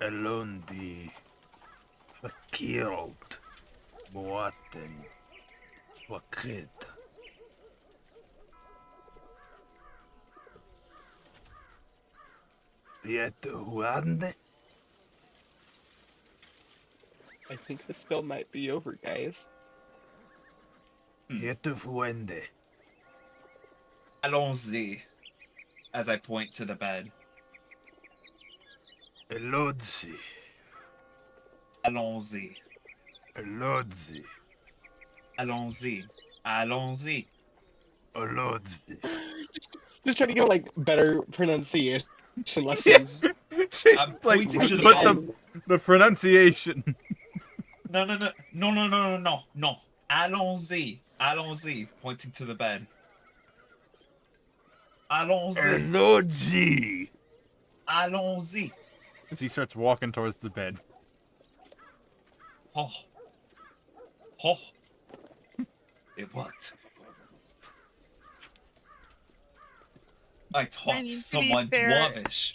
Elondi. Killed. Boaten. Wakit. Lieto Huande. I think this film might be over, guys. Lieto Fuende. Allons-y. As I point to the bed. Elodzi. Allons-y. Elodzi. Allons-y. Elodzi. Just trying to get like better pronunciation lessons. She's I'm like, pointing to the but bed. the pronunciation. No. Allons-y. Pointing to the bed. Allons-y. Elodzi. Allons-y. As he starts walking towards the bed. Oh. It worked. I taught I mean, to be someone fair- Dwarvish.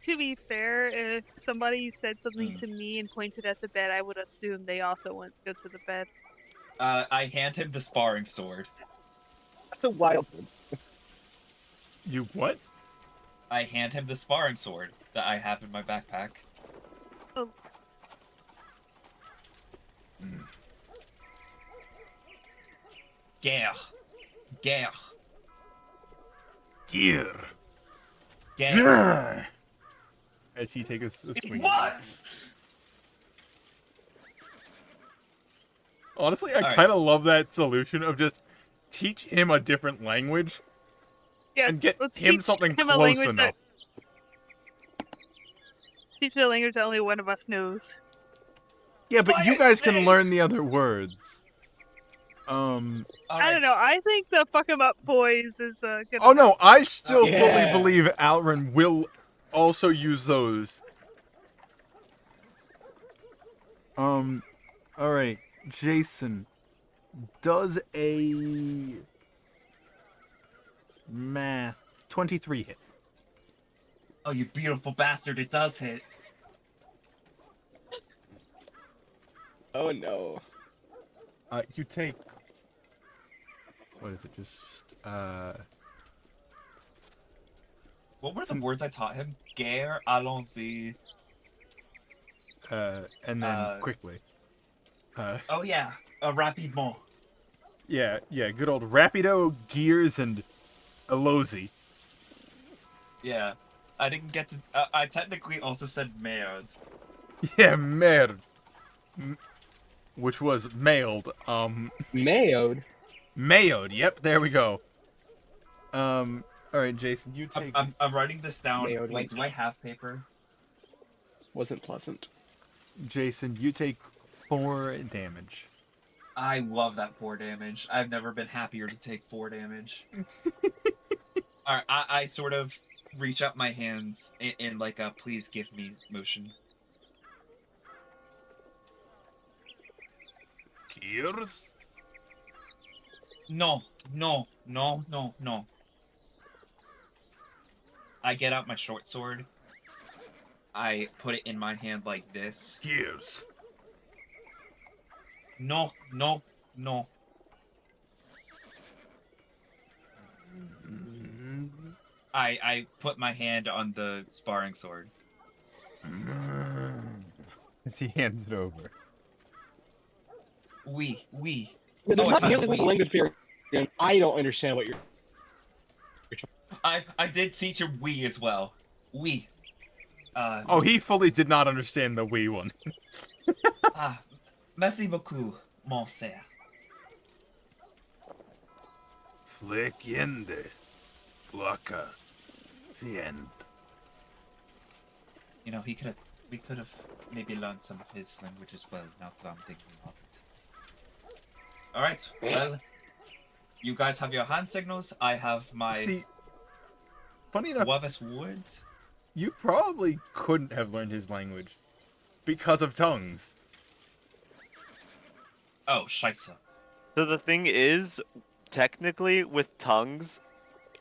To be fair, if somebody said something Hmm. to me and pointed at the bed, I would assume they also went to go to the bed. I hand him the sparring sword. That's a wild one. You what? I hand him the sparring sword that I have in my backpack. Oh. Guerre. Gear. Guerre. As he takes a swing. What? Honestly, I Alright. kind of love that solution of just teach him a different language Yes, and get let's him teach something him a close language enough. Teach the language that only one of us knows. Yeah, but What you is guys can this? learn the other words. I don't know. I think the fuck 'em up boys is good. Oh no, I still fully Yeah. believe Alrin will also use those. All right, Jason. Does a math 23 hit? Oh, you beautiful bastard! It does hit. Oh no. You take. What is it? Just What were the words I taught him? Guerre, allons-y. and then quickly. Oh yeah, rapidement. Yeah, good old Rapido, Gears, and Alozi. Yeah, I didn't get to. I technically also said merde. Yeah, merde. Which was mailed. Mayoed. Mayoed. Yep, there we go. All right, Jason, you take. I'm writing this down. Mayoed Wait, one. do I have paper? Wasn't pleasant. Jason, you take 4 damage. I love that 4 damage. I've never been happier to take 4 damage. Alright, I sort of reach out my hands in like a please give me motion. Gears? No. I get out my short sword. I put it in my hand like this. Gears. No. I put my hand on the sparring sword. As he hands it over. We. But Oh, I'm it's not not the we. language barrier, and I don't understand what you're. I did teach him we as well. We. Oh, he fully did not understand the Wii one. Merci beaucoup, mon cher. Flequiende. Placa. Fient. You know, we could have maybe learned some of his language as well, now that I'm thinking about it. Alright, well, you guys have your hand signals, I have my See, funny enough, Wavis words. you probably couldn't have learned his language because of tongues. Oh, scheisse. So the thing is, technically, with tongues,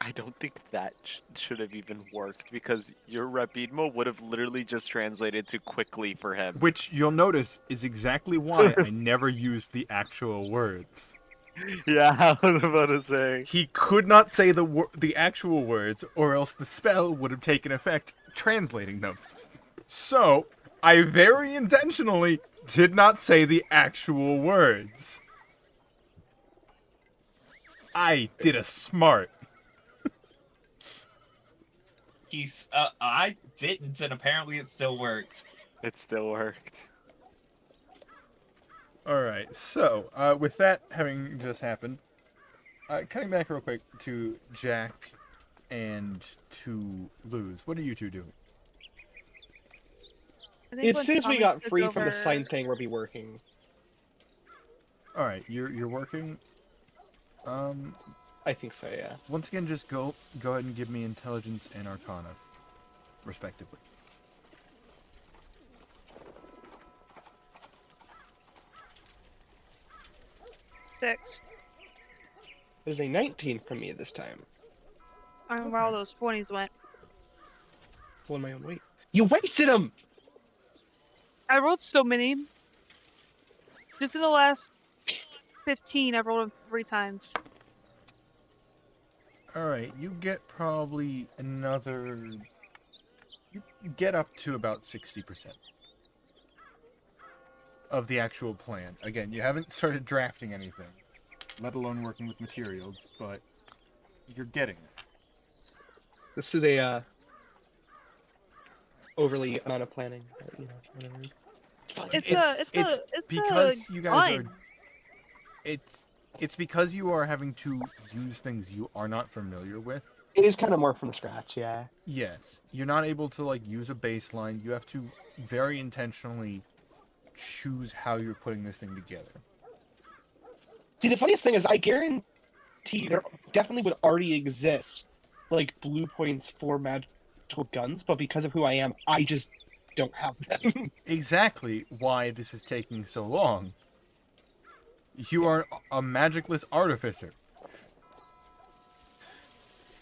I don't think that should have even worked because your Rapidmo would have literally just translated to quickly for him. Which you'll notice is exactly why I never used the actual words. Yeah, I was about to say. He could not say the actual words, or else the spell would have taken effect translating them. So, I very intentionally did not say the actual words. I did a smart. I didn't, and apparently it still worked. It still worked. Alright, so, with that having just happened, cutting back real quick to Jack and to Luz, what are you two doing? I think As once soon as we Tommy got took free from the over- sign thing, we'll be working. Alright, you're working. I think so, yeah. Once again, just go ahead and give me intelligence and arcana, respectively. Six. There's a 19 from me this time. I don't know where all those 20s went. Pulling my own weight. You wasted them! I rolled so many. Just in the last 15, I've rolled them 3 times. Alright, you get probably another... You get up to about 60% of the actual plan. Again, you haven't started drafting anything, let alone working with materials, but you're getting there. This is a, overly amount of planning, but, you know, whatever. It's because a you guys grind. are... It's because you are having to use things you are not familiar with. It is kind of more from scratch, yeah. Yes, you're not able to like use a baseline. You have to very intentionally choose how you're putting this thing together. See, the funniest thing is, I guarantee there definitely would already exist, like, blue points for magical guns, but because of who I am, I just don't have them. Exactly why this is taking so long. You are a magicless artificer.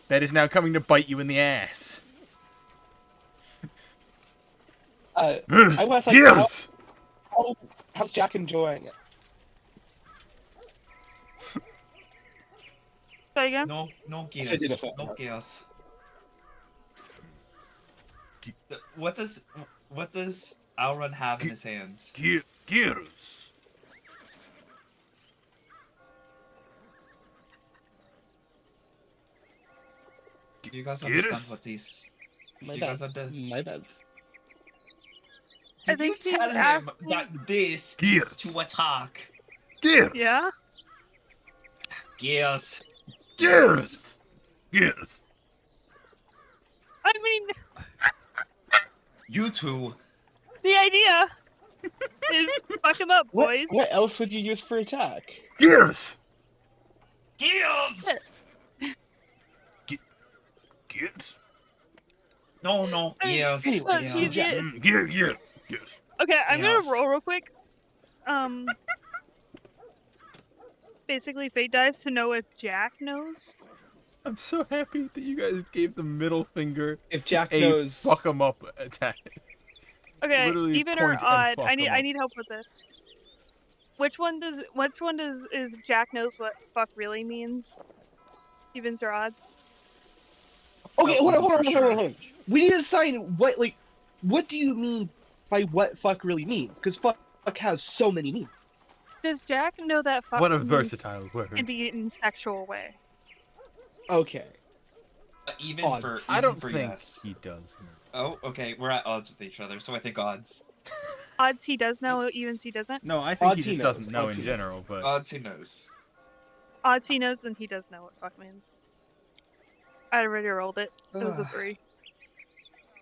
That is now coming to bite you in the ass. I was like, Gears! how's Jack enjoying it? Say again? No I gears. did a second No part. gears. What does Alrun have in his hands? Gears! Do you guys understand Gears? what these? My Do you bad. guys understand? My bad. I Did you think he's tell him asking- that this Gears. is to attack? Gears! Yeah? Gears. Gears! Gears! I mean, You two. the idea is fuck him up, boys. What else would you use for attack? Gears! Gears. Gears? No, gears. Anyway, Gears. Yeah. Gears! Okay, I'm Yes. gonna roll real quick. Basically, Fate dies to know if Jack knows. I'm so happy that you guys gave the middle finger If Jack a knows, fuck 'em up attack. Okay, Literally even or point and odd. fuck I 'em need up. help with this. Which one does is Jack knows what fuck really means? Evens or odds? okay, Oh, hold on. for sure. We need to decide what do you mean by what fuck really means? Because fuck has so many meanings. Does Jack know that fuck What a means versatile can word. be in a sexual way? Okay. Even Odds. for I don't for think yes. he does. Oh, okay. We're at odds with each other, so I think odds. Odds he does know, evens he doesn't. No, I think Odds he he just knows, doesn't know odds in he general, but Odds he knows. Odds he knows, then he does know what fuck means. I already rolled it. It was a Ugh. 3.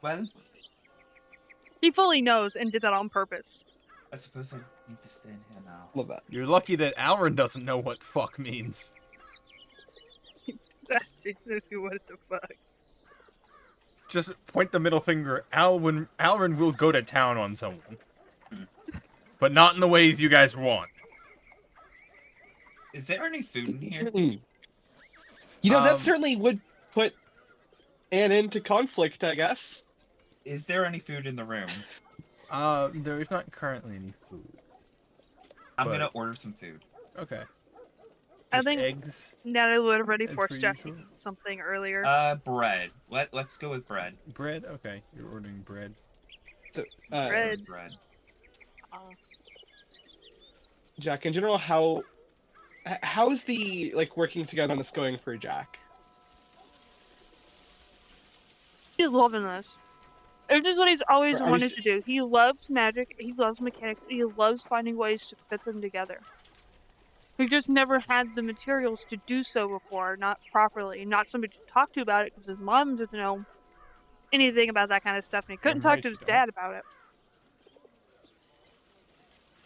Well, He fully knows and did that on purpose. I suppose I need to stay in here now. Love that. you're lucky that Alrin doesn't know what fuck means. Bastards knew what the fuck. Just point the middle finger. Alrin will go to town on someone. But not in the ways you guys want. Is there any food in here? You know, Um, that certainly would put an end to conflict, I guess. Is there any food in the room? There is not currently any food. I'm But- gonna order some food. Okay. I Just think- eggs, Natalie would have already As forced per Jack to usual. eat something earlier. Bread. Let's go with bread. bread. Okay, you're ordering bread. So, Bread. Bread. Jack, in general, how's the working together on this going for Jack? He's loving this. It's just what he's always Are we wanted s- to do. He loves magic, he loves mechanics, he loves finding ways to fit them together. He just never had the materials to do so before, not properly, not somebody to talk to about it because his mom didn't know anything about that kind of stuff, and he couldn't Damn talk right to she his don't. dad about it.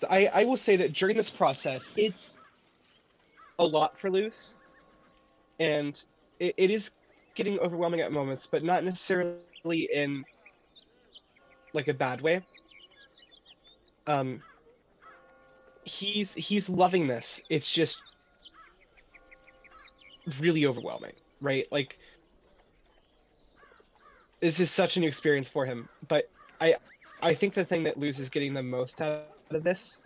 I will say that during this process, it's a lot for Luce, and it is getting overwhelming at moments, but not necessarily in a bad way. He's loving this. It's just really overwhelming, right? This is such a new experience for him, but I think the thing that Luz is getting the most out of this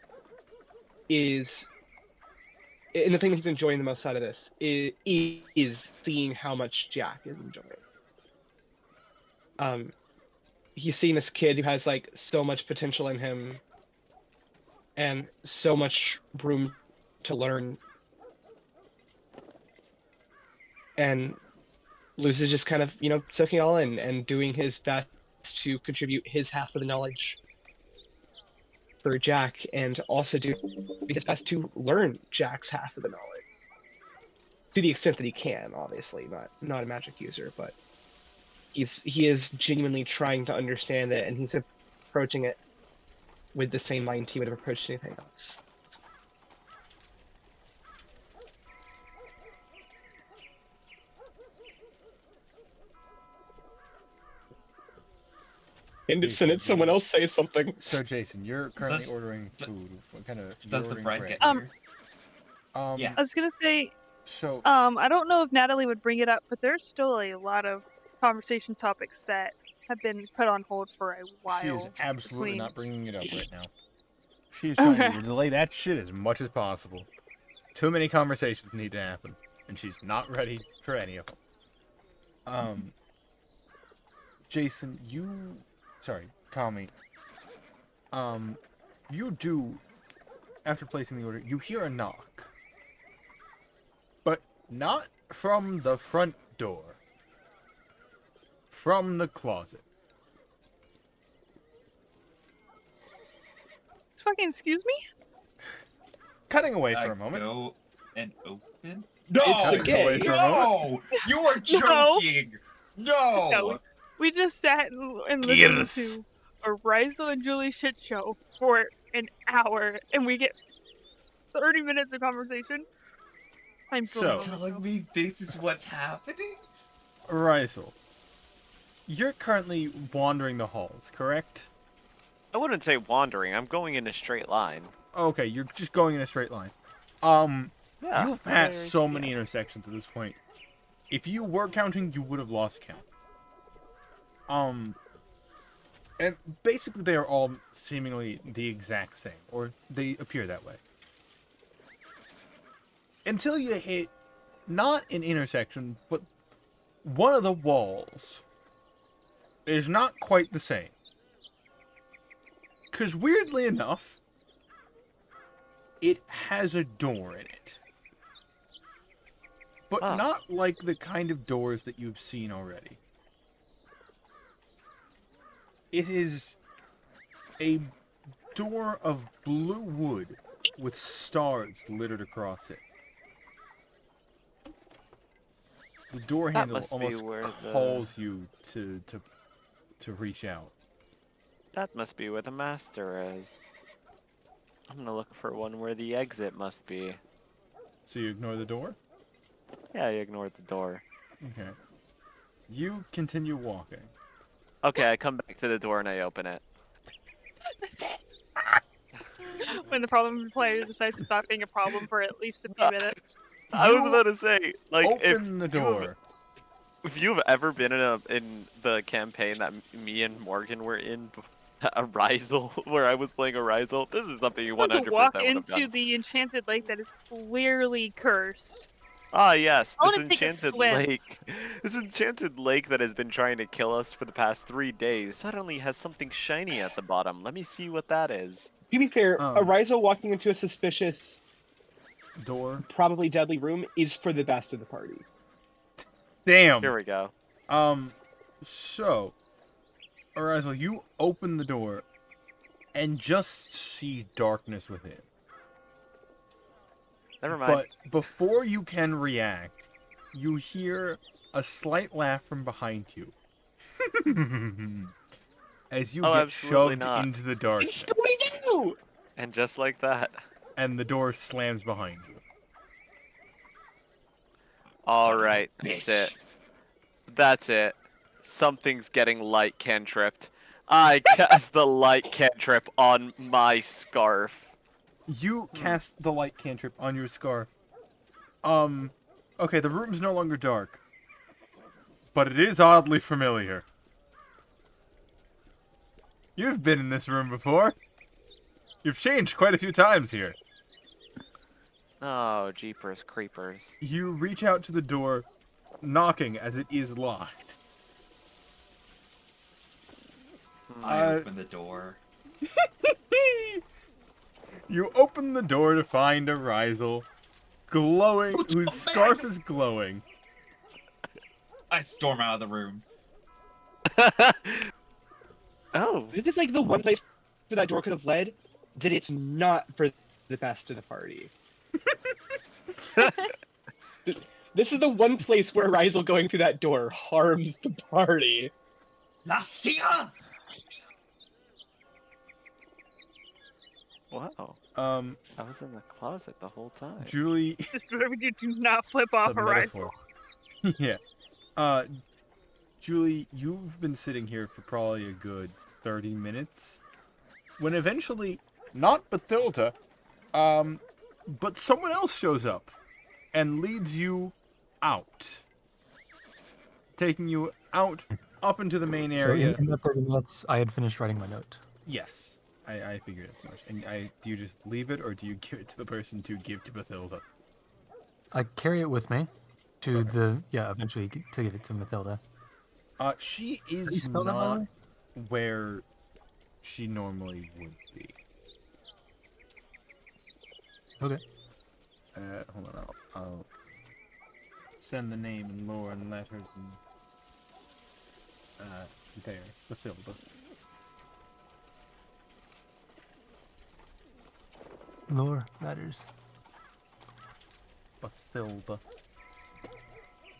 is, and the thing that he's enjoying the most out of this is seeing how much Jack is enjoying. He's seeing this kid who has so much potential in him, and so much room to learn, and Luz is just kind of soaking it all in and doing his best to contribute his half of the knowledge for Jack, and also do his best to learn Jack's half of the knowledge to the extent that he can. Obviously, not a magic user, but he is genuinely trying to understand it, and he's approaching it with the same mind he would have approached anything else. End of Jason, sentence. Someone else say something. So Jason, you're currently Does- ordering d- food. What kind of? Does the bread get Um, here? Yeah. I was gonna say, So I don't know if Natalie would bring it up, but there's still a lot of conversation topics that have been put on hold for a while. she is absolutely between- not bringing it up right now. She is trying Okay. to delay that shit as much as possible. Too many conversations need to happen, and she's not ready for any of them. Jason, sorry, Kami. You do, after placing the order, you hear a knock. But not from the front door. From the closet. Fucking excuse me? Cutting away for I a moment. go and open. Cutting okay. away for a moment. No! You are No. joking! No! No. We just sat and listened Yes. to a Rizal and Julie shit show for an hour, and we get 30 minutes of conversation. I'm So- feeling Telling me this is what's happening? Rysel, you're currently wandering the halls, correct? I wouldn't say wandering. I'm going in a straight line. Okay, you're just going in a straight line. Yeah. You've passed very- so yeah. many intersections at this point. If you were counting, you would have lost count. And basically they are all seemingly the exact same, or they appear that way. Until you hit not an intersection, but one of the walls is not quite the same. Because weirdly enough, it has a door in it. But Ah. not like the kind of doors that you've seen already. It is a door of blue wood with stars littered across it. The door That handle must be almost where the- calls you to reach out. That must be where the master is. I'm gonna look for one where the exit must be. So you ignore the door? Yeah, I ignored the door. Okay. You continue walking. Okay, I come back to the door and I open it. when the problem player decides to stop being a problem for at least a few minutes. I was You about to say, like, if Open the you have- door. if you've ever been in the campaign that me and Morgan were in, a Rizal, where I was playing a Rizal, this is something you Want 100% to would walk have into done. the enchanted lake that is clearly cursed. Ah, yes, I this wanna take a enchanted swim. lake. This enchanted lake that has been trying to kill us for the past 3 days suddenly has something shiny at the bottom. Let me see what that is. To be fair, Um. a Rizal walking into a suspicious, Door. probably deadly room is for the best of the party. Damn. Here we go. So, Arizel, you open the door and just see darkness within. Never mind. But before you can react, you hear a slight laugh from behind you. As you Oh, get absolutely shoved not. into the darkness, Scooby-Doo! And just like that. and the door slams behind you. Alright, that's it. That's it. Something's getting light cantripped. I cast the light cantrip on my scarf. You cast the light cantrip on your scarf. Okay, the room's no longer dark. But it is oddly familiar. You've been in this room before. You've changed quite a few times here. Oh, jeepers creepers. You reach out to the door, knocking as it is locked. I Uh, open the door. You open the door to find a Rizal, glowing, What's whose up, scarf man? is glowing. I storm out of the room. Oh, This is like the one place where that door could have led, that it's not for the best of the party. This is the one place where Rizal going through that door harms the party. Lastia! wow. I was in the closet the whole time. Julie, Just remember you do not flip it's off a a metaphor. Rizal. Yeah. Julie, you've been sitting here for probably a good 30 minutes, when eventually, not Bathilda, but someone else shows up and leads you out, taking you out up into the main So area. in the 30 minutes, I had finished writing my note. Yes, I figured as much. And do you just leave it, or do you give it to the person to give to Bathilda? I carry it with me to eventually to give it to Mathilda. She you is spell that, by the not way? where she normally would be. Okay. Hold on, I'll send the name and lore and letters and there, Bathilda. Lore letters. Bathilda.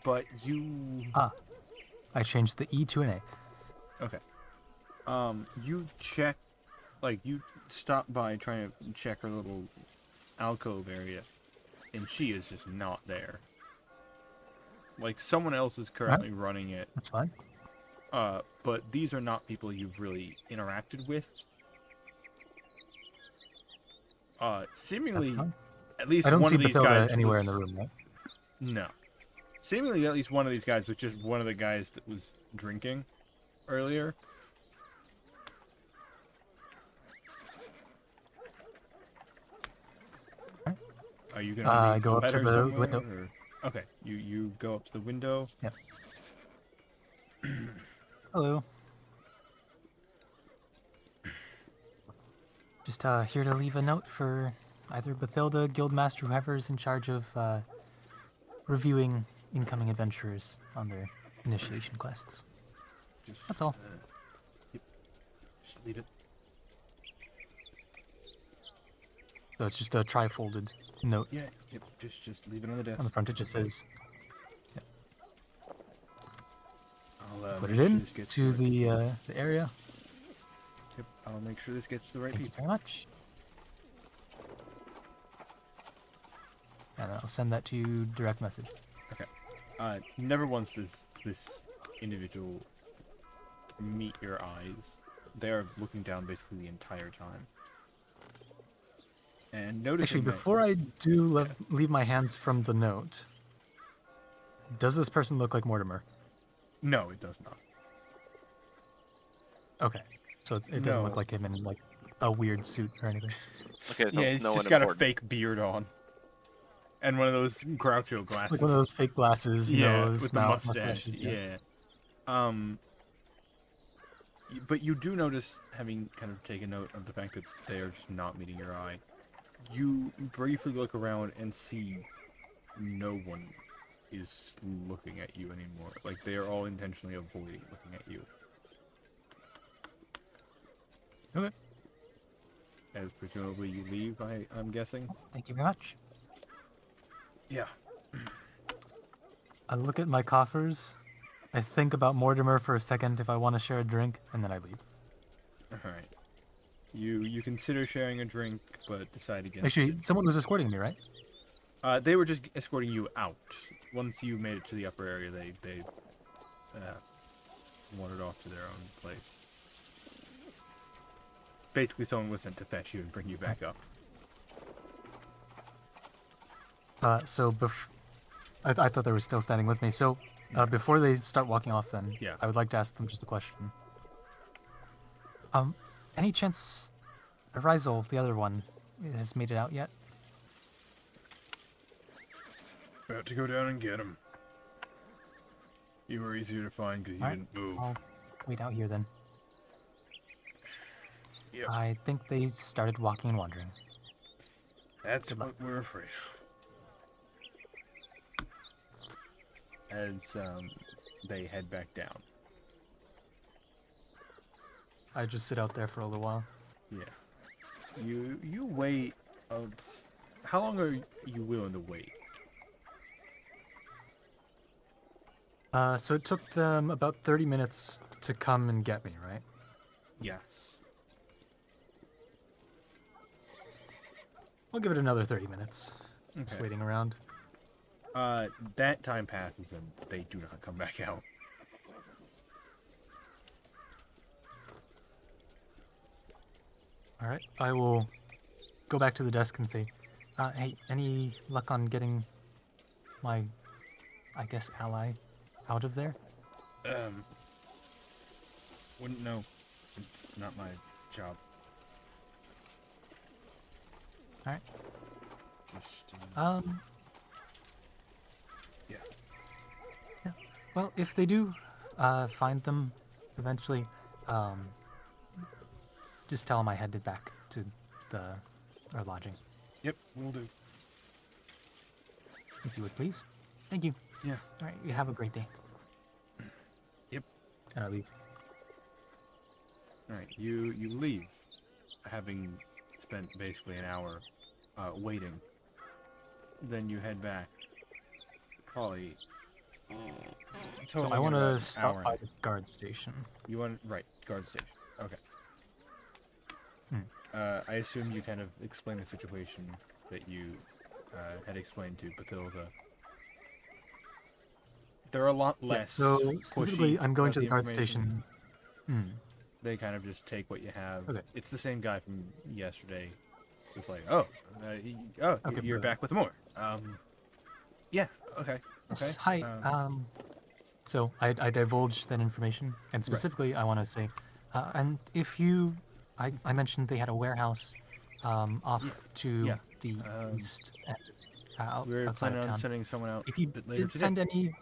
But you I changed the E to an A. okay. You check, like you stop by trying to check her little alcove area, and she is just not there. Like someone else is currently running it. That's fine. But these are not people you've really interacted with. That's Seemingly, fine. at least I don't one see of these Bathilda guys anywhere was, in the room, right? No. Seemingly, at least one of these guys was just one of the guys that was drinking earlier. Are you gonna I leave go the up to letter the somewhere, window. or- Okay, you go up to the window. Yep. Hello. Just here to leave a note for either Bathilda, Guildmaster, whoever's in charge of reviewing incoming adventurers on their initiation quests. Just, That's all. Yep. Just leave it. So it's just a tri-folded note. Yeah. Yep. Just leave it on the desk. On the front, it just says, I'll put make it sure in this gets to the the area. Yep. I'll make sure this gets to the right Thank you people. very much. And I'll send that to you direct message. Never once does this individual meet your eyes. They are looking down basically the entire time. And noticing Actually, that- before I do leave my hands from the note, does this person look like Mortimer? No, it does not. Okay, so it doesn't look No. like him in like a weird suit or anything. Okay, so Yeah, it's he's no just one got a important. fake beard on. And one of those Groucho glasses. Like one of those fake glasses, yeah, nose, with the mouth, mustache. mustaches. Yeah. But you do notice, having kind of taken note of the fact that they are just not meeting your eye, you briefly look around and see no one is looking at you anymore. Like, they are all intentionally avoiding looking at you. Okay. As presumably you leave, I'm guessing? Thank you very much. Yeah. I look at my coffers. I think about Mortimer for a second if I want to share a drink, and then I leave. Alright. You consider sharing a drink, but decide against Actually, it. someone was escorting me, right? They were just escorting you out. Once you made it to the upper area, they wandered off to their own place. Basically, someone was sent to fetch you and bring you back up. So I thought they were still standing with me. So before they start walking off, then Yeah. I would like to ask them just a question. Any chance Rizal, the other one, has made it out yet? About to go down and get him. You were easier to find because you Alright, didn't move. I'll wait out here then. Yep. I think they started walking and wandering. That's good luck. what we're afraid of. As they head back down. I just sit out there for a little while. Yeah. You wait. How long are you willing to wait? So it took them about 30 minutes to come and get me, right? Yes. I'll give it another 30 minutes. Just Okay. waiting around. That time passes and they do not come back out. All right, I will go back to the desk and say, "Hey, any luck on getting my, I guess, ally out of there?" Wouldn't know. It's not my job. All right. Just, yeah. Yeah. Well, if they do find them eventually, just tell them I headed back to our lodging, Yep, we'll do. if you would please. Thank you. Yeah. All right. You have a great day. Yep. And I leave. All right, you leave, having spent basically an hour waiting. Then you head back. Probably. So totaling I want about to an stop hour by and- the guard station. You want right guard station. Okay. Hmm. I assume you kind of explain the situation that you had explained to Bathilda. They're a lot Yeah, less. so specifically, pushy I'm going about to the guard information. station. They kind of just take what you have. Okay. It's the same guy from yesterday. It's like, oh, Okay, you're brilliant. back with more. Yeah, okay. Yes, Okay. hi. So I divulged that information, and specifically, I want to say, and if you, I mentioned they had a warehouse, off to yeah, the east, and, We're outside planning of on town. sending someone out If you a bit later did today. send any,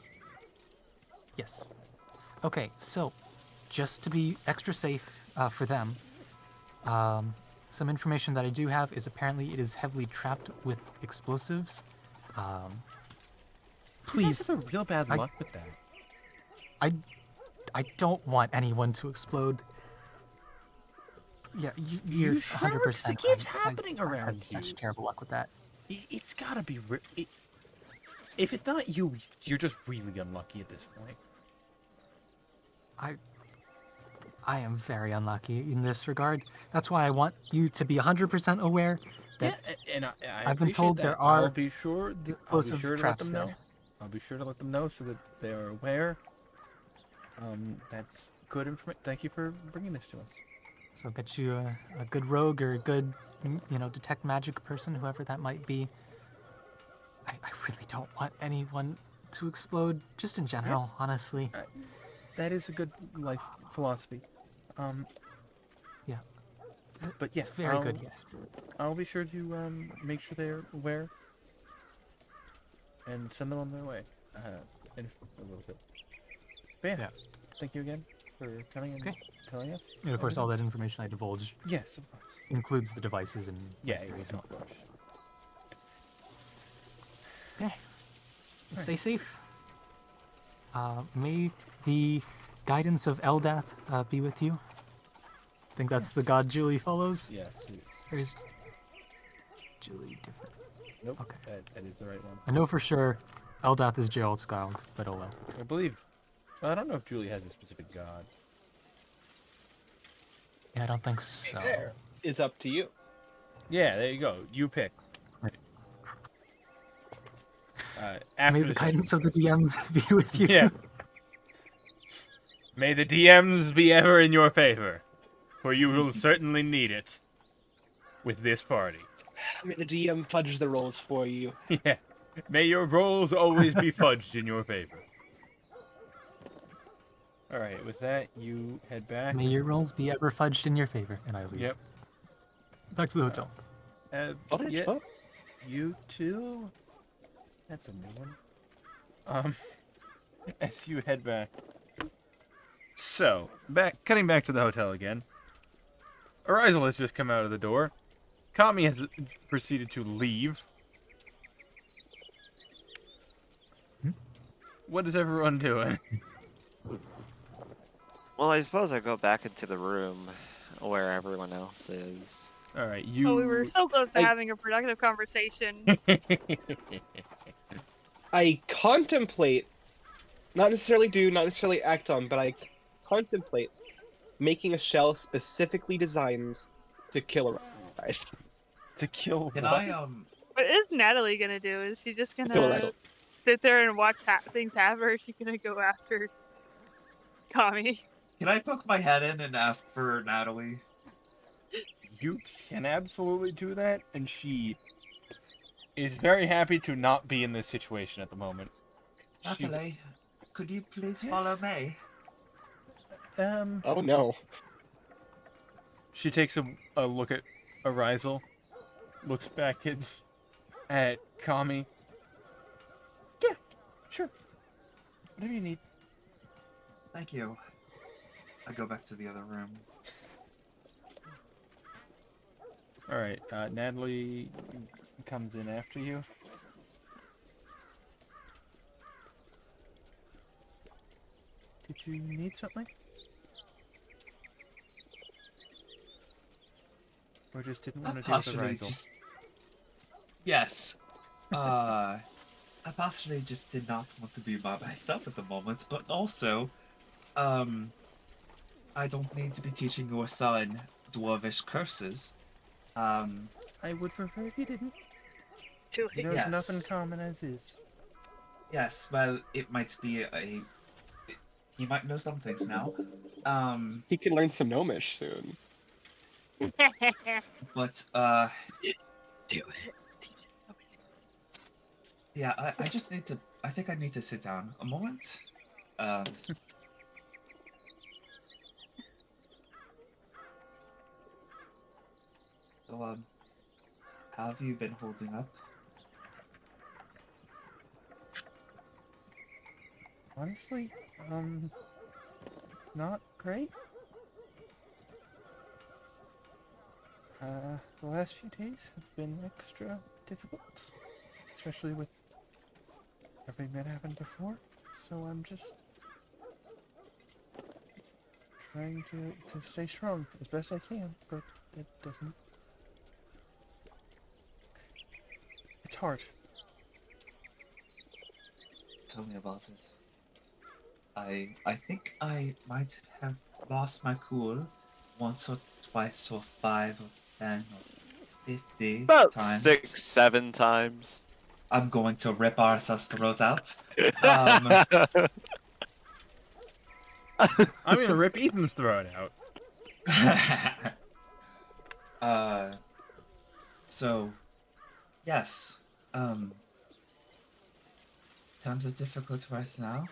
yes. Okay, so just to be extra safe for them, some information that I do have is apparently it is heavily trapped with explosives. You guys Please, have a real bad I- luck with that. I don't want anyone to explode. Yeah, you're You sure? 'Cause 100%. it keeps I happening had around such you. terrible luck with that. It's gotta be. If it's not you, you're just really unlucky at this point. I am very unlucky in this regard. That's why I want you to be 100% aware that And I I've been appreciate told that. there I'll are be sure. I'll be explosive sure to let traps them know. there. I'll be sure to let them know so that they are aware. That's good information. Thank you for bringing this to us. So get you a good rogue or a good, detect magic person, whoever that might be. I really don't want anyone to explode, just in general, honestly. That is a good life philosophy. Yeah. But yeah, It's very good, yes. I'll be sure to make sure they're aware and send them on their way in a little bit. But yeah, Yeah. thank you again for coming and Okay. telling us. And of course, all everything. that information I divulged Yes, of course. includes the devices and Yeah, theories. of course. Okay. Stay safe. May the guidance of Eldath be with you. I think that's the god Julie follows. Yes, it is. Or is Julie different? Nope. Okay. That is the right one. I know for sure Eldath is Gerald's god, but oh well. I believe. Well, I don't know if Julie has a specific god. Yeah, I don't think so. There. It's up to you. Yeah, there you go. You pick. Right. After May the the guidance of the DM be with you. Yeah. May the DMs be ever in your favor, for you will certainly need it with this party. May the DM fudge the rolls for you. Yeah. May your rolls always be fudged in your favor. All right, with that, you head back. May your rolls be ever fudged in your favor, and I leave. Yep. Back to the hotel. Fudge? Yeah, Oh, you too. That's a new one. As you head back. So, cutting back to the hotel again. Arizel has just come out of the door. Kami has proceeded to leave. What is everyone doing? Well, I suppose I go back into the room where everyone else is. All right, you. Oh, we were so close to I- having a productive conversation. I contemplate, not necessarily act on, but I contemplate making a shell specifically designed to kill a guys. to kill. Can what? I What is Natalie gonna do? Is she just Kill gonna Rachel. sit there and watch things happen, or is she gonna go after Kami? poke my head in and ask for Natalie? You can absolutely do that, and she is very happy to not be in this situation at the moment. She, Natalie, could you please follow Yes. me? Oh no. She takes a look at Arisal, looks back at Kami. Yeah, sure. Whatever you need. Thank you. I go back to the other room. All right, Natalie comes in after you. Did you need something? Or just didn't want to deal with Partially Arisal? just... Yes. I partially just did not want to be by myself at the moment, but also, I don't need to be teaching your son dwarvish curses. I would prefer if you didn't. Do He it. knows enough in Yes. common as is. Yes, well, it might be he might know some things now. He can learn some gnomish soon. But, Do it. yeah, I just need to... I think I need to sit down a moment. So, how have you been holding up? Honestly, not great. The last few days have been extra difficult, especially with everything that happened before. So I'm just trying to stay strong as best I can, but it doesn't. It's hard. Tell me about it. I think I might have lost my cool once or twice or 5 or 10 or 50 About times. 6, 7 times. I'm going to rip ourselves throat out. I'm gonna rip Ethan's throat out. So, yes. Times are difficult right now.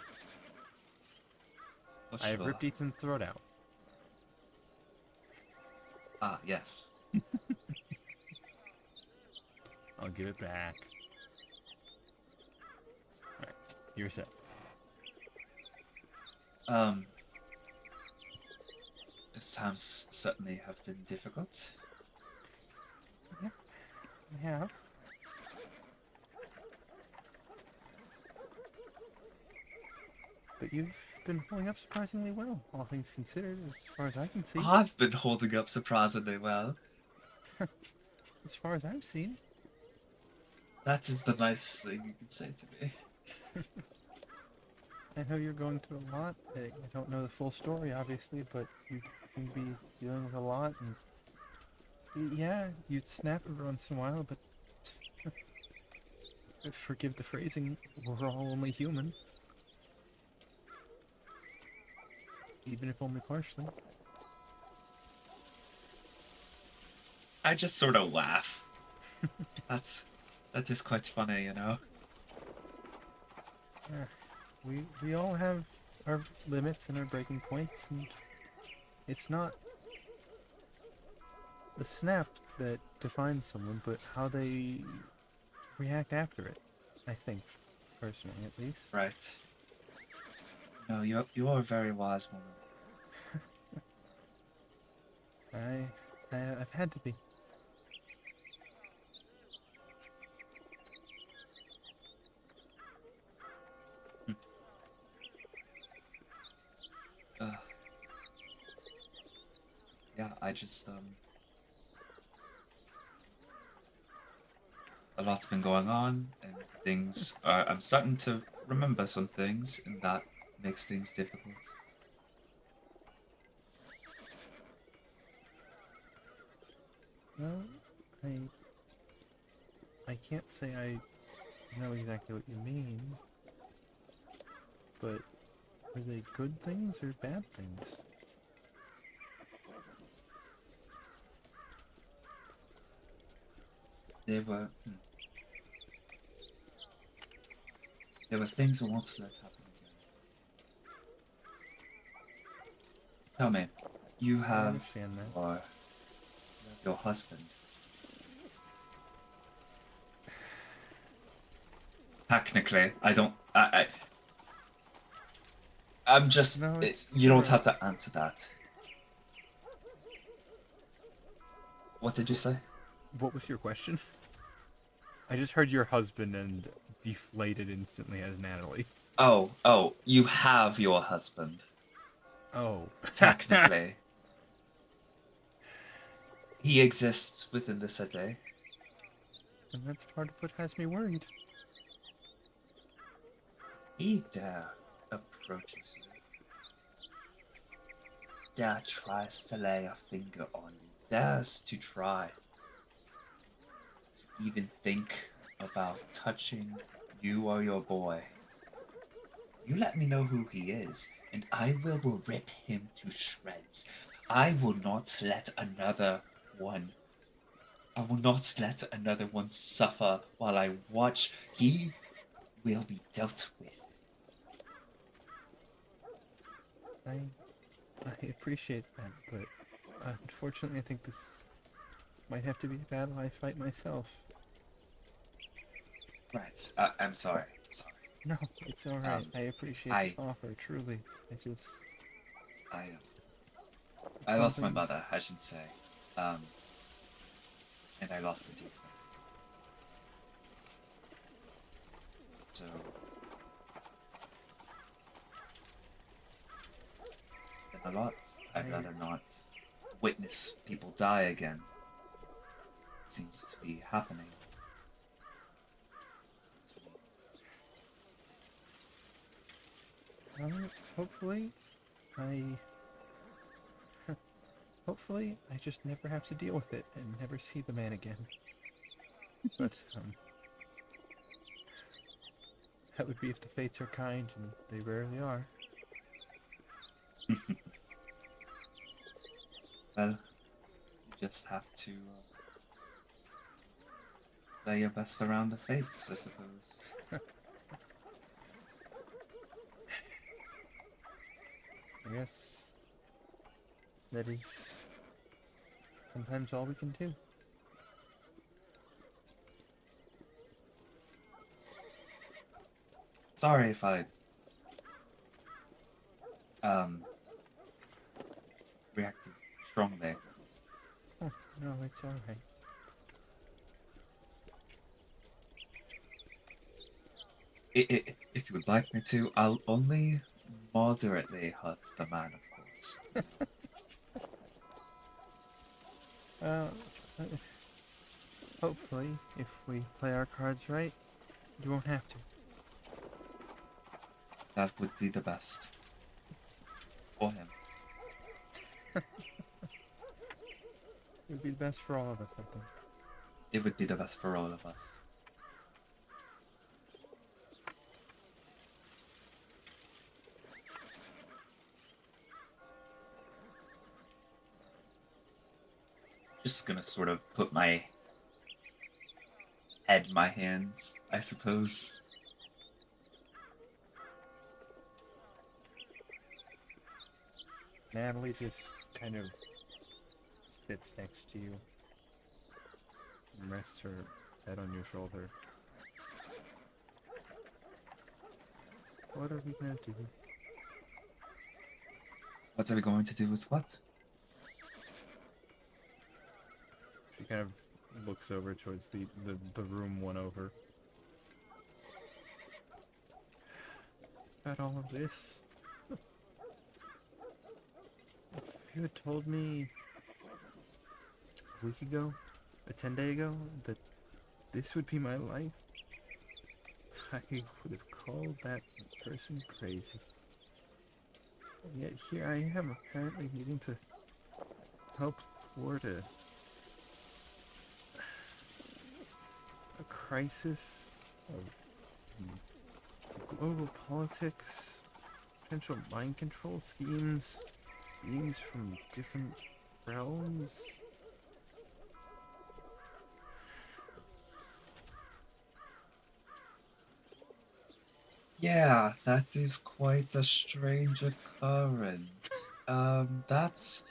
For I have sure. ripped Ethan's throat out. Ah, yes. I'll give it back. Alright, you're set. These times certainly have been difficult. I have. But you've been holding up surprisingly well, all things considered, as far as I can see. I've been holding up surprisingly well. As far as I've seen. That is the nicest thing you can say to me. I know you're going through a lot. I don't know the full story, obviously, but you can be dealing with a lot. And yeah, you'd snap every once in a while, but forgive the phrasing, we're all only human. Even if only partially. I just sort of laugh. That is quite funny, you know. We all have our limits and our breaking points, and it's not the snap that defines someone, but how they react after it. I think, personally, at least. Right. No, you're a very wise woman. I've had to be. Yeah, I just a lot's been going on, and things are. I'm starting to remember some things, and that makes things difficult. Well, I can't say I know exactly what you mean, but are they good things or bad things? There were there were things I wanted to let happen again. Tell me, you I have understand that. your husband. Technically, I don't. I'm just. No, it's You don't have alright. to answer that. What did you say? What was your question? I just heard your husband and deflated instantly as Natalie. Oh, you have your husband. Oh. Technically. He exists within the city. And that's part of what has me worried. He dare approaches you. Dare tries to lay a finger on you. Dares to try to even think about touching you or your boy. You let me know who he is, and I will rip him to shreds. I will not let another one. I will not let another one suffer while I watch. He will be dealt with. I appreciate that, but unfortunately I think this might have to be a battle I fight myself. Right. I'm sorry. Sorry. No, it's alright. I appreciate the offer, truly. I lost my Some mother, things- I should say. And I lost a dear friend. So in a lot, I'd rather not witness people die again. It seems to be happening. Hopefully, hopefully, I just never have to deal with it and never see the man again. But, that would be if the fates are kind, and they rarely are. Well, you just have to play your best around the fates, I suppose. I guess that is sometimes all we can do. Sorry if I reacted strongly. Oh, no, it's alright. If you would like me to, I'll only moderately hurt the man, of course. Hopefully, if we play our cards right, you won't have to. That would be the best. For him. It would be the best for all of us, I think. It would be the best for all of us. Just gonna sort of put my head in my hands, I suppose. Natalie just kind of sits next to you and rests her head on your shoulder. What are we gonna do? What are we going to do with what? She kind of looks over towards the room one over. About all of this. If you had told me a week ago, 10 days ago, that this would be my life, I would have called that person crazy. And yet here I am, apparently needing to help thwart a crisis of global politics, potential mind control schemes, beings from different realms. Yeah, that is quite a strange occurrence. That's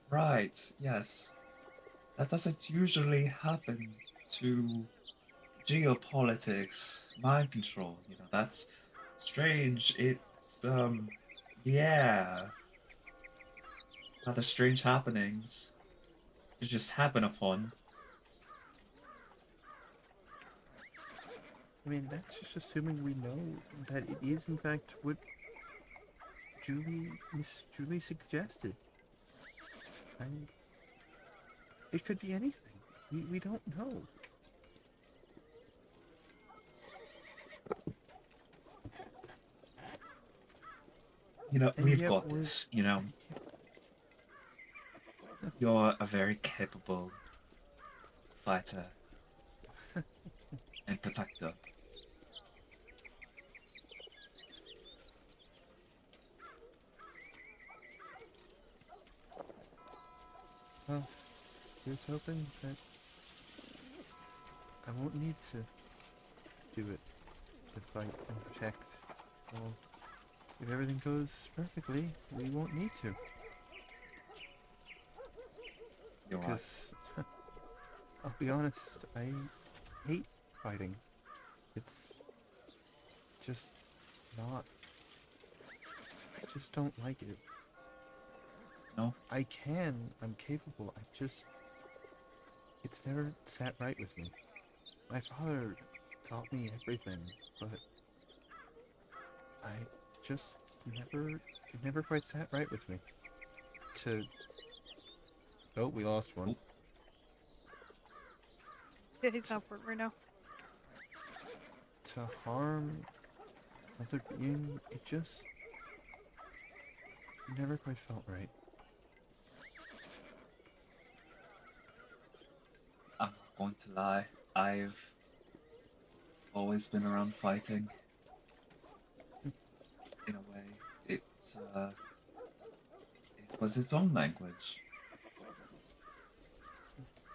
right, yes. That doesn't usually happen to geopolitics, mind control, that's strange. It's yeah, rather strange happenings to just happen upon. I mean, that's just assuming we know that it is in fact what Miss Julie suggested. I mean, it could be anything. We don't know. And We've yet got we're- this, You're a very capable fighter and protector. Well, here's hoping that I won't need to do it to fight and protect. Well, if everything goes perfectly, we won't need to. You're right. Because, I'll be honest, I hate fighting. It's just not... I just don't like it. No? I'm capable, it's never sat right with me. My father taught me everything, but I just it never quite sat right with me. Oh, we lost one. Yeah, he's not important right now. To harm another being, it never quite felt right. I'm not going to lie. I've always been around fighting. In a way, it was its own language.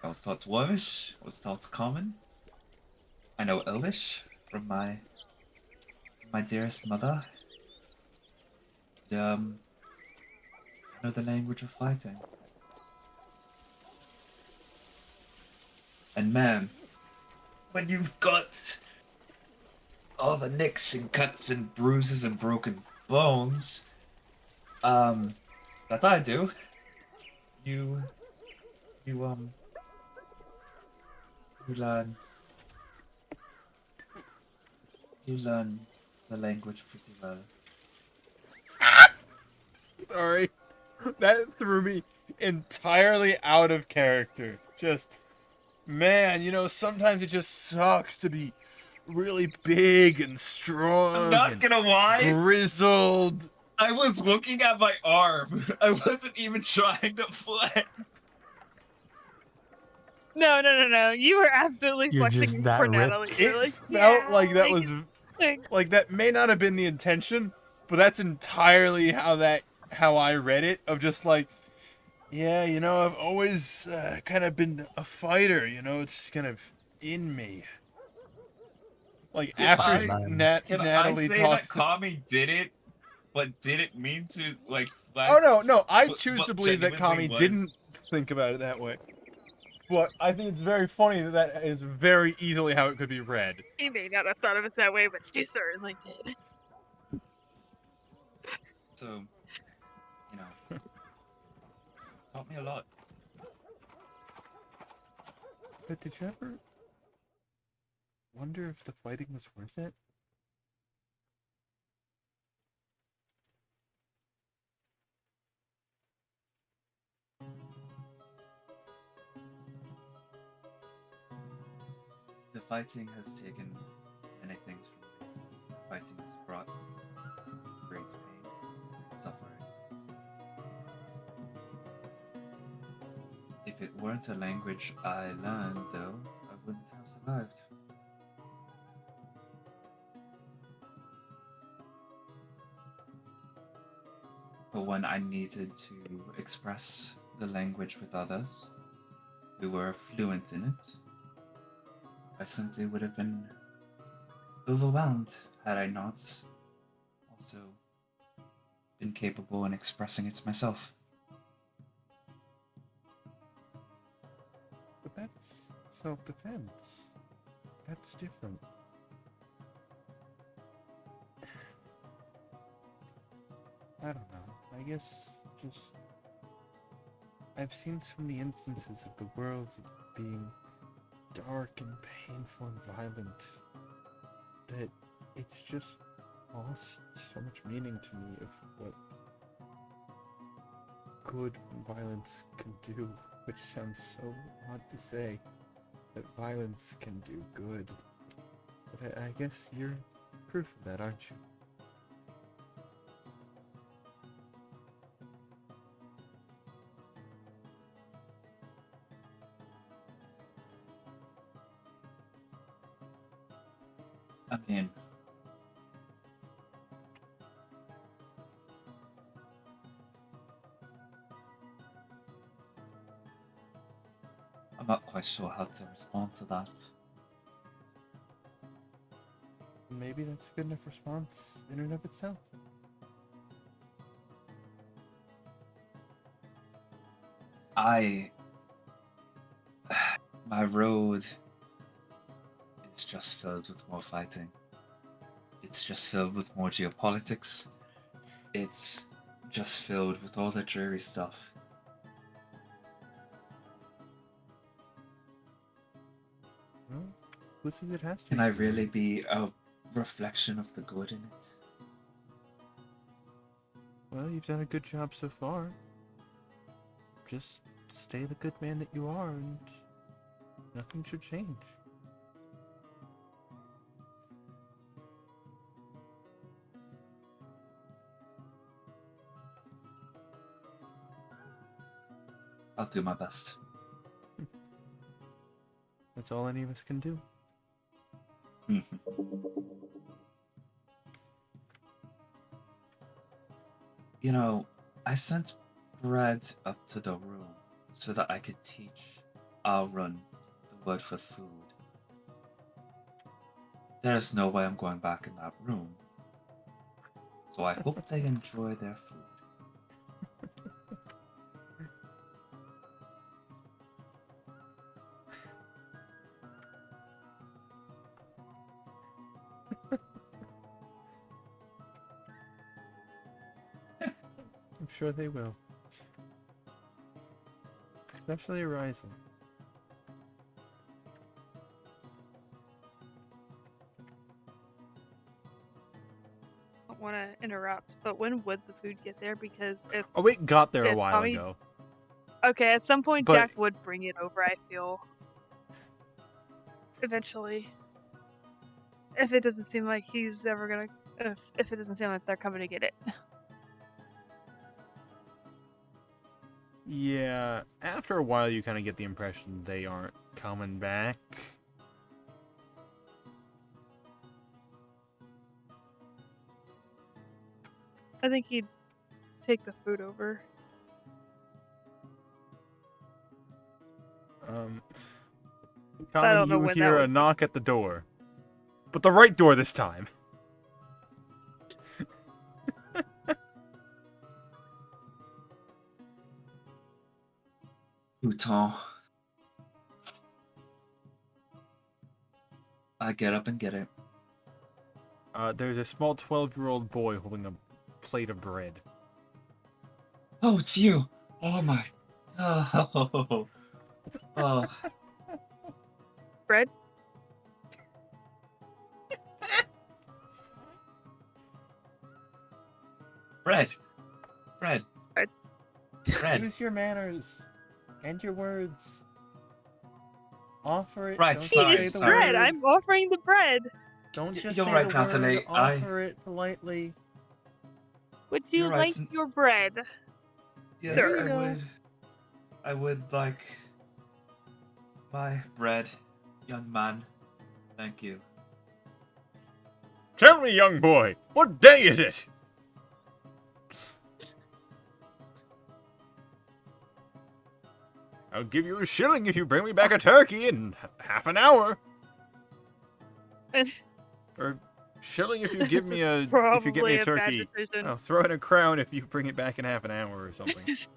I was taught Dwarvish, I was taught Common. I know Elvish from my dearest mother. I know the language of fighting. And man, when you've got all the nicks and cuts and bruises and broken bones, that I do, you learn the language pretty well. Sorry. That threw me entirely out of character. Just, man, sometimes it just sucks to be really big and strong. I'm not and gonna lie. grizzled. I was looking at my arm. I wasn't even trying to flex. No. You were absolutely You're flexing just that for ripped. Natalie. It You're like, felt yeah, like that was like, that may not have been the intention, but that's entirely how I read it. Of just like, yeah, I've always kind of been a fighter. It's kind of in me. Like If after I- Can Natalie I say talks. that Kami did it, but didn't mean to flex? Oh no, I but- choose but to believe that Kami genuinely was. didn't think about it that way. But I think it's very funny that is very easily how it could be read. he may not have thought of it that way, but she certainly did. So, taught me a lot. But did you ever wonder if the fighting was worth it? The fighting has taken many things from me. Fighting has brought great pain, suffering. If it weren't a language I learned, though, I wouldn't have survived. But when I needed to express the language with others who were fluent in it, I simply would have been overwhelmed had I not also been capable in expressing it myself. But that's self-defense. That's different. I don't know. I guess just I've seen so many instances of the world being dark and painful and violent that it's just lost so much meaning to me of what good violence can do, which sounds so odd to say, that violence can do good. But I guess you're proof of that, aren't you? I mean, I'm not quite sure how to respond to that. Maybe that's a good enough response in and of itself. My road is just filled with more fighting. It's just filled with more geopolitics. It's just filled with all the dreary stuff. Well, who says it has to? Can I really be a reflection of the good in it? Well, you've done a good job so far. Just stay the good man that you are, and nothing should change. I'll do my best. That's all any of us can do. You know, I sent bread up to the room so that I could teach Alrun the word for food. There's no way I'm going back in that room. So I hope they enjoy their food. I'm sure they will. Especially Horizon. I don't want to interrupt, but when would the food get there? Because if Oh, it got there a If while Tommy- ago. okay, at some point But- Jack would bring it over. I feel eventually, if it doesn't seem like he's ever gonna, if it doesn't seem like they're coming to get it. Yeah, after a while you kind of get the impression they aren't coming back. I think he'd take the food over. Tommy, don't know you when that hear a would be. knock at the door. But the right door this time. Bouton. I get up and get it. There's a small 12-year-old boy holding a plate of bread. Oh, it's you! Oh my. Oh. Oh. Bread? Bread! Bread! Bread. Bread! Use your manners and your words. Offer it. Right, Don't sorry, say It's the sorry. bread. word. I'm offering the bread. Don't just You're say right, the Natalie, word. I- Offer it politely. Would you You're right, like it's your bread? Yes, Sir. I would. I would like my bread, young man. Thank you. Tell me, young boy, what day is it? I'll give you a shilling if you bring me back a turkey in half an hour. Or shilling if you give me a Probably a bad turkey. decision. I'll throw in a crown if you bring it back in half an hour or something. This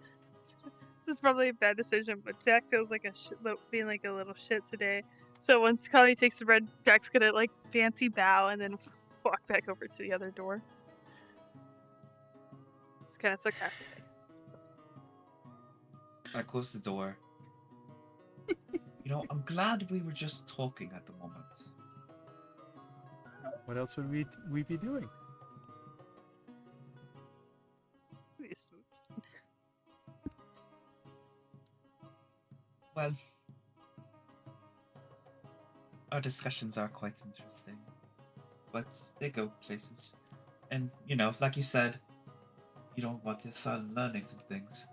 is probably a bad decision, but Jack feels like being like a little shit today. So once Kali takes the bread, Jack's gonna like fancy bow and then walk back over to the other door. It's kind of sarcastic. I close the door. You know, I'm glad we were just talking at the moment. What else would we be doing? Well, our discussions are quite interesting, but they go places. And, you know, like you said, you don't want your son learning some things.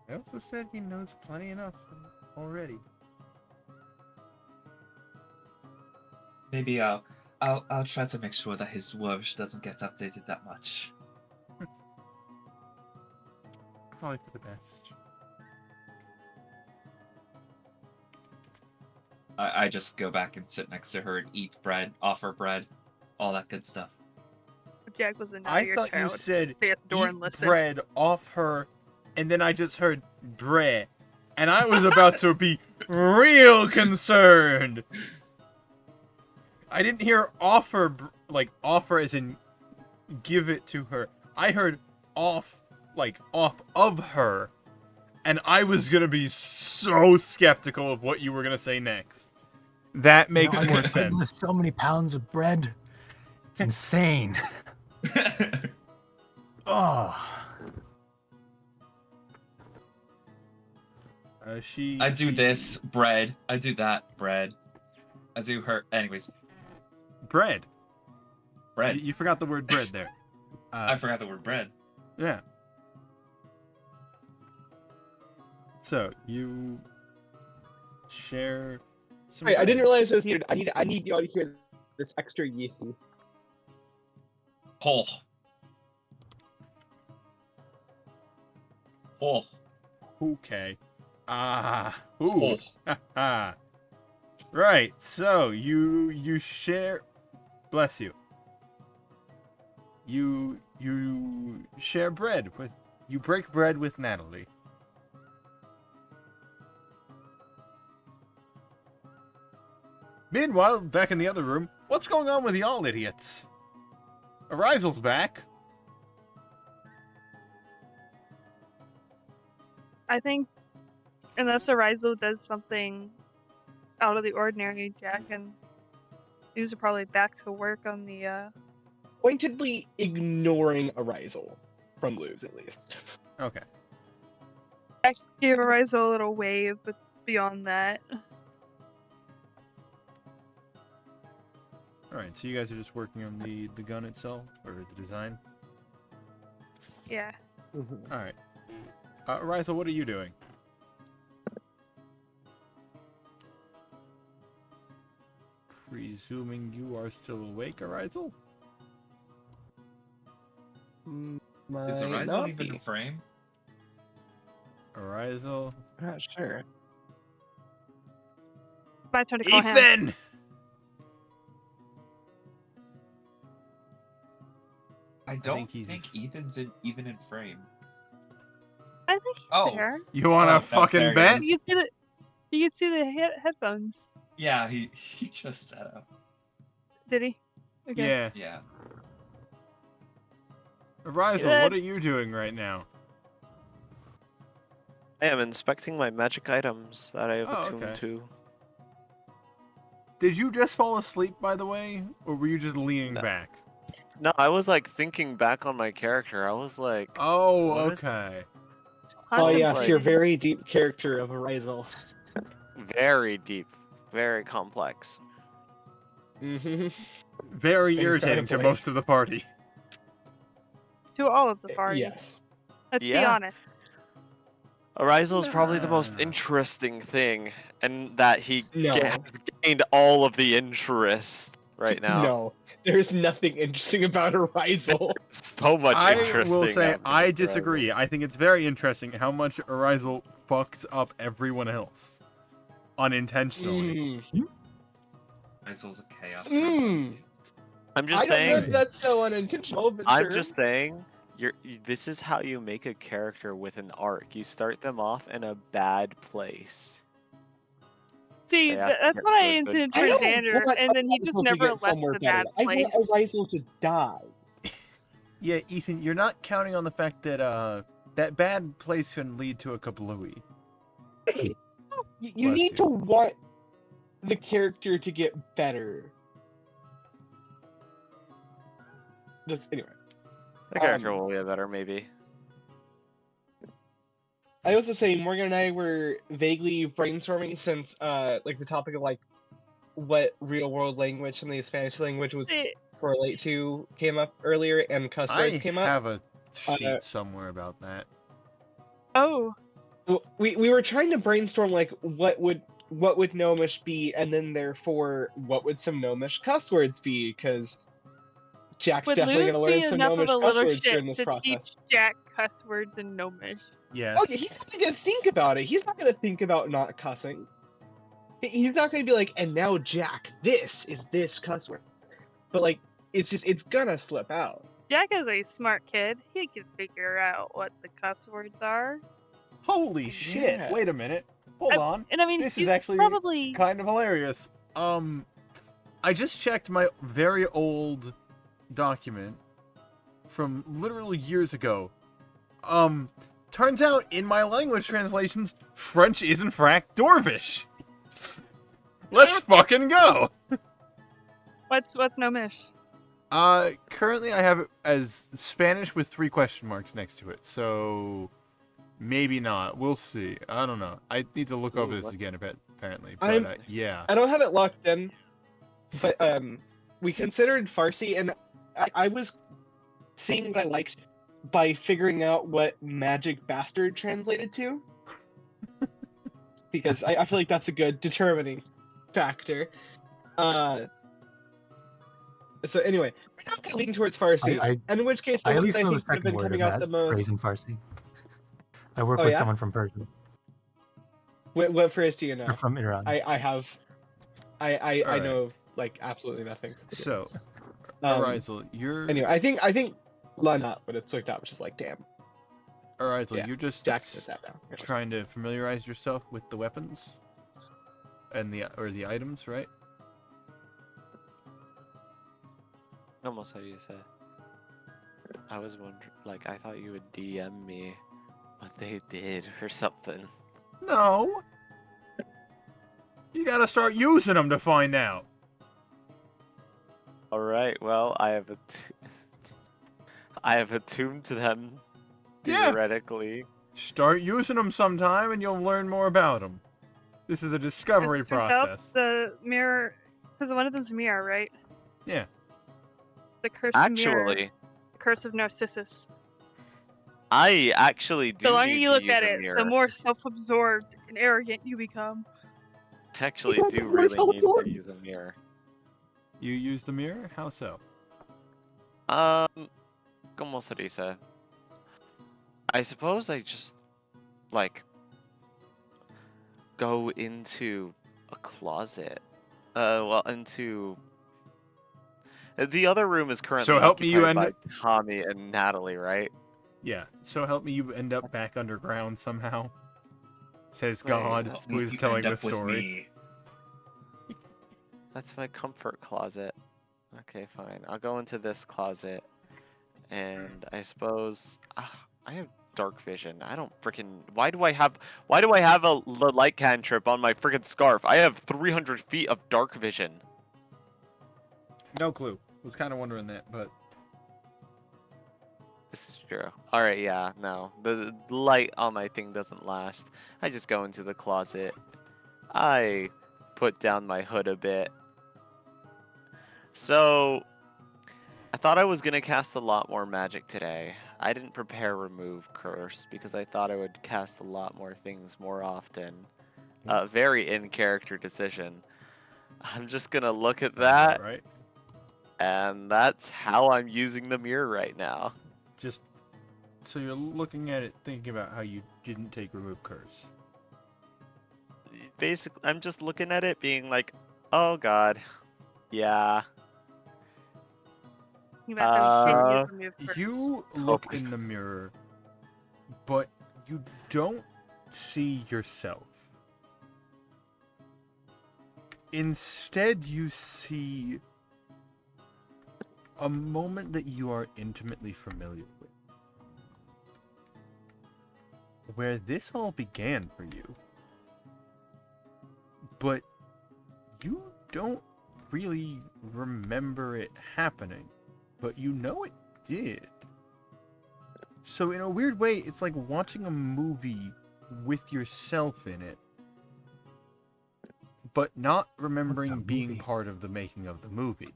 I also said he knows plenty enough already. Maybe I'll try to make sure that his Dwarvish doesn't get updated that much. Probably for the best. I just go back and sit next to her and eat bread, offer bread, all that good stuff. Jack was a I your thought child. you said Stay at the door eat and listen. bread off her, and then I just heard bre, and I was about to be real concerned. I didn't hear offer, like offer as in give it to her. I heard off, like off of her, and I was gonna be so skeptical of what you were gonna say next. That makes You know, more I sense. lift so many pounds of bread. It's insane. Oh. I do this, bread. I do that, bread. I do her. Anyways, bread. Bread. You forgot the word bread there. I forgot the word bread. Yeah. So you share. Some Wait, I bread. didn't realize it was muted. I need you all to hear this extra yeasty. Oh. Oh. Okay. Ooh. Right. So you share. Bless you. You share bread with. You break bread with Natalie. Meanwhile, back in the other room, what's going on with y'all idiots? Arizel's back. I think unless Arizo does something out of the ordinary, Jack and News are probably back to work on the Pointedly ignoring Arizel from Luz, at least. Okay. Jack gave Arizo a little wave, but beyond that. Alright, so you guys are just working on the gun itself, or the design? Yeah. Alright. Arizel, what are you doing? Presuming you are still awake, Arizel? Is Arizel even in frame? Arizel? I'm not sure. My turn to call him. Ethan! I don't think think, he's- Ethan's even in frame. I think he's Oh. there. You want Oh, a no, fucking there he bet? is. You can see the headphones. Yeah, he just set up. Did he? Okay. Yeah. Yeah. Arizel, Good. what are you doing right now? I am inspecting my magic items that I have Oh, attuned okay. to. Did you just fall asleep, by the way? Or were you just leaning No. back? No, I was like thinking back on my character. I was like, Oh, What is- okay. Oh was yes, like- your very deep character of Arizel. very deep, very complex. Mm-hmm. Very irritating to Incredibly. most of the party. To all of the party. Yes. Let's be Yeah. honest. Arizel is probably the most Nah. interesting thing, and that he No. has gained all of the interest right now. No. There's nothing interesting about Arizel. So much I interesting. will say happening I with Arizel. disagree. I think it's very interesting how much Arizel fucks up everyone else. unintentionally. Isol's a chaos. I'm I just don't know if saying. that's so unintentional, but I'm sure. just saying. This is how you make a character with an arc. You start them off in a bad place. See, They have to that's get what to I a good intended I for don't Xander, want and then he just Aryzel to never get left somewhere the better. bad I want place. Aryzel to die. Yeah, Ethan, you're not counting on the fact that that bad place can lead to a kablooey. You Bless need you. to want the character to get better. Just anyway. The character Um, will get better, maybe. I also say Morgan and I were vaguely brainstorming since like the topic of like what real world language some of these fantasy language was See, correlate to came up earlier and cuss I words came up. have a sheet somewhere about that. oh, Well, we were trying to brainstorm like what would Gnomish be, and then therefore what would some Gnomish cuss words be? Because Jack's would definitely Luz gonna learn be some enough of Gnomish a cuss little words shit during this to process. teach Jack cuss words in Gnomish? Yes. Okay, he's not gonna think about it. He's not gonna think about not cussing. He's not gonna be like, and now Jack, this is this cuss word. But like, it's gonna slip out. Jack is a smart kid. He can figure out what the cuss words are. Holy shit! Yeah. Wait a minute. Hold on. And I mean, This he's is actually probably kind of hilarious. I just checked my very old document from literally years ago. Turns out in my language translations, French is in fact Dorvish. Let's fucking go. what's Gnomish? Currently I have it as Spanish with 3 question marks next to it. So maybe not. We'll see. I don't know. I need to look over this again apparently. But yeah. I don't have it locked in, but we considered Farsi, and I was seeing what I liked by figuring out what Magic Bastard translated to, because I feel like that's a good determining factor. So anyway, we're not going to lean towards Farsi, and in which case the I at ones least I know the think would have been second word of coming out that the most. phrase in Farsi. I work Oh, with yeah? someone from Persia, What phrase do you know? or from Iran. I Alright. know like absolutely nothing. So, Um, Arizel, you're Anyway, I think Lanat would have looked up, which is like, damn, Arizel, yeah, you're just Jack does that now. trying to familiarize yourself with the weapons and the items, right? Almost how you say. I was wondering, like, I thought you would DM me what they did or something. No. You gotta start using them to find out. All right, well, I have attuned to them Yeah. theoretically. Start using them sometime, and you'll learn more about them. This is a discovery It's turns out process. The mirror, because one of them's mirror, right? Yeah. The cursed mirror. Actually, Curse of Narcissus. I actually do The longer need you to look use at a it, mirror. the more self-absorbed and arrogant you become. I actually do More really need to self-absorbed. use a mirror. You use the mirror? How so? Como se dice? I suppose I just, like, go into a closet. Well, into... The other room is currently So help me, you occupied end by Tommy and Natalie, right? Yeah. So help me, you end up back underground somehow. Says Wait, God, that's- who is You telling end the up with story. me. That's my comfort closet. Okay, fine. I'll go into this closet. And I suppose... I have dark vision. I don't freaking... Why do I have a light cantrip on my freaking scarf? I have 300 feet of dark vision. No clue. Was kind of wondering that, but This is true. Alright, yeah, no. The light on my thing doesn't last. I just go into the closet. I put down my hood a bit. So, I thought I was going to cast a lot more magic today. I didn't prepare Remove Curse because I thought I would cast a lot more things more often. Very in-character decision. I'm just going to look at that, right? and that's how I'm using the mirror right now. Just so you're looking at it, thinking about how you didn't take Remove Curse. basically, I'm just looking at it, being like, "Oh God, yeah." You have to continue Uh, to move first. You look Focus. in the mirror, but you don't see yourself. Instead, you see a moment that you are intimately familiar with. Where this all began for you. But you don't really remember it happening, but you know it did. So in a weird way, it's like watching a movie with yourself in it, but not remembering being movie? part of the making of the movie.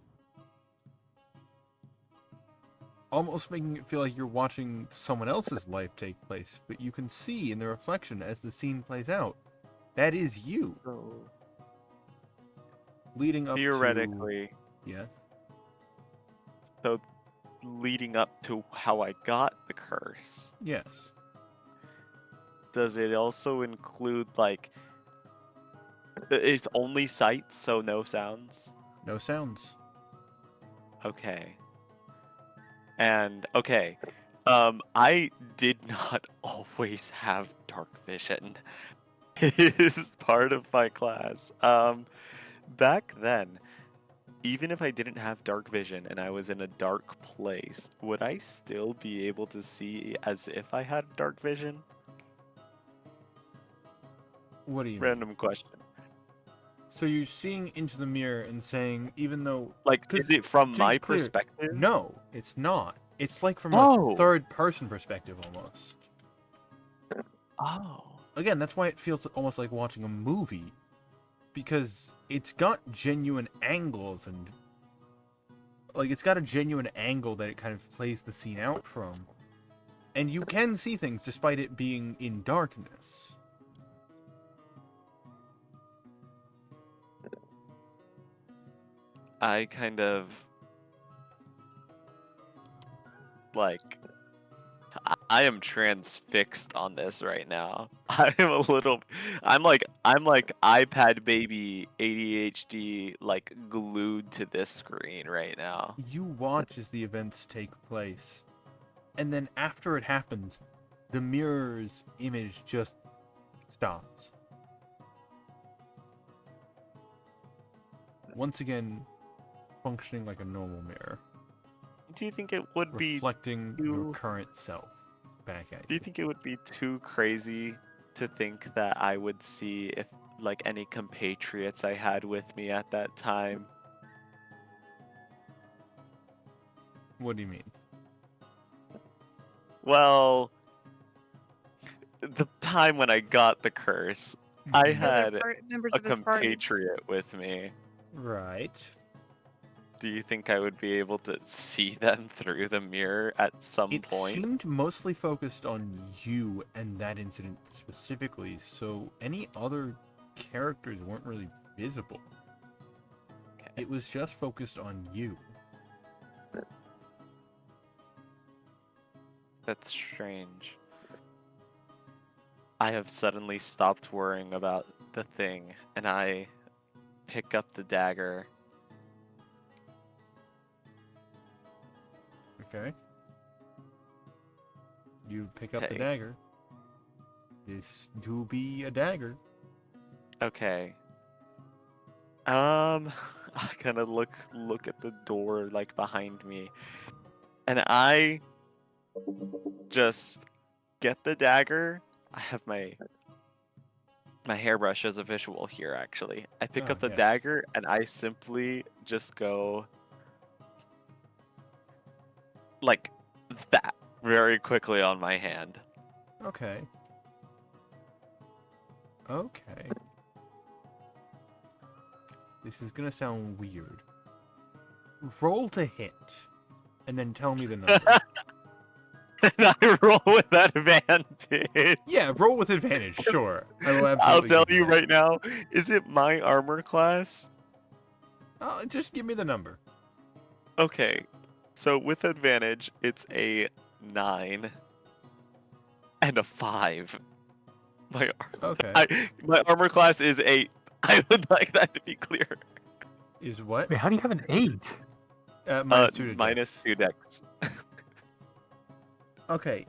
Almost making it feel like you're watching someone else's life take place, but you can see in the reflection as the scene plays out, that is you. so Leading up theoretically, to... Yeah. so leading up to how I got the curse, Yes. does it also include like it's only sights, so no sounds? No sounds. Okay. And okay, I did not always have dark vision. It is part of my class. Back then, even if I didn't have dark vision and I was in a dark place, would I still be able to see as if I had dark vision? What do you mean? Random question. So you're seeing into the mirror and saying, even though... Like, 'cause is it from to be my clear, perspective? No, it's not. It's like from Oh. a third-person perspective, almost. Oh. Again, that's why it feels almost like watching a movie. Because it's got genuine angles and... Like, it's got a genuine angle that it kind of plays the scene out from. And you can see things despite it being in darkness. I kind of like I am transfixed on this right now. I am a little I'm like iPad baby ADHD like glued to this screen right now. You watch as the events take place. And then after it happens, the mirror's image just stops. Once again, functioning like a normal mirror. Do you think it would be Reflecting your too- current self back at do you. you think it would be too crazy to think that I would see if like any compatriots I had with me at that time? What do you mean? Well, the time when I got the curse, I Mhm. had Members a of his party. compatriot with me. Right. Do you think I would be able to see them through the mirror at some It point? seemed mostly focused on you and that incident specifically, so any other characters weren't really visible. Okay. It was just focused on you. That's strange. I have suddenly stopped worrying about the thing, and I pick up the dagger. Okay. You pick up the Okay. dagger. This do be a dagger. Okay. I kind of look at the door like behind me, and I just get the dagger. I have my hairbrush as a visual here, actually. I pick Ah, up the yes. dagger and I simply just go like that very quickly on my hand. Okay. Okay. This is gonna sound weird. Roll to hit, and then tell me the number. And I roll with advantage. Yeah, roll with advantage, sure. I will absolutely I'll tell give you that. right now, is it my armor class? Just give me the number. Okay. So with advantage, it's a 9 and a 5. Okay. My armor class is 8. I would like that to be clear. Is what? Wait, how do you have an 8? Minus 2 to minus dex. 2 dex. Okay.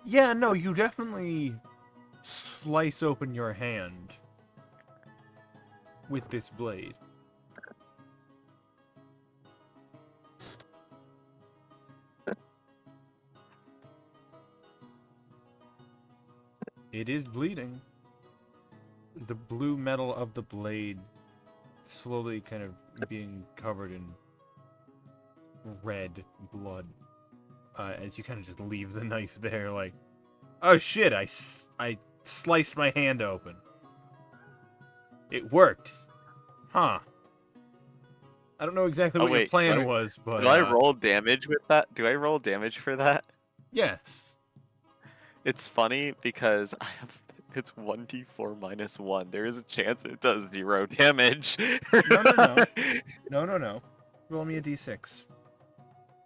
Yeah, no, you definitely slice open your hand with this blade. It is bleeding. The blue metal of the blade slowly kind of being covered in red blood. As you kind of just leave the knife there, like, oh shit, I sliced my hand open. It worked. Huh. I don't know exactly Oh, what your wait, plan do I- was, but... Do I roll damage with that? Do I roll damage for that? Yes. It's funny because I have it's 1d4 minus 1. There is a chance it does 0 damage. No. No. Roll me a d6.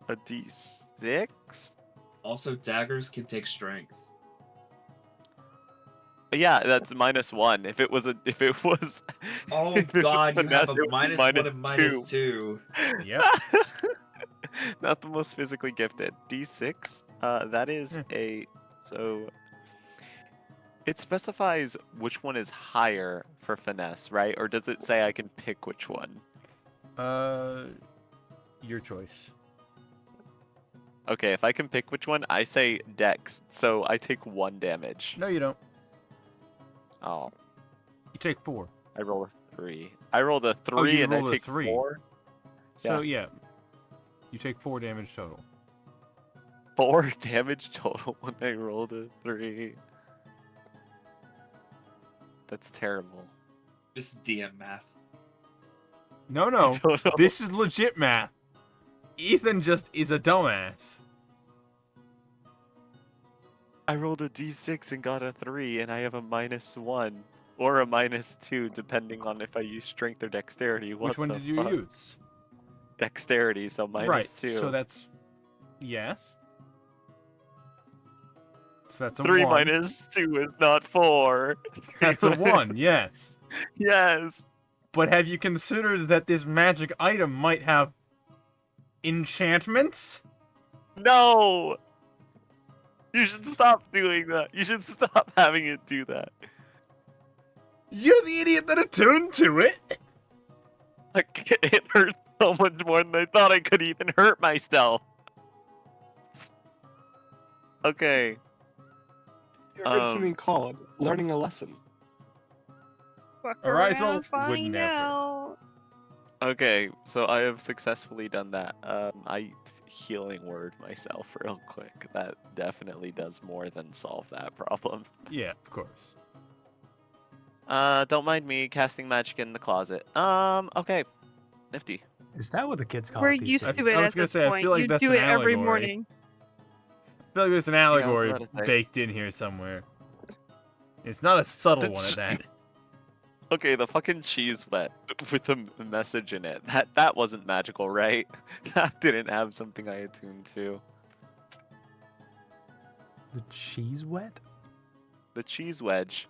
A d6? Also, daggers can take strength. Yeah, that's minus 1. If it was Oh if it was god, you have finesse, a it would be -1 and -2. Yep. Not the most physically gifted. D6. That is a so. It specifies which one is higher for finesse, right? Or does it say I can pick which one? Your choice. Okay, if I can pick which one, I say Dex, so I take 1 damage. No, you don't. Oh, You take 4. I roll a 3. I rolled a 3 Oh, you and I rolled a take 3. 4. So, yeah. You take 4 damage total. 4 damage total when I rolled a 3. That's terrible. This is DM math. No. don't know. This is legit math. Ethan just is a dumbass. I rolled a d6 and got a 3, and I have a -1 or a -2, depending on if I use strength or dexterity. What Which one the did you fuck? use? Dexterity, so Right. -2. So that's yes. So that's a 3 1. minus 2 is not 4. That's a 1. Yes. Yes. But have you considered that this magic item might have enchantments? No. You should stop doing that. You should stop having it do that. You're the idiot that attuned to it. Like, it hurts so much more than I thought I could even hurt myself. Okay. You heard something called learning a lesson. Fuck Alright, so around, would find never. out. Okay, so I have successfully done that. I healing word myself real quick. That definitely does more than solve that problem. Yeah, of course. Don't mind me casting magic in the closet. Okay. Nifty. Is that what the kids call We're it these used days? to it I was at gonna this say, I point. feel like You that's do an it every allegory. morning. I feel like there's an I was allegory about to say. baked in here somewhere. It's not a subtle The one at that. Okay, the fucking cheese wet with a message in it. That wasn't magical, right? That didn't have something I attuned to. The cheese wet? The cheese wedge.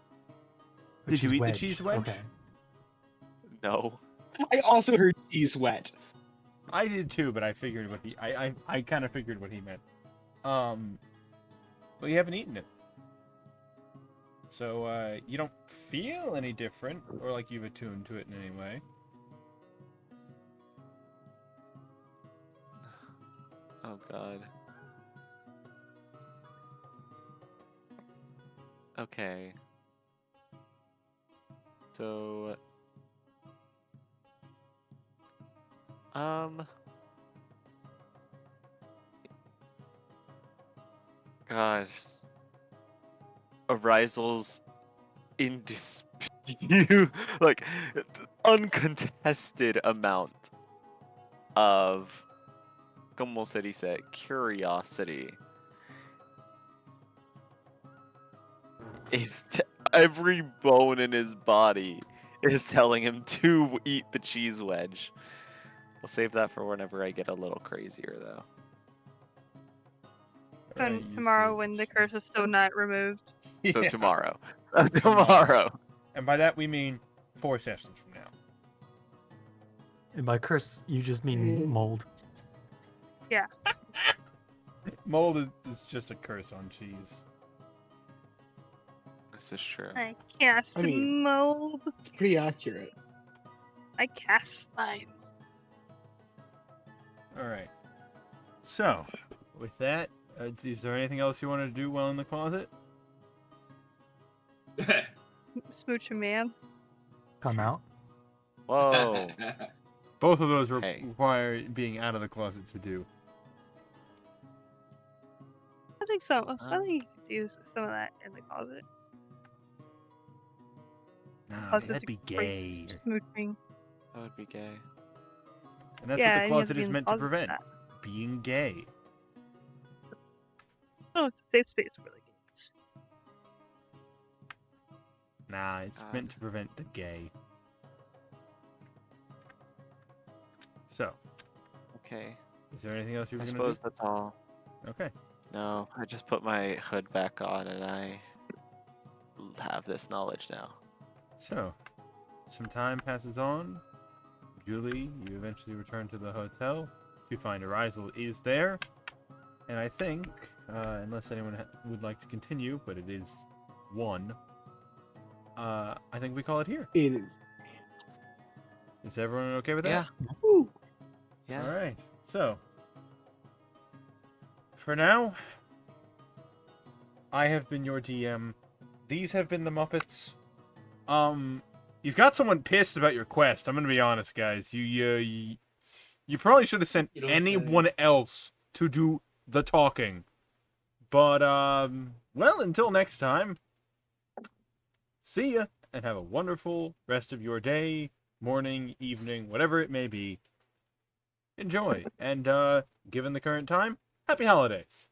Which Did you is eat the wedge. cheese wedge? Okay. No. I also heard cheese wet. I did too, but I figured what he I kind of figured what he meant. Well, you haven't eaten it. So you don't feel any different or like you've attuned to it in any way. Oh god. Okay. So gosh. Arisel's like uncontested amount of como se dice curiosity is every bone in his body is telling him to eat the cheese wedge. We'll save that for whenever I get a little crazier though. Tomorrow when the curse is still not removed. So Yeah. tomorrow. So tomorrow. And by that we mean 4 sessions from now. And by curse, you just mean mold. Mold is just a curse on cheese. This is true. I cast I mean- mold. It's pretty accurate. I cast slime. All right. So, with that, is there anything else you want to do while in the closet? Smooch a man. Come out. Whoa. Both of those Hey. require being out of the closet to do. I think so. I think you could do some of that in the closet. Nah, Closet's that'd be great gay. Smooching. That would be gay. And that's Yeah, what and the you have closet be is in the meant to closet for prevent. that. Being gay. Oh, it's a safe space for the kids. Nah, it's meant to prevent the gay. So, Okay. is there anything else you were I going suppose to that's all. do? Okay. No, I just put my hood back on and I have this knowledge now. So, some time passes on. Julie, you eventually return to the hotel to find Arisal is there. And I think, unless anyone would like to continue, but it is 1, I think we call it here. It is. Is everyone okay with Yeah. that? Woo. Yeah. All right. So, for now, I have been your DM. These have been the Muppets. You've got someone pissed about your quest. I'm gonna be honest, guys. You probably should have sent You don't say. anyone else to do the talking. But well, until next time. See ya, and have a wonderful rest of your day, morning, evening, whatever it may be. Enjoy, and given the current time, happy holidays.